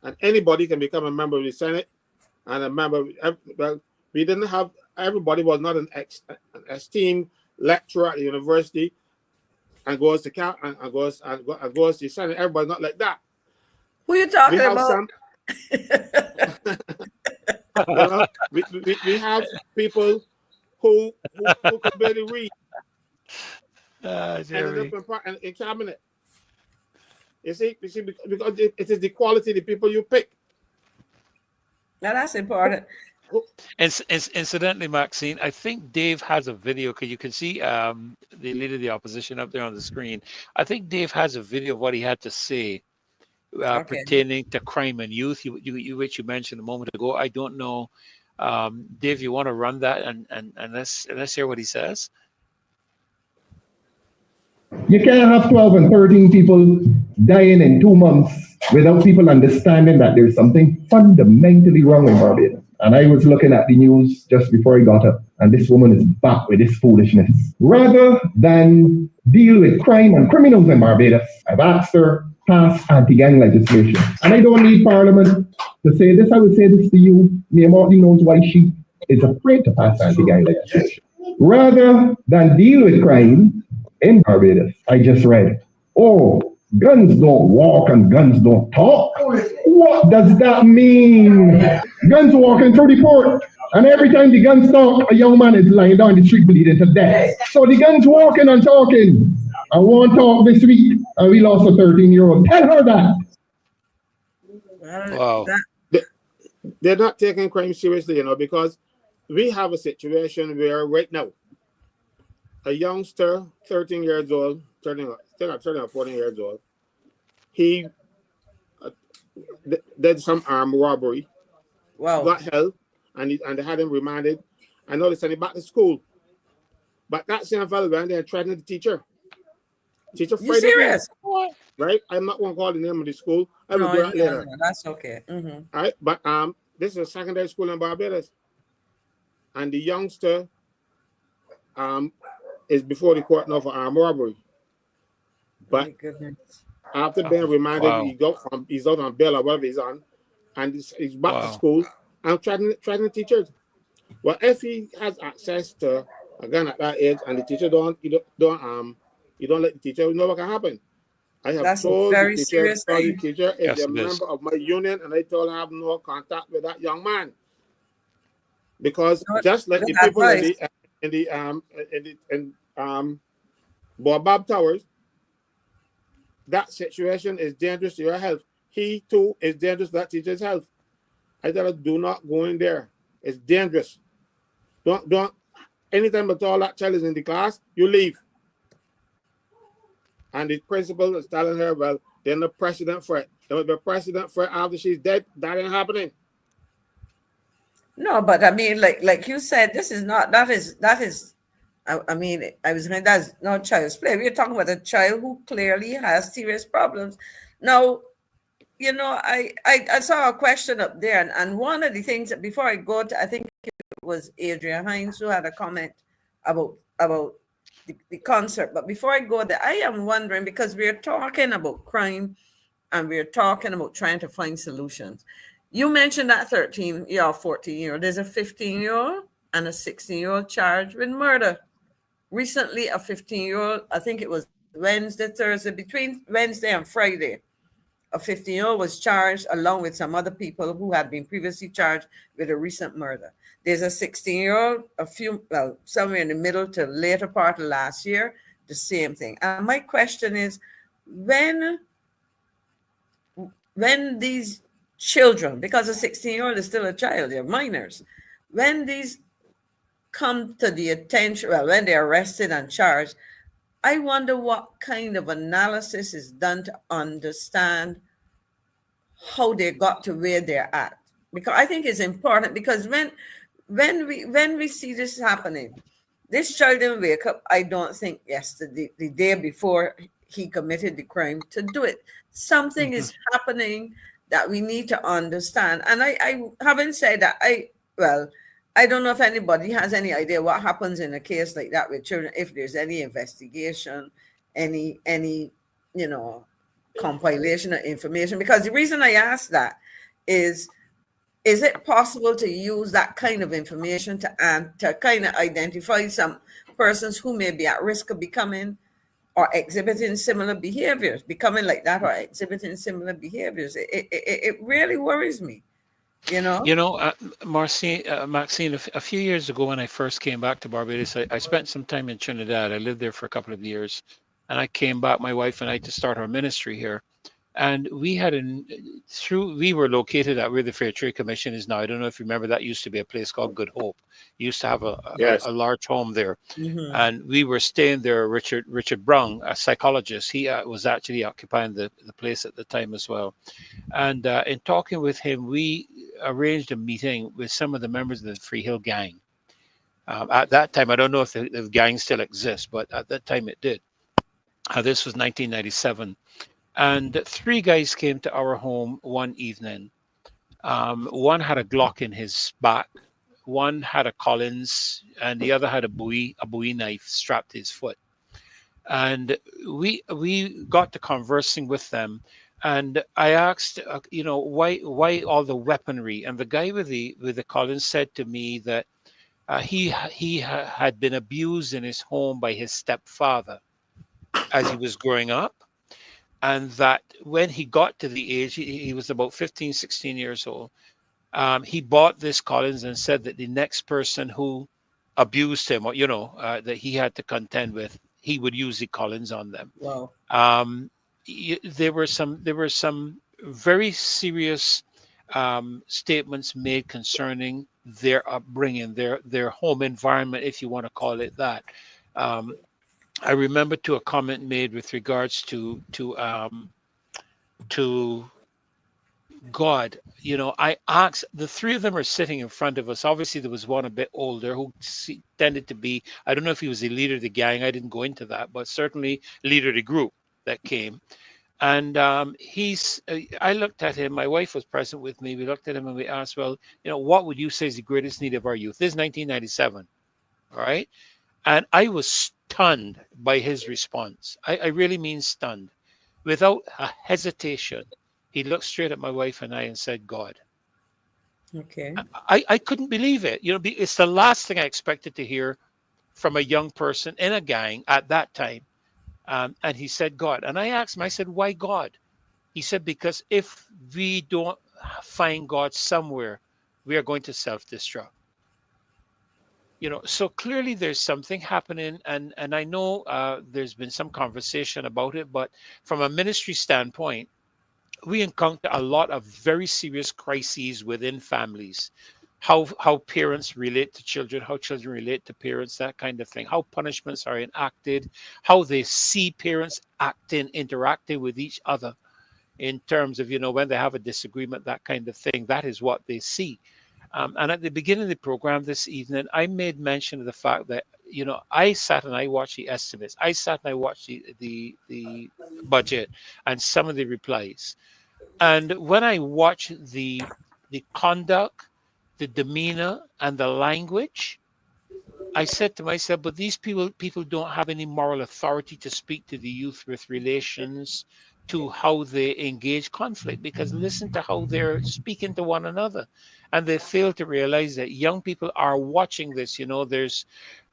And anybody can become a member of the Senate and a member of, well, we didn't have, everybody was not an esteemed lecturer at the university and goes to goes to the Senate. Everybody's not like that. Who you talking We have about? some, you know, we have people who could barely read and end up in cabinet. You see, because it is the quality of the people you pick. Now that's important. Incidentally, Maxine, I think Dave has a video, because you can see the leader of the opposition up there on the screen. I think Dave has a video of what he had to say pertaining to crime and youth, which you mentioned a moment ago. I don't know, Dave, you want to run that and let's hear what he says. You can't have 12 and 13 people dying in 2 months without people understanding that there's something fundamentally wrong in Barbados. And I was looking at the news just before I got up, and this woman is back with this foolishness. Rather than deal with crime and criminals in Barbados, I've asked her pass anti-gang legislation. And I don't need Parliament to say this. I would say this to you. Mia Mottley knows why she is afraid to pass anti-gang legislation. Rather than deal with crime in Barbados, I just read, oh, guns don't walk and guns don't talk. What does that mean? Guns walking through the port, and every time the guns talk, a young man is lying down the street bleeding to death. So the guns walking and talking. I won't talk this week, and we lost a 13-year-old. Tell her that. Wow. They're not taking crime seriously, you know, because we have a situation where right now, a youngster, 13 years old, turning 14 years old, he did some armed robbery. Wow. Got held, and they had him remanded. I know they sent him back to school. But that same fellow went there and threatened the teacher. Teacher You serious? Right? I'm not going to call the name of the school. I will No, do that later. no, that's okay. Mm-hmm. All right? But this is a secondary school in Barbados. And the youngster is before the court now for armed robbery. But after being remanded, he's out on bail or whatever he's on, and he's back to school and threatening teachers. Well, if he has access to a gun at that age and the teacher don't let the teacher know what can happen. I have told the teacher is a member of my union, and I told her I have no contact with that young man. Because just like the people in Bob Towers, that situation is dangerous to your health. He too is dangerous to that teacher's health. I tell her, do not go in there. It's dangerous. Don't anytime at all that child is in the class, you leave. And the principal is telling her, well, they're no precedent for it. There will be a precedent for it after she's dead. That ain't happening. No, but I mean, like you said, this is not, that is, I mean, I was saying that's not child's play. We're talking about a child who clearly has serious problems. Now, you know, I saw a question up there, and one of the things that before I go to, I think it was Adrian Hines who had a comment about the concert. But before I go there, I am wondering, because we're talking about crime and we're talking about trying to find solutions. You mentioned that 14-year-old. There's a 15-year-old and a 16-year-old charged with murder. Recently, a 15-year-old, I think it was Wednesday, Thursday, between Wednesday and Friday, a 15-year-old was charged along with some other people who had been previously charged with a recent murder. There's a 16-year-old, somewhere in the middle to later part of last year, the same thing. And my question is, when these children, because a 16-year-old is still a child, they're minors, when these come to the attention, when they're arrested and charged, I wonder what kind of analysis is done to understand how they got to where they're at. Because I think it's important, because when we see this happening, this child didn't wake up, I don't think yesterday, the day before he committed the crime, to do it. Something is happening that we need to understand. And I haven't said that I don't know if anybody has any idea what happens in a case like that with children, if there's any investigation, any compilation of information. Because the reason I ask that is it possible to use that kind of information to kind of identify some persons who may be at risk of becoming or exhibiting similar behaviors, becoming like that or exhibiting similar behaviors? It really worries me, you know? Maxine, a few years ago when I first came back to Barbados, I spent some time in Trinidad. I lived there for a couple of years. And I came back, my wife and I, to start our ministry here. And we were located at where the Fair Trade Commission is now. I don't know if you remember, that used to be a place called Good Hope. You used to have a large home there. Mhm. And we were staying there. Richard Brown, a psychologist, he was actually occupying the place at the time as well. And in talking with him, we arranged a meeting with some of the members of the Free Hill Gang. At that time, I don't know if the gang still exists, but at that time it did. This was 1997. And 3 guys came to our home one evening. One had a Glock in his back, one had a Collins, and the other had a Bowie knife strapped to his foot. And we got to conversing with them, and I asked, why all the weaponry? And the guy with the Collins said to me that he had been abused in his home by his stepfather as he was growing up. And that when he got to the age, he was about 15, 16 years old, he bought this Collins and said that the next person who abused him, or, that he had to contend with, he would use the Collins on them. Wow. There were some very serious statements made concerning their upbringing, their home environment, if you want to call it that. I remember a comment made with regards to God. I asked, the 3 of them are sitting in front of us. Obviously, there was one a bit older who tended to be, I don't know if he was the leader of the gang. I didn't go into that, but certainly leader of the group that came. And I looked at him. My wife was present with me. We looked at him and we asked, well, what would you say is the greatest need of our youth? This is 1997, all right? And I was stunned by his response. I really mean stunned. Without a hesitation, he looked straight at my wife and I and said, God. Okay. I couldn't believe it. It's the last thing I expected to hear from a young person in a gang at that time. And he said, God. And I asked him, I said, why God? He said, because if we don't find God somewhere, we are going to self-destruct. So clearly there's something happening, and I know there's been some conversation about it, but from a ministry standpoint, we encounter a lot of very serious crises within families. How parents relate to children, how children relate to parents, that kind of thing, how punishments are enacted, how they see parents interacting with each other in terms of, when they have a disagreement, that kind of thing. That is what they see. And at the beginning of the program this evening, I made mention of the fact that, I sat and I watched the estimates. I sat and I watched the budget and some of the replies. And when I watched the conduct, the demeanor, and the language, I said to myself, but these people don't have any moral authority to speak to the youth with relations to how they engage conflict, because listen to how they're speaking to one another. And they fail to realize that young people are watching this. There's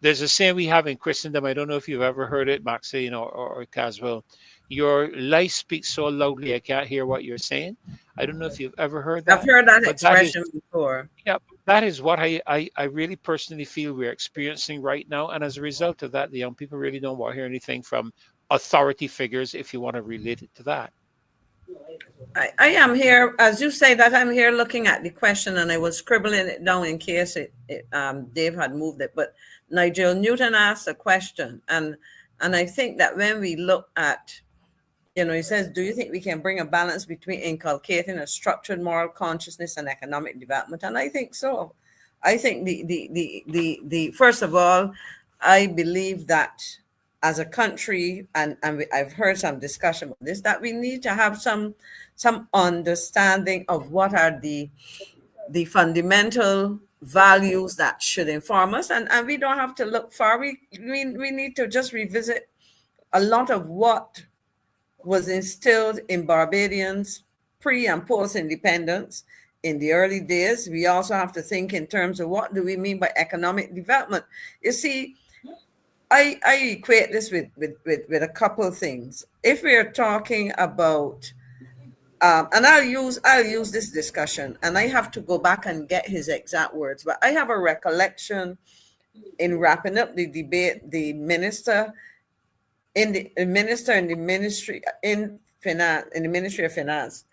a saying we have in Christendom. I don't know if you've ever heard it, Maxine or Caswell. Your life speaks so loudly, I can't hear what you're saying. I don't know if you've ever heard that. I've heard that expression before. Yeah, that is what I really personally feel we're experiencing right now. And as a result of that, the young people really don't want to hear anything from authority figures, if you want to relate it to that. I am here, as you say that, I'm here looking at the question, and I was scribbling it down in case Dave had moved it. But Nigel Newton asked a question, and I think that when we look at, he says, do you think we can bring a balance between inculcating a structured moral consciousness and economic development? And I think so. I think the first of all, I believe that as a country, and I've heard some discussion about this, that we need to have some understanding of what are the fundamental values that should inform us, and we don't have to look far. We need to just revisit a lot of what was instilled in Barbadians pre and post independence in the early days. We also have to think in terms of what do we mean by economic development. You see, I equate this with a couple of things. If we are talking about, and I'll use this discussion, and I have to go back and get his exact words, but I have a recollection in wrapping up the debate, the minister in the ministry of finance,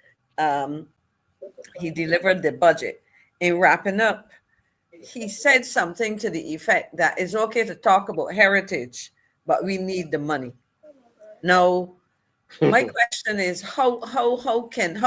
he delivered the budget. In wrapping up, he said something to the effect that it's okay to talk about heritage, but we need the money. Now, my question is how can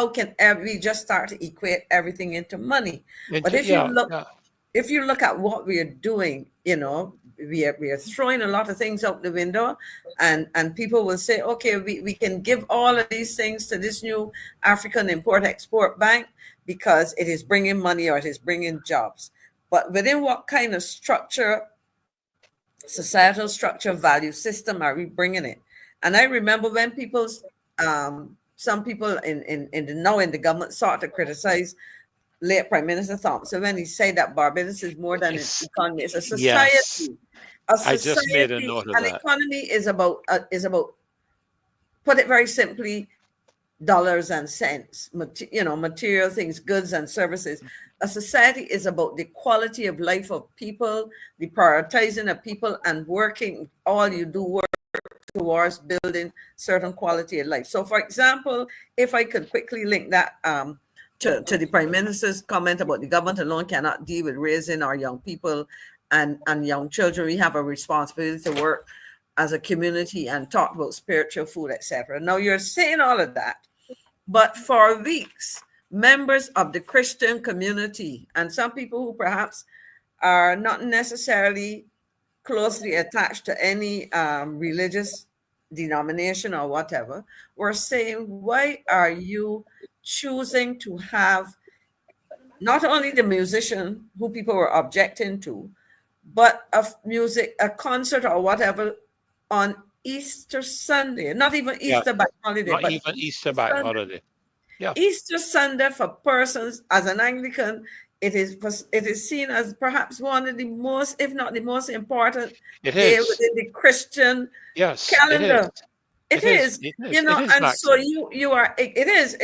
we just start to equate everything into money? But if you look at what we are doing, you know, we are throwing a lot of things out the window, and people will say, okay, we can give all of these things to this new African Import-Export Bank because it is bringing money or it is bringing jobs. But within what kind of structure, societal structure, value system are we bringing it? And I remember when some people in the government sought to criticize late Prime Minister Thompson when he said that Barbados is more than an economy; it's a society. Yes. I just made a note of an that. Economy is about, put it very simply, dollars and cents. Material things, goods and services. A society is about the quality of life of people, the prioritizing of people, and working. All you do work towards building certain quality of life. So, for example, if I could quickly link that to the Prime Minister's comment about the government alone cannot deal with raising our young people and young children, we have a responsibility to work as a community and talk about spiritual food, etc. Now, you're saying all of that, but for weeks, members of the Christian community and some people who perhaps are not necessarily closely attached to any religious denomination or whatever, were saying, why are you choosing to have not only the musician who people were objecting to, but a concert or whatever on Easter Sunday, not even Easter bank holiday, not but even Easter bank holiday. Yeah. Easter Sunday for persons, as an Anglican, it is seen as perhaps one of the most, if not the most important day within the Christian calendar. It is, you know, and so you are. It is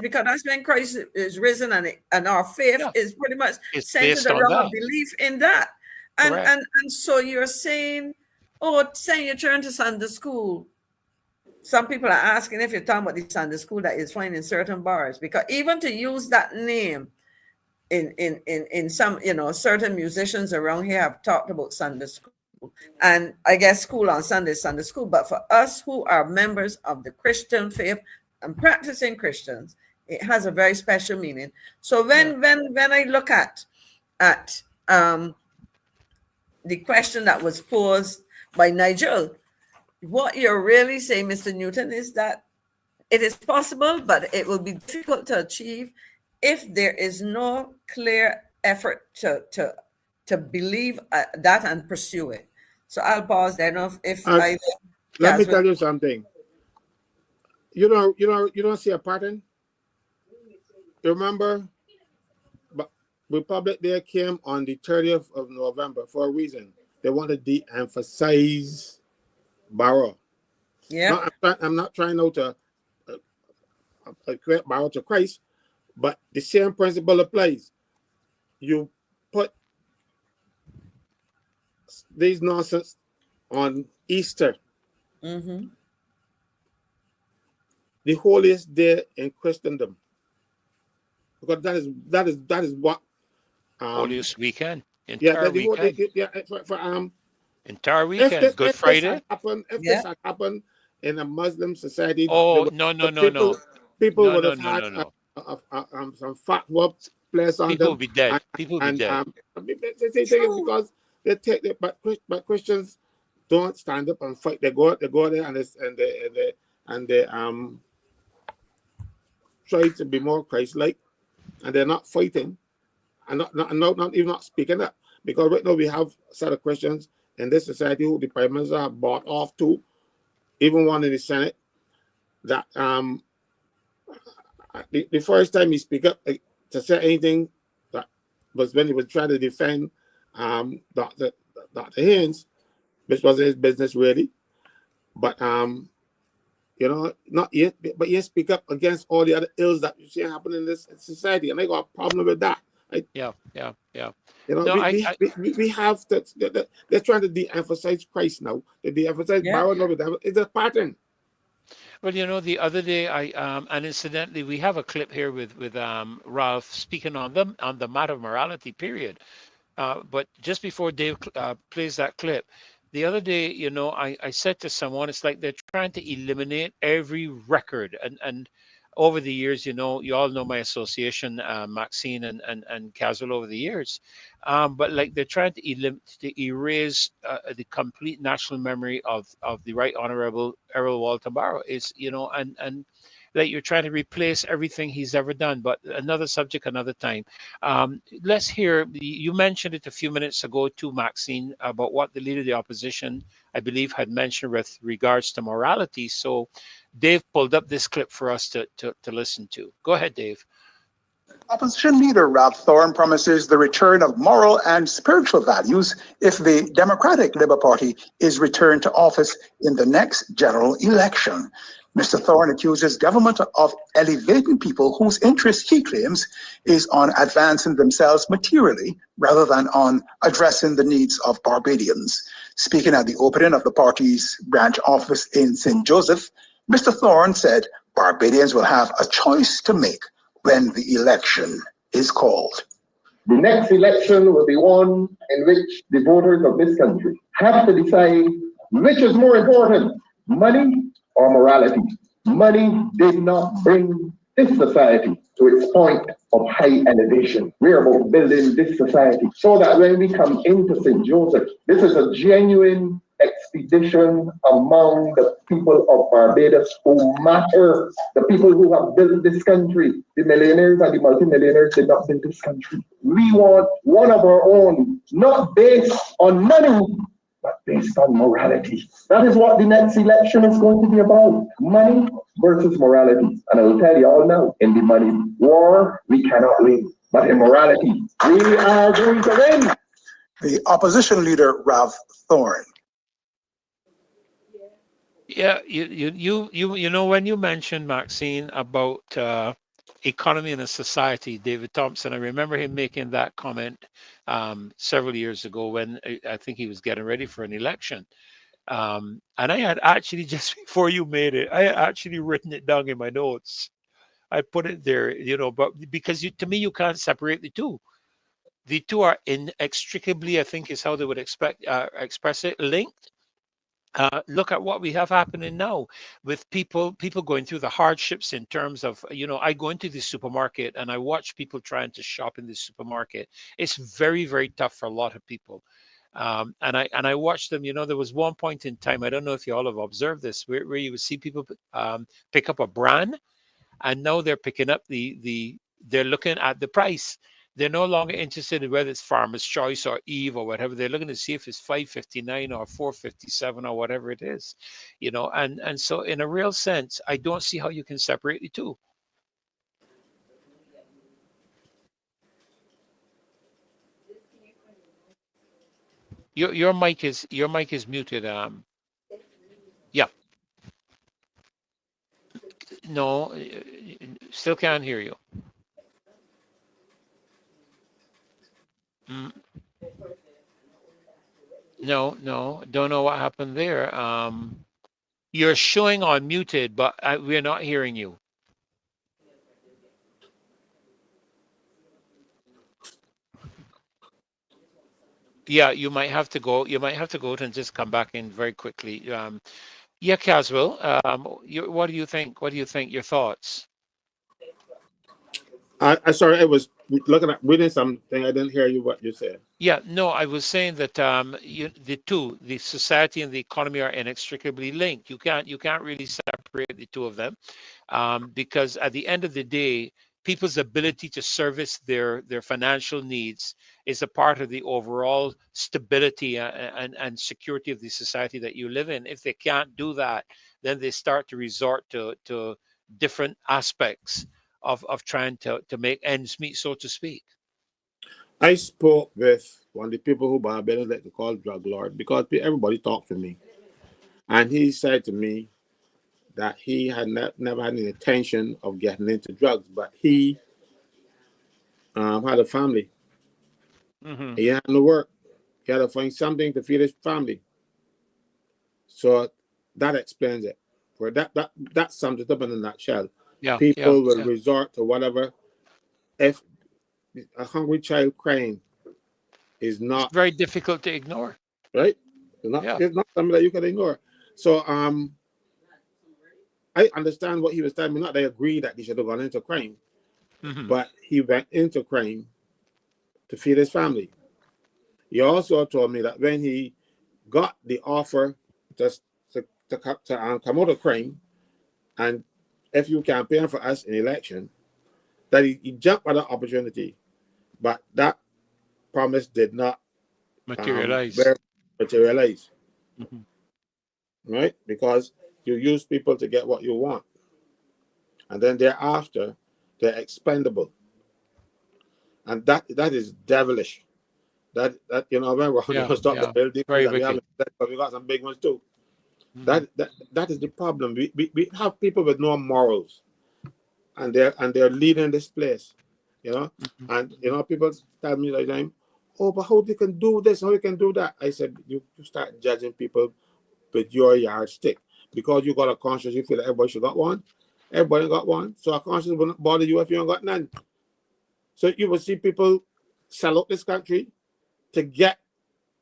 because that's when Christ is risen, and our faith is pretty much centered around a belief in that. And so you're saying, send your children to Sunday school. Some people are asking if you're talking about the Sunday school that is fine in certain bars, because even to use that name in some, certain musicians around here have talked about Sunday school. And I guess school on Sunday is Sunday school. But for us who are members of the Christian faith and practicing Christians, it has a very special meaning. So when I look at the question that was posed by Nigel, what you're really saying, Mr. Newton, is that it is possible, but it will be difficult to achieve if there is no clear effort to believe that and pursue it. So I'll pause there. Let me tell you something. You don't see a pattern. You remember, Republic Day came on the 30th of November for a reason. They want to de-emphasize Barrow. Yeah, I'm not trying now to equate Barrow to Christ, but the same principle applies. You put these nonsense on Easter, mm-hmm. the holiest day in Christendom, because that is what holiest weekend. Entire weekend. Entire weekend. If Good Friday. This had happened in a Muslim society, no. People would have had some fatwa place on People them. will be dead. People will be dead. They take it because they take it, but Christians don't stand up and fight. They go there and they try to be more Christ-like, and they're not fighting, and not even not speaking up. Because right now we have a set of Christians in this society who the Prime Minister have bought off to, even one in the Senate, that the first time he speak up to say anything that was when he was trying to defend Dr. Haynes, which wasn't his business really. But you know, not yet, but he speak up against all the other ills that you see happening in this society, and I got a problem with that. Yeah. You know, No, we have to. They're trying to de-emphasize Christ now. They de-emphasize Bible. It's a pattern. well, you know, the other day and incidentally, we have a clip here with Ralph speaking on the matter of morality. Period. But just before Dave plays that clip, the other day, you know, I said to someone, it's like they're trying to eliminate every record. And over the years, you know, you all know my association, Maxine and Caswell over the years. But like they're trying to erase the complete national memory of the Right Honorable Errol Walter Barrow. Is, you know, and like you're trying to replace everything he's ever done. But another subject, another time. Let's hear, you mentioned it a few minutes ago too, Maxine, about what the leader of the opposition, I believe, had mentioned with regards to morality. So Dave pulled up this clip for us to listen to. Go ahead, Dave. Opposition leader Ralph Thorne promises the return of moral and spiritual values if the Democratic Labour Party is returned to office in the next general election. Mr. Thorne accuses government of elevating people whose interest, he claims, is on advancing themselves materially rather than on addressing the needs of Barbadians. Speaking at the opening of the party's branch office in St. Joseph, Mr. Thorne said Barbadians will have a choice to make when the election is called. The next election will be one in which the voters of this country have to decide which is more important, money or morality. Money did not bring this society to its point of high elevation. We are about building this society so that when we come into St. Joseph, this is a genuine expedition among the people of Barbados who matter, the people who have built this country. The millionaires and the multimillionaires did not build this country. We want one of our own, not based on money, but based on morality. That is what the next election is going to be about. Money versus morality. And I will tell you all now, in the money war, we cannot win. But in morality, we are going to win. The opposition leader, Ralph Thorne. Yeah, you know, when you mentioned, Maxine, about economy in a society, David Thompson, I remember him making that comment several years ago when I think he was getting ready for an election. And I had actually, just before you made it, I had actually written it down in my notes. I put it there, you know, but because to me, you can't separate the two. The two are inextricably, I think is how they would express it, linked. Look at what we have happening now with people going through the hardships in terms of, you know, I go into the supermarket and I watch people trying to shop in the supermarket. It's very, very tough for a lot of people. And I watched them, you know, there was one point in time, I don't know if you all have observed this, where you would see people pick up a brand, and now they're picking up they're looking at the price. They're no longer interested in whether it's Farmer's Choice or Eve or whatever. They're looking to see if it's $5.59 or $4.57 or whatever it is, you know. And so, in a real sense, I don't see how you can separate the two. Your mic is muted. Yeah. No, still can't hear you. No, don't know what happened there. You're showing on muted, but we're not hearing you. Yeah, you might have to go. You might have to go and just come back in very quickly. Yeah, Caswell. What do you think? What do you think? Your thoughts? Sorry, I was looking at reading something. I didn't hear you what you said. Yeah, no, I was saying that the society and the economy are inextricably linked. You can't really separate the two of them, because at the end of the day, people's ability to service their financial needs is a part of the overall stability and security of the society that you live in. If they can't do that, then they start to resort to different aspects of trying to make ends meet, so to speak. I spoke with one of the people who Barbados like to call drug lord, because everybody talked to me, and he said to me that he had never had any intention of getting into drugs, but he had a family. Mm-hmm. He had no work. He had to find something to feed his family. So that explains it. For that sums it up in a nutshell. Yeah, People will yeah. resort to whatever. If a hungry child crying is It's not very difficult to ignore. right, Yeah. it's not something that you can ignore. So I understand what he was telling me. Not that I agree that he should have gone into crime, Mm-hmm. but he went into crime to feed his family. He also told me that when he got the offer to come out of crime, and if you campaign for us in election, that he jumped at that opportunity, but that promise did not Materialize. materialize, Mm-hmm. right? Because you use people to get what you want, and then thereafter they're expendable, and that is devilish. That when we're going to stop the building, Very that wicked. we got some big ones too. Mm-hmm. That is the problem. We have people with no morals, and they're leading this place, Mm-hmm. and people tell me all the time, oh, but how they can do this, how you can do that? I said, you start judging people with your yardstick, because you got a conscience. You feel like everybody should got one. Everybody got one, so a conscience wouldn't bother you if you ain't got none. So you will see people sell out this country to get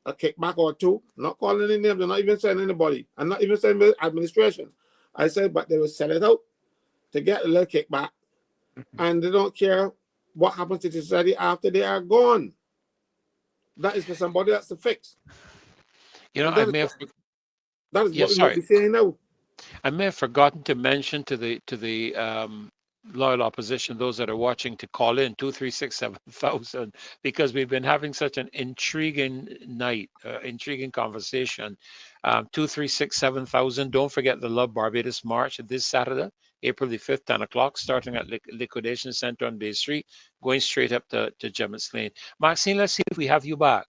a kickback or two. Not calling any names, I'm not even saying anybody. I'm not even saying the administration. I said, but they will sell it out to get a little kickback, and they don't care what happens to the society after they are gone. That is for somebody else to fix. I may have. That is Yeah, what we might sorry. be saying now. I may have forgotten to mention to the loyal opposition, those that are watching, to call in 2367000, because we've been having such an intriguing night, intriguing conversation. 2367000. Don't forget the Love Barbados March this Saturday, April the 5th, 10 o'clock, starting at Liquidation Center on Bay Street, going straight up to Jemmotts Lane. Maxine, let's see if we have you back.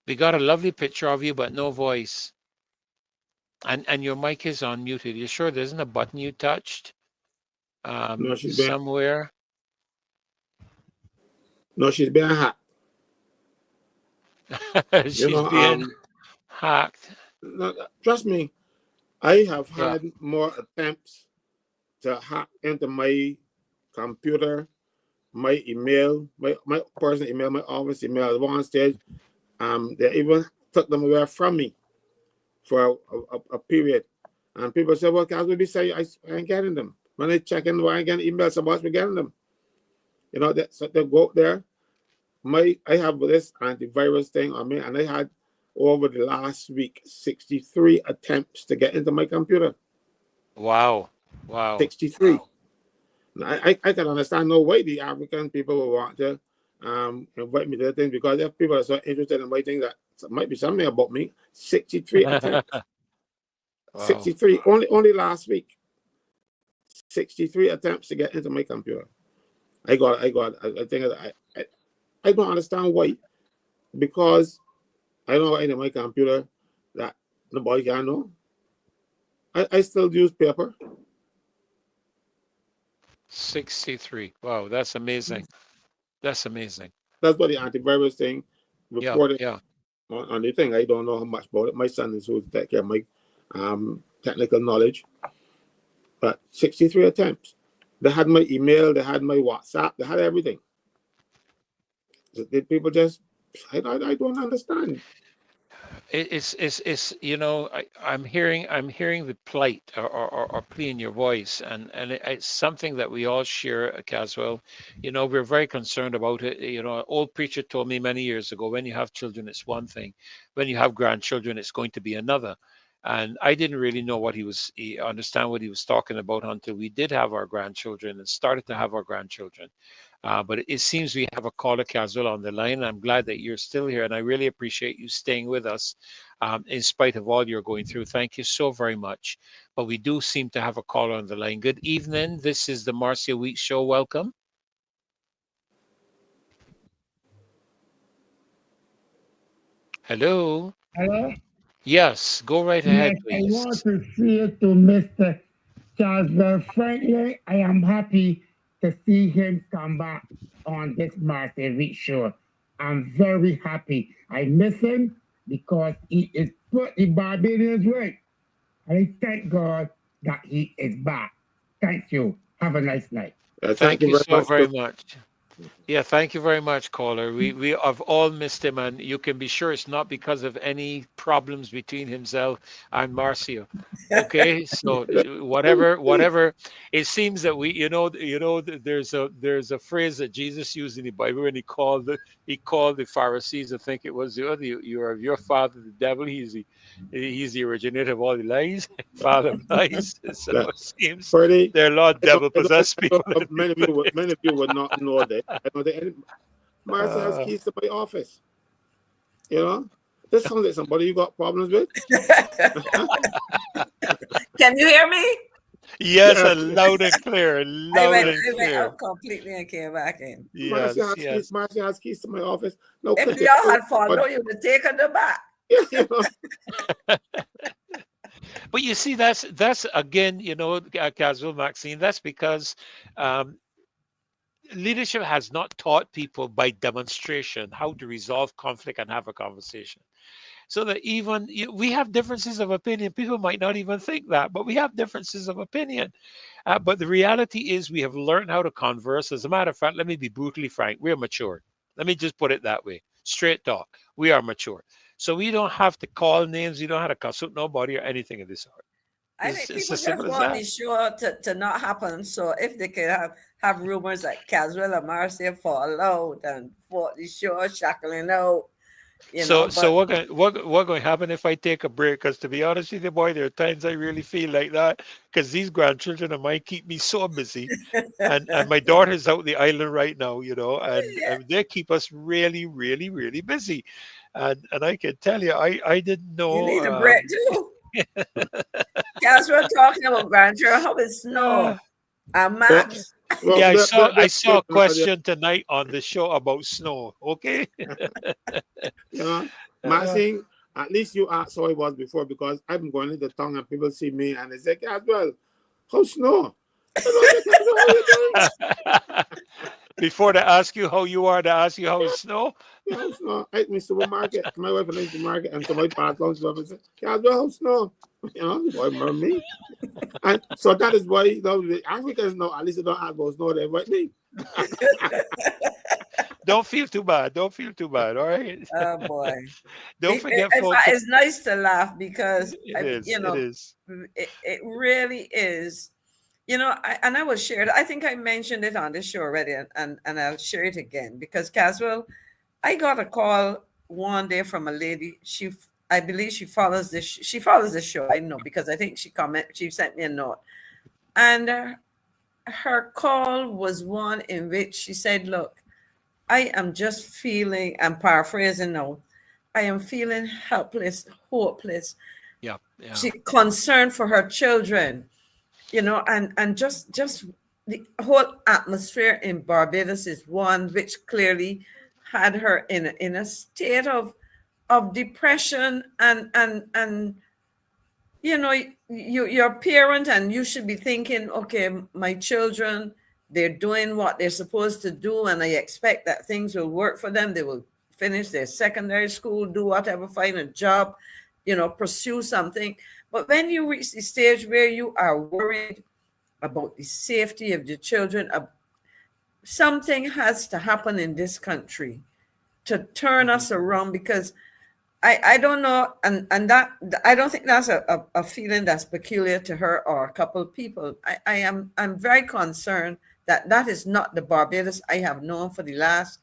We got a lovely picture of you, but no voice. And your mic is unmuted. You sure there isn't a button you touched No, she's somewhere? she's being hacked. She's being hacked. No, trust me, I have Yeah. had more attempts to hack into my computer, my email, my personal email, my office email. At one stage, they even took them away from me for a period. And people say, well, Caswell, be say I ain't getting them. When I check in, I ain't getting emails about me getting them. So they go up there. I have this antivirus thing on me, and I had over the last week 63 attempts to get into my computer. Wow. 63. Wow. I can understand no way the African people will want to invite me to the thing, because if people are so interested in my thing, that might be something about me. 63 attempts. Wow. 63 only last week. 63 attempts to get into my computer. I think I don't understand why, because I know in my computer that nobody can know. I still use paper. 63. Wow, that's amazing. That's amazing. That's what the antivirus thing reported. Yeah. On the thing. I don't know how much about it. My son is who take care of my technical knowledge. But 63 attempts. They had my email, they had my WhatsApp, they had everything. The people just, I don't understand. It's you know, I'm hearing the plight or plea in your voice, and it's something that we all share, Caswell. You know, we're very concerned about it. You know, an old preacher told me many years ago, when you have children, it's one thing; when you have grandchildren, it's going to be another. And I didn't really know understand what he was talking about until we did have our grandchildren and started to have our grandchildren. But it seems we have a caller, Caswell, on the line. I'm glad that you're still here, and I really appreciate you staying with us in spite of all you're going through. Thank you so very much. But we do seem to have a caller on the line. Good evening. This is the Marcia Weeks Show. Welcome. Hello. Hello? Yes, go right ahead, Yes, I please. want to say to Mr. Caswell, frankly, I am happy to see him come back on this Martha Week show. I'm very happy. I miss him because he is put the Barbadians right. I thank God that he is back. Thank you. Have a nice night. Thank you so very much. Yeah, thank you very much, caller. We have all missed him, and you can be sure it's not because of any problems between himself and Marcia. Okay, so whatever. It seems that there's a phrase that Jesus used in the Bible when he called the Pharisees. I think it was you're of your father, the devil. He's the originator of all the lies, father of lies. So it seems there are a lot of devil possessed people. Many of you would not know that. I know that Marcia has keys to my office. You know, this sounds like somebody you got problems with. Can you hear me? Yes, loud and clear. Loud and clear. I went out completely and came back in. Yes, Marcia has keys to my office. No, if y'all had followed, you would have taken them back. You know. But you see, that's again, Caswell, Maxine, that's because leadership has not taught people by demonstration how to resolve conflict and have a conversation. So that even we have differences of opinion. People might not even think that, but we have differences of opinion. But the reality is we have learned how to converse. As a matter of fact, let me be brutally frank. We're mature. Let me just put it that way. Straight talk. We are mature. So we don't have to call names. We don't have to cuss out nobody or anything of this sort. I think people just want the show to not happen. So if they can have rumors like Caswell and Marcia fall out and for the show shackling out. So what going to happen if I take a break? Because to be honest with you, boy, there are times I really feel like that because these grandchildren of mine keep me so busy, and my daughter's out the island right now, and they keep us really, really, really busy, and I can tell you, I didn't know. You need a break too. Caswell talking about grandchildren, how is snow? Max. Yeah, I saw a question tonight on the show about snow. Okay. Maxine, at least you asked how it was before because I'm going into town and people see me and they say, Caswell, how snow? Before they ask you how you are, they ask you how it's snow. Yeah, how snow? I went to the supermarket. My wife went to the supermarket and somebody passed along to her and said, Caswell, how snow? Boy, remember me. And so that is why the Africans know, at least they don't have those know they invite me. Don't feel too bad. Don't feel too bad. All right. Oh boy. Don't forget, folks. It's nice to laugh because it is. It really is. And I will share it. I think I mentioned it on the show already, and I'll share it again because Caswell, I got a call one day from a lady. I believe she follows this. She follows the show. I know because I think she sent me a note, and her call was one in which she said, "Look, I am just feeling. I'm paraphrasing now. I am feeling helpless, hopeless. Yeah. She's concerned for her children." And just the whole atmosphere in Barbados is one which clearly had her in a state of depression and you're a parent and you should be thinking, okay, my children, they're doing what they're supposed to do and I expect that things will work for them. They will finish their secondary school, do whatever, find a job, pursue something. But when you reach the stage where you are worried about the safety of the children, something has to happen in this country to turn us around because I don't know, and that I don't think that's a feeling that's peculiar to her or a couple of people. I'm very concerned that that is not the Barbados I have known for the last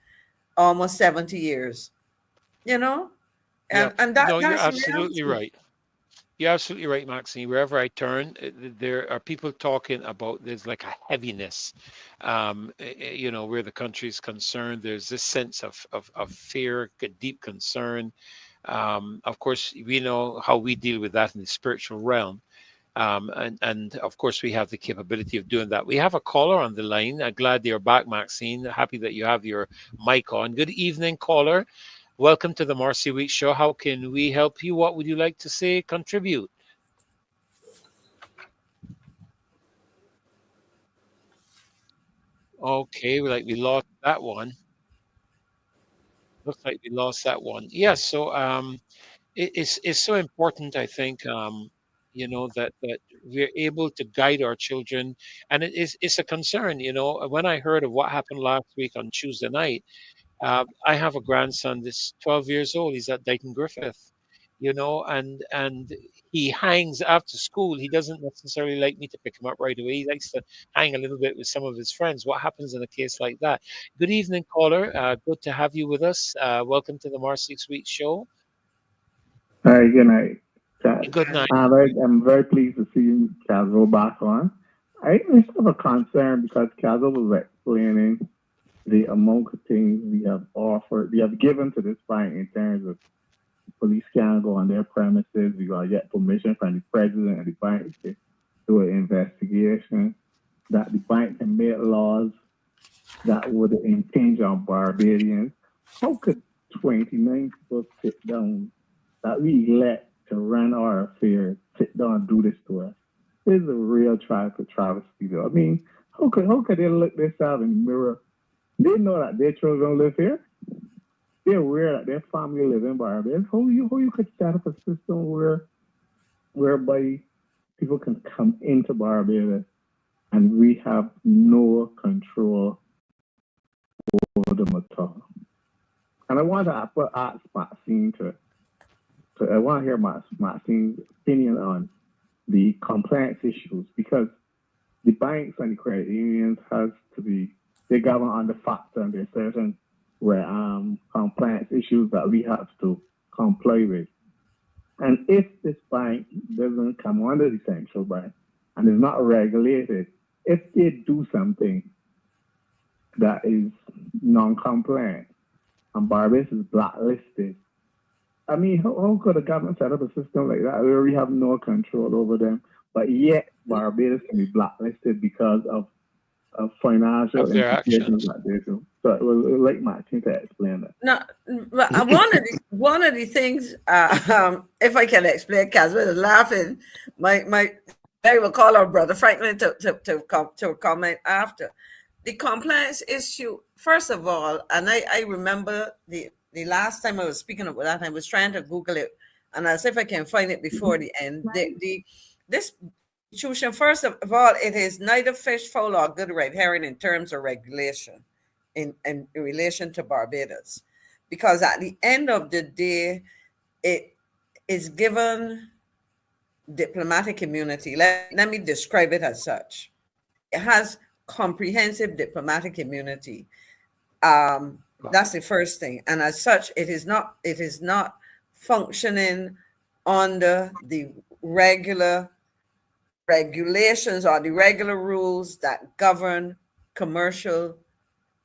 almost 70 years. You know, Yeah. and No, you're that's the absolutely reality. right. You're absolutely right, Maxine. Wherever I turn, there are people talking about there's like a heaviness, where the country is concerned. There's this sense of fear, deep concern. Of course, we know how we deal with that in the spiritual realm. And of course, we have the capability of doing that. We have a caller on the line. Glad you're back, Maxine. Happy that you have your mic on. Good evening, caller. Welcome to the Marcy Week Show. How can we help you? What would you like to say? Contribute. Okay, we lost that one. Looks like we lost that one. Yes. So it's so important, I think, that we're able to guide our children, and it's a concern. When I heard of what happened last week on Tuesday night. I have a grandson that's 12 years old. He's at Dyton Griffith, and he hangs after school. He doesn't necessarily like me to pick him up right away. He likes to hang a little bit with some of his friends. What happens in a case like that? Good evening, caller. Good to have you with us. Welcome to the Marcy Sweet Show. Hi, good night. Good night. I'm very pleased to see Caswell back on. I just have a concern because Caswell was explaining the amount of things we have given to this bank in terms of police can't go on their premises. We got to get permission from the president and the bank to do an investigation. That the bank can make laws that would impinge on Barbadians. How could 29 people sit down that we let to run our affairs sit down and do this to us? This is a real travesty, though. I mean, how could they look themselves in the mirror? They know that their children live here. They're aware that their family live in Barbados. How you could set up a system whereby people can come into Barbados and we have no control over them at all? And I want to ask Maxine I want to hear Maxine's opinion on the compliance issues, because the banks and the credit unions they govern on the factor and there's certain compliance issues that we have to comply with. And if this bank doesn't come under the central bank and is not regulated, if they do something that is non-compliant and Barbados is blacklisted, I mean, how could the government set up a system like that where we have no control over them, but yet Barbados can be blacklisted because of financial Of their implications actions. that they do? So it was like Martin to explain that. No, but one of the things, if I can explain, Caswell is laughing. I will call our brother Franklin to comment after. The compliance issue, first of all, and I remember the last time I was speaking about that, I was trying to Google it, and I'll see if I can find it before the end. This institution, first of all, it is neither fish, fowl, or good red herring in terms of regulation in relation to Barbados, because at the end of the day, it is given diplomatic immunity. Let me describe it as such. It has comprehensive diplomatic immunity. That's the first thing, and as such, it is not functioning under the regular regulations or the regular rules that govern commercial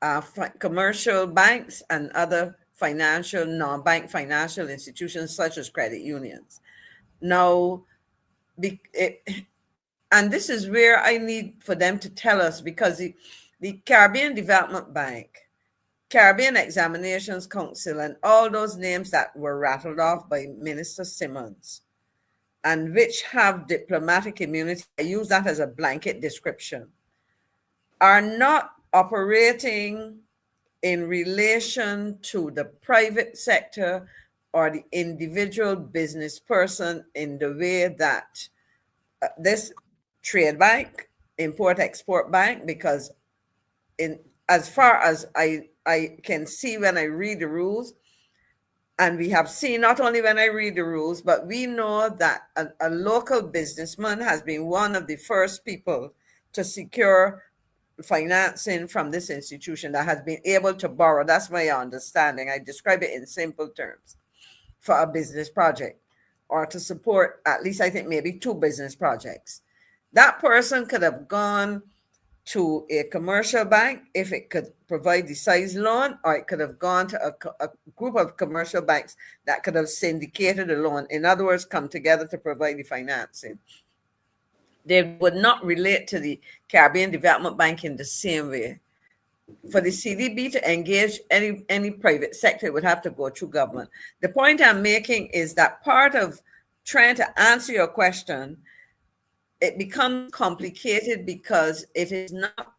banks and other non-bank financial institutions such as credit unions. Now, and this is where I need for them to tell us, because the Caribbean Development Bank, Caribbean Examinations Council, and all those names that were rattled off by Minister Simmons, and which have diplomatic immunity, I use that as a blanket description, are not operating in relation to the private sector or the individual business person in the way that this trade bank, import-export bank, because as far as I can see when I read the rules, And we have seen, not only when I read the rules, but we know that a local businessman has been one of the first people to secure financing from this institution that has been able to borrow. That's my understanding. I describe it in simple terms for a business project or to support at least, I think, maybe 2 business projects. That person could have gone to a commercial bank if it could provide the size loan, or it could have gone to a group of commercial banks that could have syndicated a loan. In other words, come together to provide the financing. They would not relate to the Caribbean Development Bank in the same way. For the CDB to engage any private sector, it would have to go through government. The point I'm making is that part of trying to answer your question, it becomes complicated because it is not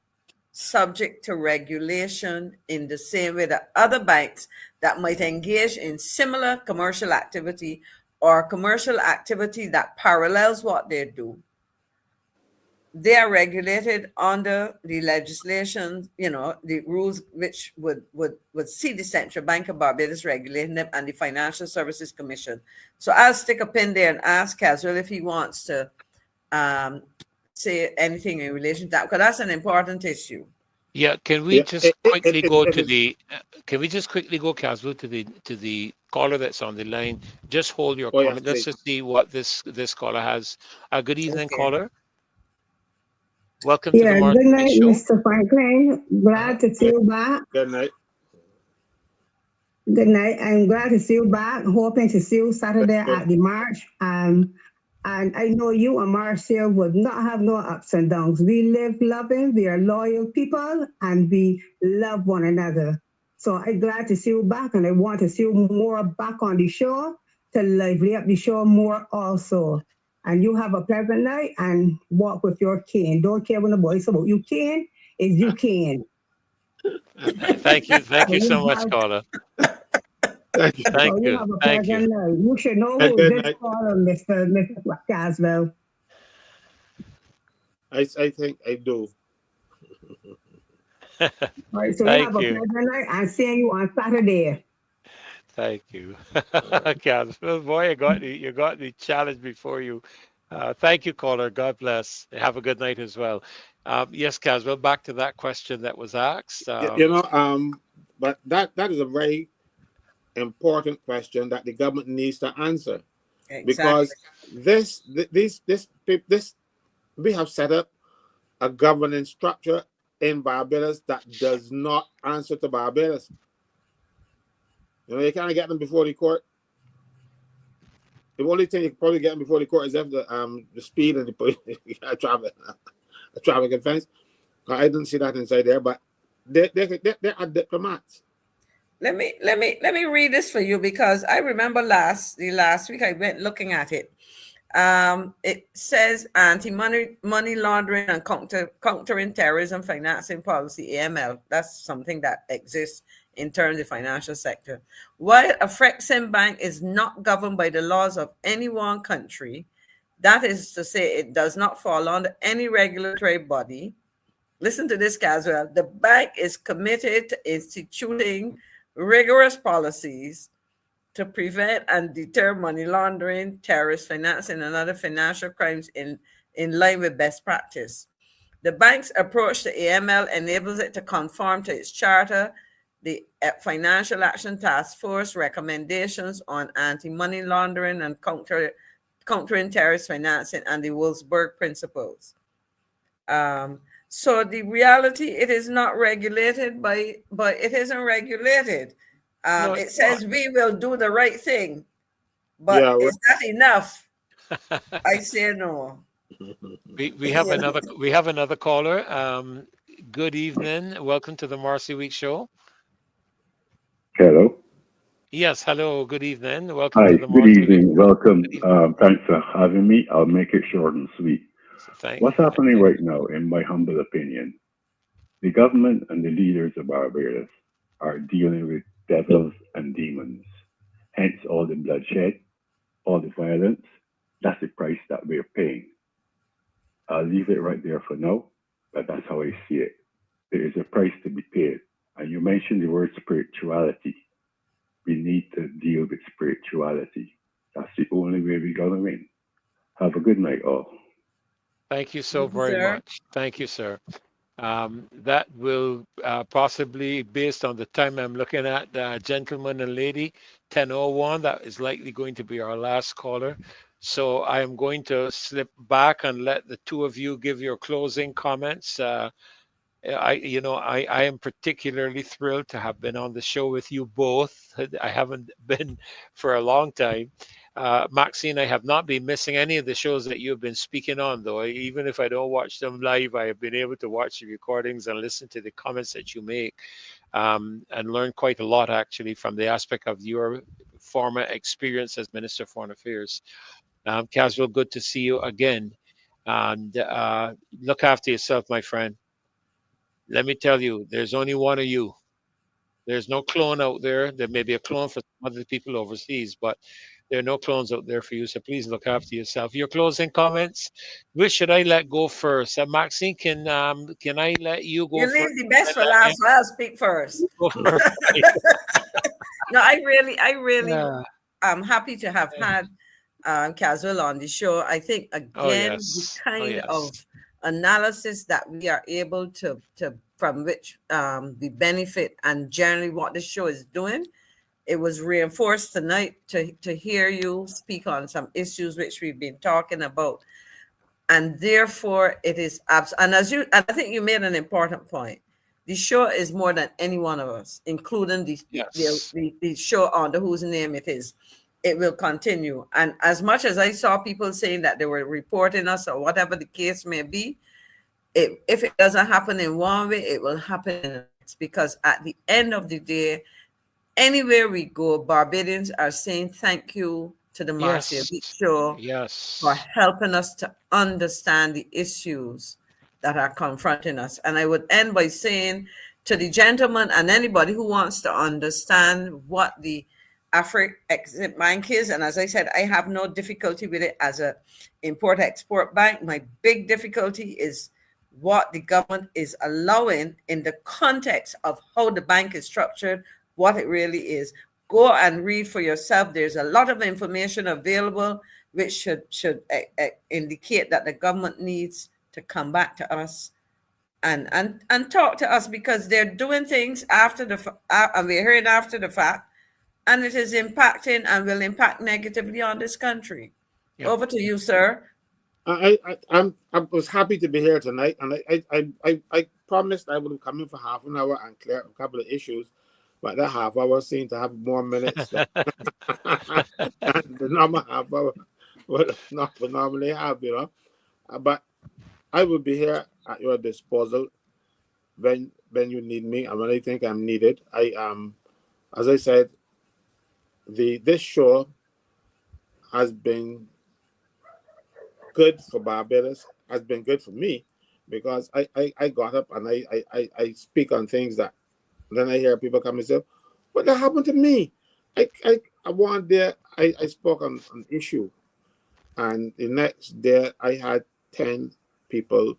subject to regulation in the same way that other banks that might engage in similar commercial activity or commercial activity that parallels what they do. They are regulated under the legislation, the rules which would see the Central Bank of Barbados regulating them and the Financial Services Commission. So I'll stick a pin there and ask Caswell if he wants to say anything in relation to that, because that's an important issue. Yeah, can we just quickly go to the? Can we just quickly go, Caswell, to the caller that's on the line? Just hold your comment. Let's just see what this caller has. Good evening, caller. Welcome to the March good night, Show. Mr. Franklin. Glad to see you back. Good night. Good night. I'm glad to see you back. Hoping to see you Saturday at the march. And I know you and Marcia would not have no ups and downs. We live loving, we are loyal people, and we love one another. So I'm glad to see you back, and I want to see you more back on the show to lively up the show more also. And you have a pleasant night and walk with your cane. Don't care when the boys about you can, is you can. Thank you so much, caller. Thank you. Thank you. Have a Thank you. pleasant night. You should know who this caller, Mr. Caswell. I think I do. All right, so you have a pleasant night. I'll see you on Saturday. Thank you. Caswell, boy, you got the challenge before you. Thank you, caller. God bless. Have a good night as well. Yes, Caswell, back to that question that was asked. But that is a very important question that the government needs to answer. Exactly. Because this we have set up a governance structure in Barbados that does not answer to Barbados. You can't get them before the court. The only thing you can probably get them before the court is if the speed and the traffic offense. I didn't see that inside there, but they are diplomats. Let me read this for you, because I remember last week I went looking at it. It says anti-money laundering and countering terrorism financing policy, AML. That's something that exists in terms of the financial sector. While Afri-Exim Bank is not governed by the laws of any one country, that is to say, it does not fall under any regulatory body. Listen to this, Caswell. The bank is committed to instituting rigorous policies to prevent and deter money laundering, terrorist financing, and other financial crimes in line with best practice. The bank's approach to AML enables it to conform to its charter, the Financial Action Task Force recommendations on anti-money laundering and countering terrorist financing, and the Wolfsburg principles. So the reality, it is not regulated but it isn't regulated. It says we will do the right thing, but is that enough? I say no. We have another caller. Good evening. Welcome to the Marcy Week Show. Hello. Yes, hello. Good evening. Welcome Hi, to the good evening. Welcome. Thanks for having me. I'll make it short and sweet. What's happening right now, in my humble opinion, the government and the leaders of Barbados are dealing with devils and demons. Hence all the bloodshed, all the violence. That's the price that we're paying. I'll leave it right there for now, but that's how I see it. There is a price to be paid. And you mentioned the word spirituality. we need to deal with spirituality. That's the only way we're going to win. Have a good night, all. Thank you so Thank you, very sir. much. Thank you, sir. That will possibly, based on the time I'm looking at, gentleman and lady, 10:01, that is likely going to be our last caller. So I am going to slip back and let the two of you give your closing comments. I am particularly thrilled to have been on the show with you both. I haven't been for a long time. Maxine, I have not been missing any of the shows that you've been speaking on, though. Even if I don't watch them live, I have been able to watch the recordings and listen to the comments that you make, and learn quite a lot, actually, from the aspect of your former experience as Minister of Foreign Affairs. Caswell, good to see you again. And look after yourself, my friend. Let me tell you, there's only one of you. There's no clone out there. There may be a clone for some other people overseas, but there are no clones out there for you. So please look after yourself. Your closing comments. Which should I let go first? Maxine, can I let you go You first? leave the best for last, so I'll speak first. Go first. No, I really Yeah. am happy to have had Caswell on the show. I think, again, the kind of analysis that we are able to from which we benefit, and generally what the show is doing, it was reinforced tonight to hear you speak on some issues which we've been talking about. And therefore it is and I think you made an important point. The show is more than any one of us, including the show on the whose name it is. It will continue. And as much as I saw people saying that they were reporting us or whatever the case may be, if it doesn't happen in one way, it will happen in the next. Because at the end of the day, anywhere we go, Barbadians are saying thank you to the Marcia Beach Show for helping us to understand the issues that are confronting us. And I would end by saying to the gentleman and anybody who wants to understand what the Afri-Exim bank is, and as I said, I have no difficulty with it as a import-export bank. My big difficulty is what the government is allowing in the context of how the bank is structured, what it really is. Go and read for yourself. There's a lot of information available which should indicate that the government needs to come back to us and talk to us, because they're doing things after the and we're hearing after the fact, and it is impacting and will impact negatively on this country. Over to you, sir. I was happy to be here tonight, and I promised I would have come in for half an hour and clear up a couple of issues, but that half hour seemed to have more minutes than the normal half hour would normally have, But I will be here at your disposal when you need me and when I think I'm needed. As I said, this show has been good for Barbados, has been good for me, because I got up and I speak on things that then I hear people come and say, what that happened to me? One day I spoke on an issue, and the next day I had 10 people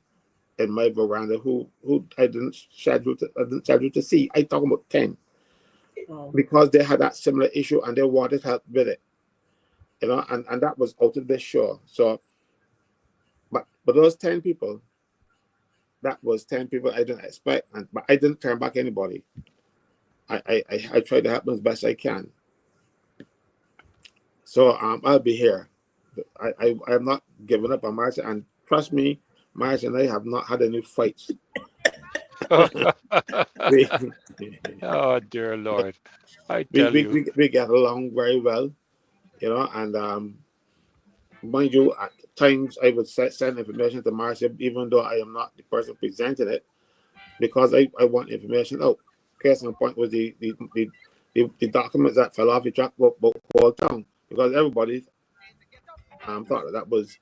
in my veranda who I didn't schedule to see. I talk about 10. Because they had that similar issue and they wanted help with it, and that was out of this show. So, but those 10 people, that was 10 people I didn't expect, but I didn't turn back anybody. I tried to help them as best I can. So I'll be here. I'm not giving up on Marcia, and trust me, Marcia and I have not had any fights. Oh dear Lord, I tell you, we get along very well, and mind you, at times I would send information to Marcia, even though I am not the person presenting it, because I want information out. Case in point was the documents that fell off the truck about Paul Town, because everybody thought that was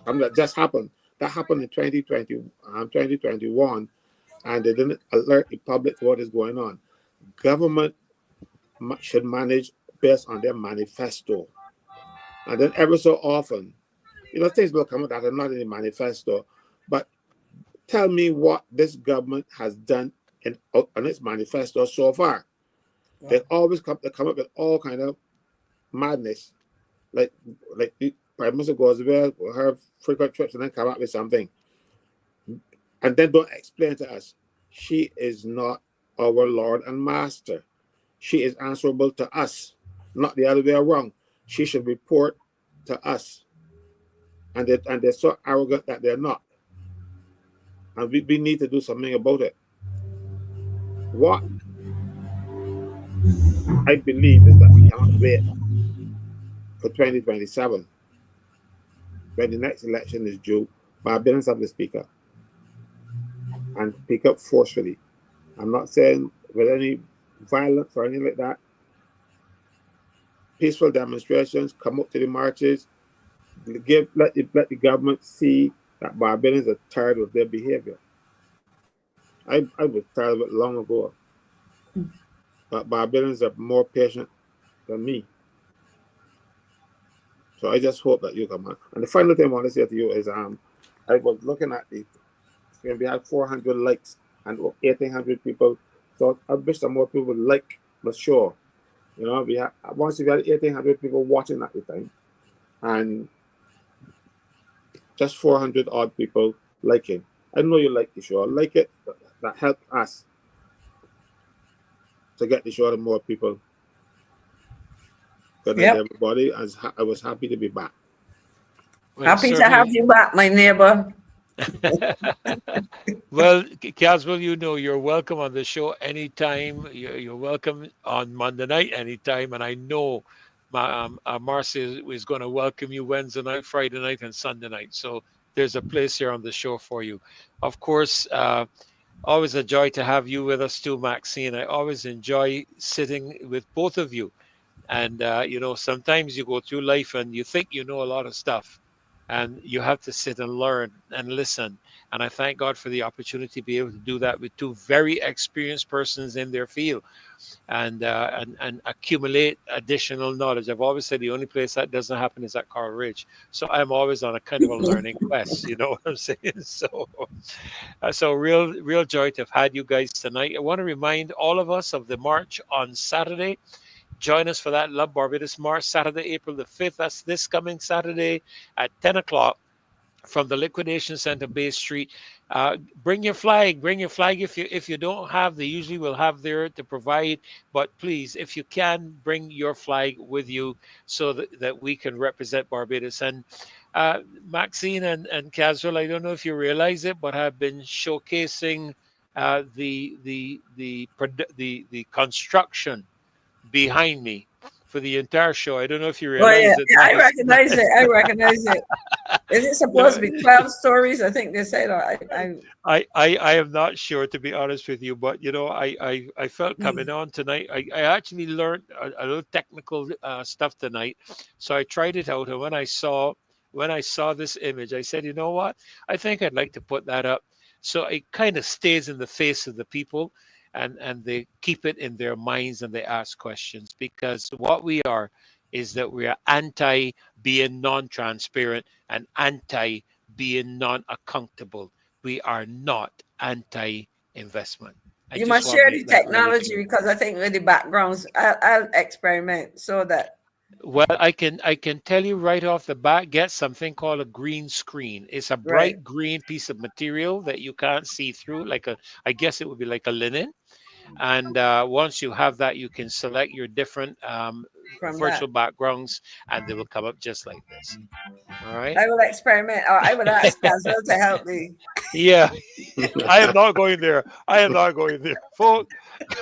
something that just happened. That happened in 2021, and they didn't alert the public to what is going on. Government should manage based on their manifesto. And then every so often, things will come out that are not in the manifesto, but tell me what this government has done on its manifesto so far. Yeah. They always come up with all kind of madness, like the Prime Minister goes there, will have frequent trips, and then come up with something, and then don't explain to us. She is not our Lord and Master. She is answerable to us, not the other way around. She should report to us, and they're so arrogant that they're not. And we need to do something about it. What I believe is that we cannot wait for 2027, when the next election is due. Barbadians have the speaker and speak up forcefully. I'm not saying with any violence or anything like that. Peaceful demonstrations, come up to the marches, let the government see that Barbadians are tired of their behavior. I was tired of it long ago. But Barbadians are more patient than me. So I just hope that you come on. And the final thing I want to say to you is I was looking at we had 400 likes and 1,800 people. So I wish some more people like the show. You know, once we had 1,800 people watching at the time, and just 400 odd people liking. I know you like the show. I like it. That helped us to get the show to more people. Good night, everybody. I was happy to be back. Well, Happy to have you back, my neighbor. Well, Caswell, you know you're welcome on the show anytime. You're welcome on Monday night anytime, and I know Marcy is going to welcome you Wednesday night, Friday night, and Sunday night. So there's a place here on the show for you. Of course, always a joy to have you with us too, Maxine. I always enjoy sitting with both of you. And, you know, sometimes you go through life and you think you know a lot of stuff, and you have to sit and learn and listen. And I thank God for the opportunity to be able to do that with two very experienced persons in their field, and accumulate additional knowledge. I've always said the only place that doesn't happen is at Coral Ridge. So I'm always on a kind of a learning quest, you know what I'm saying? So real joy to have had you guys tonight. I want to remind all of us of the march on Saturday. Join us for that Love Barbados March, Saturday, April the 5th. That's this coming Saturday at 10 o'clock from the Liquidation Center, Bay Street. Bring your flag. Bring your flag. If you don't have, they usually will have there to provide. But please, if you can, bring your flag with you so that we can represent Barbados. And Maxine and Caswell, I don't know if you realize it, but have been showcasing the construction behind me for the entire show. I don't know if you realize it. I recognize it. I recognize it. Is it supposed to be 12 stories? I think they said. I am not sure, to be honest with you, but you know, I felt coming on tonight. I actually learned a little technical stuff tonight, so I tried it out. And when I saw this image, I said, you know what? I think I'd like to put that up, so it kind of stays in the face of the people. And they keep it in their minds and they ask questions, because what we are is that we are anti being non-transparent and anti being non-accountable. We are not anti-investment. You must share the technology, because I think with the backgrounds, I'll experiment so that. Well, I can tell you right off the bat, get something called a green screen. It's a bright green piece of material that you can't see through, I guess it would be like a linen. And once you have that, you can select your different virtual backgrounds, and they will come up just like this. All right. I will experiment, or I will ask Caswell to help me. Yeah, I am not going there. I am not going there. Folks,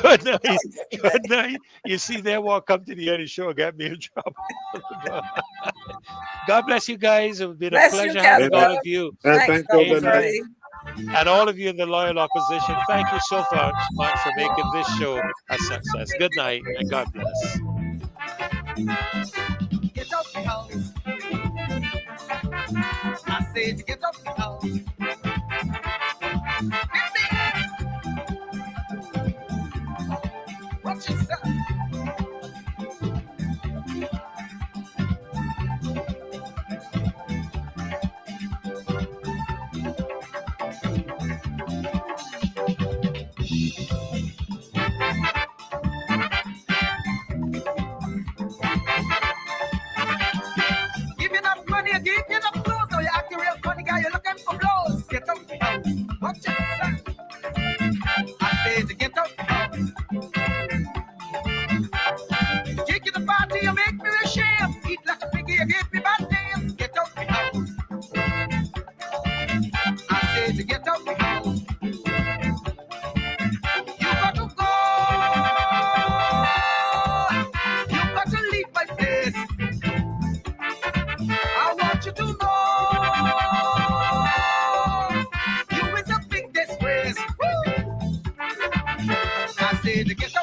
good night. Good night. You see, they won't come to the end of the show and get me in trouble. God bless you guys. It has been a pleasure having all of you. Thank you. And all of you in the loyal opposition, thank you so much for making this show a success. Good night and God bless. Get off the house. I said get off the house. What you say? money, I give you the clothes. So you acting real funny, guy, you're looking for blows. Get out the house. Watch it. I said to get out the house. Take you to the party, you make me ashamed. Eat like a piggy, you give me bad name. Get out the house. I said to get out the house. You got to go. You got to leave my place. I want you to know you is a big disgrace. Woo! I said to get